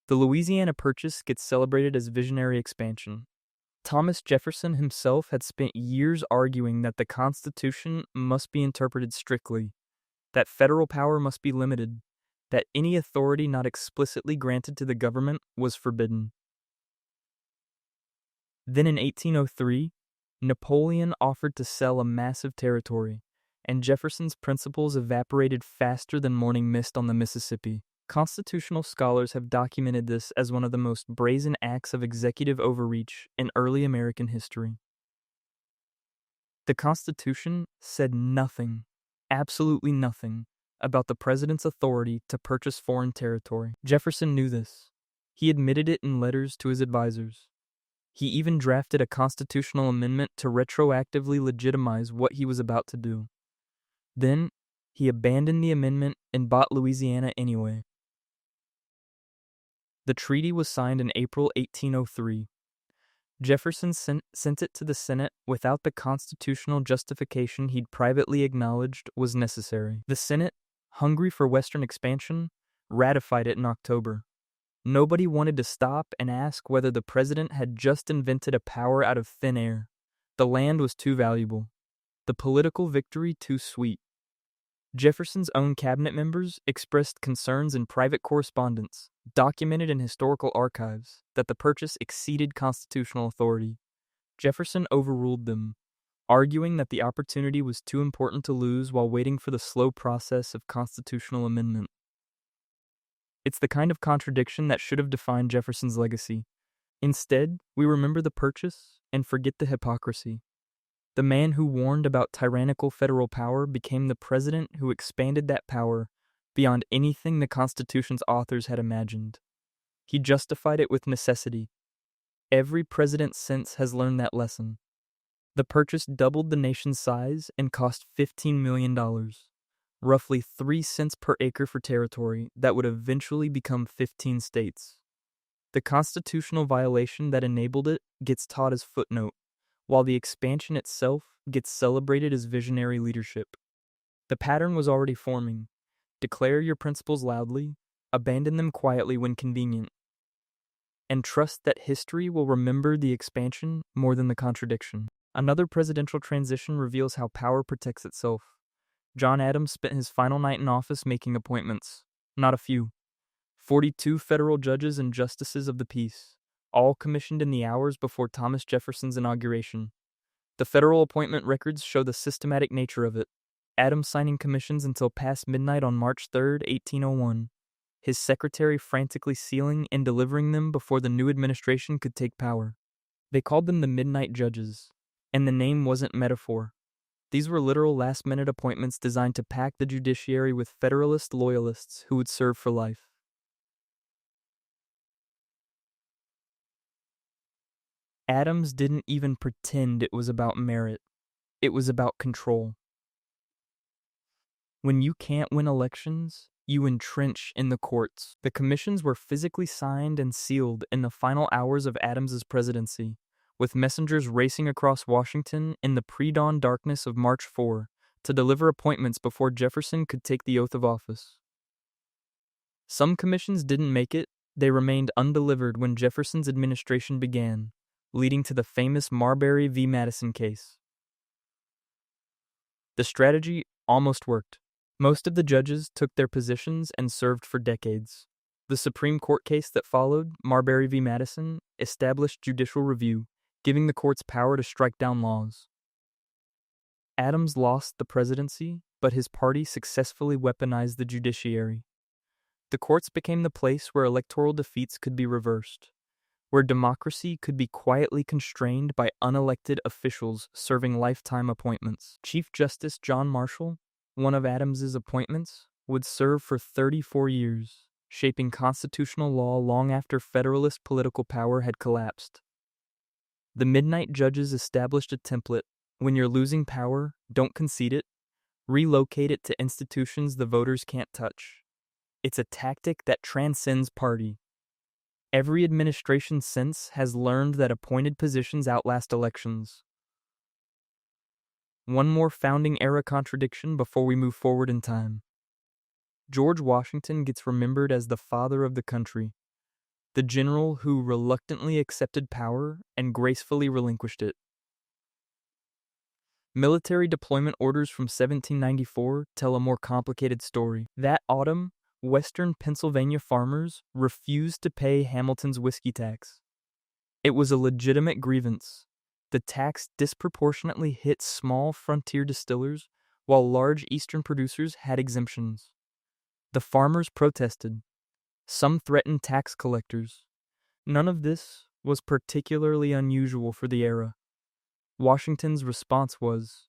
The Louisiana Purchase gets celebrated as visionary expansion. Thomas Jefferson himself had spent years arguing that the Constitution must be interpreted strictly, that federal power must be limited, that any authority not explicitly granted to the government was forbidden. Then in 1803, Napoleon offered to sell a massive territory, and Jefferson's principles evaporated faster than morning mist on the Mississippi. Constitutional scholars have documented this as one of the most brazen acts of executive overreach in early American history. The Constitution said nothing, absolutely nothing, about the president's authority to purchase foreign territory. Jefferson knew this. He admitted it in letters to his advisors. He even drafted a constitutional amendment to retroactively legitimize what he was about to do. Then, he abandoned the amendment and bought Louisiana anyway. The treaty was signed in April 1803. Jefferson sent it to the Senate without the constitutional justification he'd privately acknowledged was necessary. The Senate, hungry for Western expansion, ratified it in October. Nobody wanted to stop and ask whether the president had just invented a power out of thin air. The land was too valuable. The political victory too sweet. Jefferson's own cabinet members expressed concerns in private correspondence, documented in historical archives, that the purchase exceeded constitutional authority. Jefferson overruled them, arguing that the opportunity was too important to lose while waiting for the slow process of constitutional amendment. It's the kind of contradiction that should have defined Jefferson's legacy. Instead, we remember the purchase and forget the hypocrisy. The man who warned about tyrannical federal power became the president who expanded that power beyond anything the Constitution's authors had imagined. He justified it with necessity. Every president since has learned that lesson. The purchase doubled the nation's size and cost $15 million, roughly 3 cents per acre for territory that would eventually become 15 states. The constitutional violation that enabled it gets taught as footnote, while the expansion itself gets celebrated as visionary leadership. The pattern was already forming. Declare your principles loudly, abandon them quietly when convenient, and trust that history will remember the expansion more than the contradiction. Another presidential transition reveals how power protects itself. John Adams spent his final night in office making appointments, not a few. 42 federal judges and justices of the peace, all commissioned in the hours before Thomas Jefferson's inauguration. The federal appointment records show the systematic nature of it. Adams signing commissions until past midnight on March 3, 1801. His secretary frantically sealing and delivering them before the new administration could take power. They called them the Midnight Judges, and the name wasn't metaphor. These were literal last-minute appointments designed to pack the judiciary with Federalist loyalists who would serve for life. Adams didn't even pretend it was about merit. It was about control. When you can't win elections, you entrench in the courts. The commissions were physically signed and sealed in the final hours of Adams's presidency, with messengers racing across Washington in the pre-dawn darkness of March 4 to deliver appointments before Jefferson could take the oath of office. Some commissions didn't make it. They remained undelivered when Jefferson's administration began, leading to the famous Marbury v. Madison case. The strategy almost worked. Most of the judges took their positions and served for decades. The Supreme Court case that followed, Marbury v. Madison, established judicial review, giving the courts power to strike down laws. Adams lost the presidency, but his party successfully weaponized the judiciary. The courts became the place where electoral defeats could be reversed, where democracy could be quietly constrained by unelected officials serving lifetime appointments. Chief Justice John Marshall, one of Adams's appointments, would serve for 34 years, shaping constitutional law long after Federalist political power had collapsed. The Midnight Judges established a template: When you're losing power, don't concede it. Relocate it to institutions the voters can't touch. It's a tactic that transcends party. Every administration since has learned that appointed positions outlast elections. One more founding-era contradiction before we move forward in time. George Washington gets remembered as the father of the country, the general who reluctantly accepted power and gracefully relinquished it. Military deployment orders from 1794 tell a more complicated story. That autumn, Western Pennsylvania farmers refused to pay Hamilton's whiskey tax. It was a legitimate grievance. The tax disproportionately hit small frontier distillers, while large eastern producers had exemptions. The farmers protested. Some threatened tax collectors. None of this was particularly unusual for the era. Washington's response was,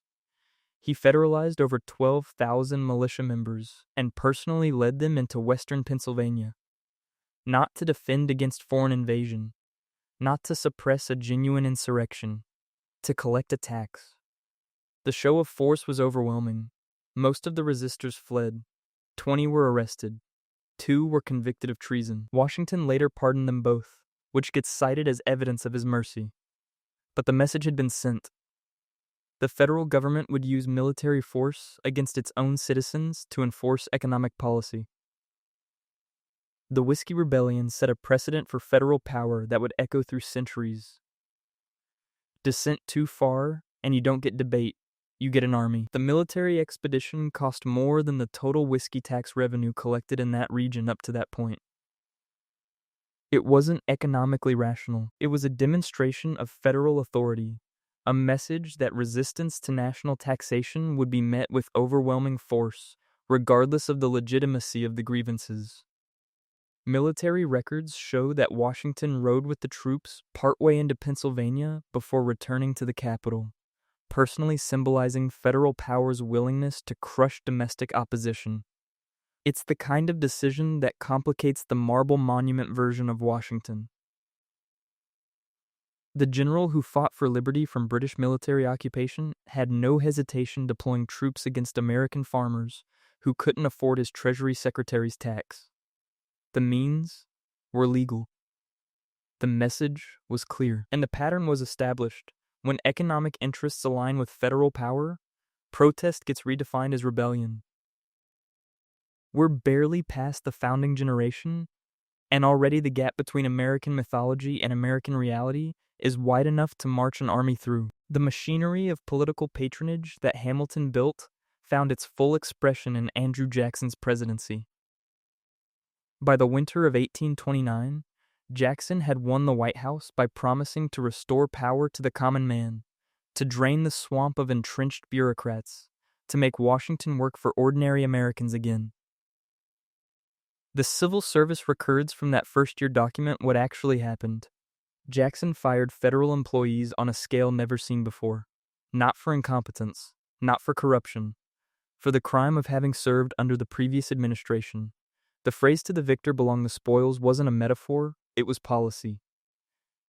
he federalized over 12,000 militia members and personally led them into western Pennsylvania, not to defend against foreign invasion, not to suppress a genuine insurrection, to collect a tax. The show of force was overwhelming. Most of the resistors fled. 20 were arrested. 2 were convicted of treason. Washington later pardoned them both, which gets cited as evidence of his mercy. But the message had been sent. The federal government would use military force against its own citizens to enforce economic policy. The Whiskey Rebellion set a precedent for federal power that would echo through centuries. Dissent too far, and you don't get debate, you get an army. The military expedition cost more than the total whiskey tax revenue collected in that region up to that point. It wasn't economically rational. It was a demonstration of federal authority, a message that resistance to national taxation would be met with overwhelming force, regardless of the legitimacy of the grievances. Military records show that Washington rode with the troops partway into Pennsylvania before returning to the capital, personally symbolizing federal power's willingness to crush domestic opposition. It's the kind of decision that complicates the marble monument version of Washington. The general who fought for liberty from British military occupation had no hesitation deploying troops against American farmers who couldn't afford his Treasury Secretary's tax. The means were legal. The message was clear, and the pattern was established. When economic interests align with federal power, protest gets redefined as rebellion. We're barely past the founding generation, and already the gap between American mythology and American reality is wide enough to march an army through. The machinery of political patronage that Hamilton built found its full expression in Andrew Jackson's presidency. By the winter of 1829, Jackson had won the White House by promising to restore power to the common man, to drain the swamp of entrenched bureaucrats, to make Washington work for ordinary Americans again. The civil service records from that first-year document what actually happened. Jackson fired federal employees on a scale never seen before, not for incompetence, not for corruption, for the crime of having served under the previous administration. The phrase "to the victor belong the spoils" wasn't a metaphor, it was policy.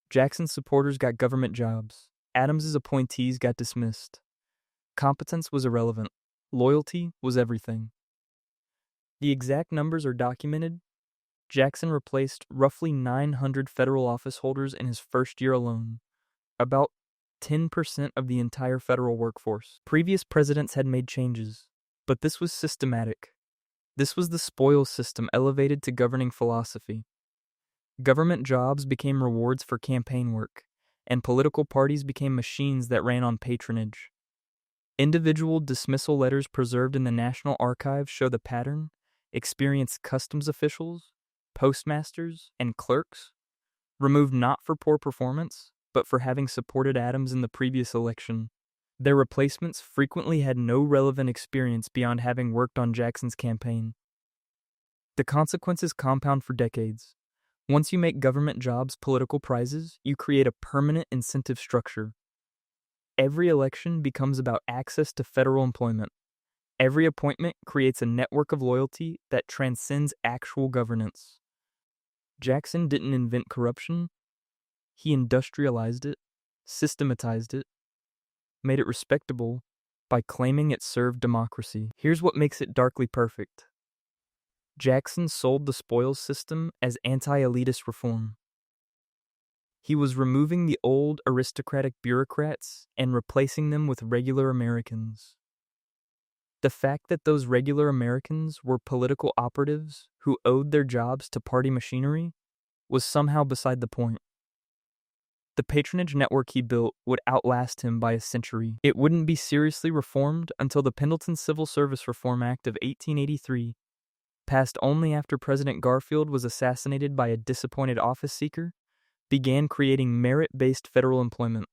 Jackson's supporters got government jobs. Adams's appointees got dismissed. Competence was irrelevant. Loyalty was everything. The exact numbers are documented. Jackson replaced roughly 900 federal office holders in his first year alone, about 10% of the entire federal workforce. Previous presidents had made changes, but this was systematic. This was the spoils system elevated to governing philosophy. Government jobs became rewards for campaign work, and political parties became machines that ran on patronage. Individual dismissal letters preserved in the National Archives show the pattern. Experienced customs officials, postmasters, and clerks removed not for poor performance, but for having supported Adams in the previous election. Their replacements frequently had no relevant experience beyond having worked on Jackson's campaign. The consequences compound for decades. Once you make government jobs political prizes, you create a permanent incentive structure. Every election becomes about access to federal employment. Every appointment creates a network of loyalty that transcends actual governance. Jackson didn't invent corruption. He industrialized it, systematized it, made it respectable by claiming it served democracy. Here's what makes it darkly perfect. Jackson sold the spoils system as anti-elitist reform. He was removing the old aristocratic bureaucrats and replacing them with regular Americans. The fact that those regular Americans were political operatives who owed their jobs to party machinery was somehow beside the point. The patronage network he built would outlast him by a century. It wouldn't be seriously reformed until the Pendleton Civil Service Reform Act of 1883, passed only after President Garfield was assassinated by a disappointed office seeker, began creating merit-based federal employment.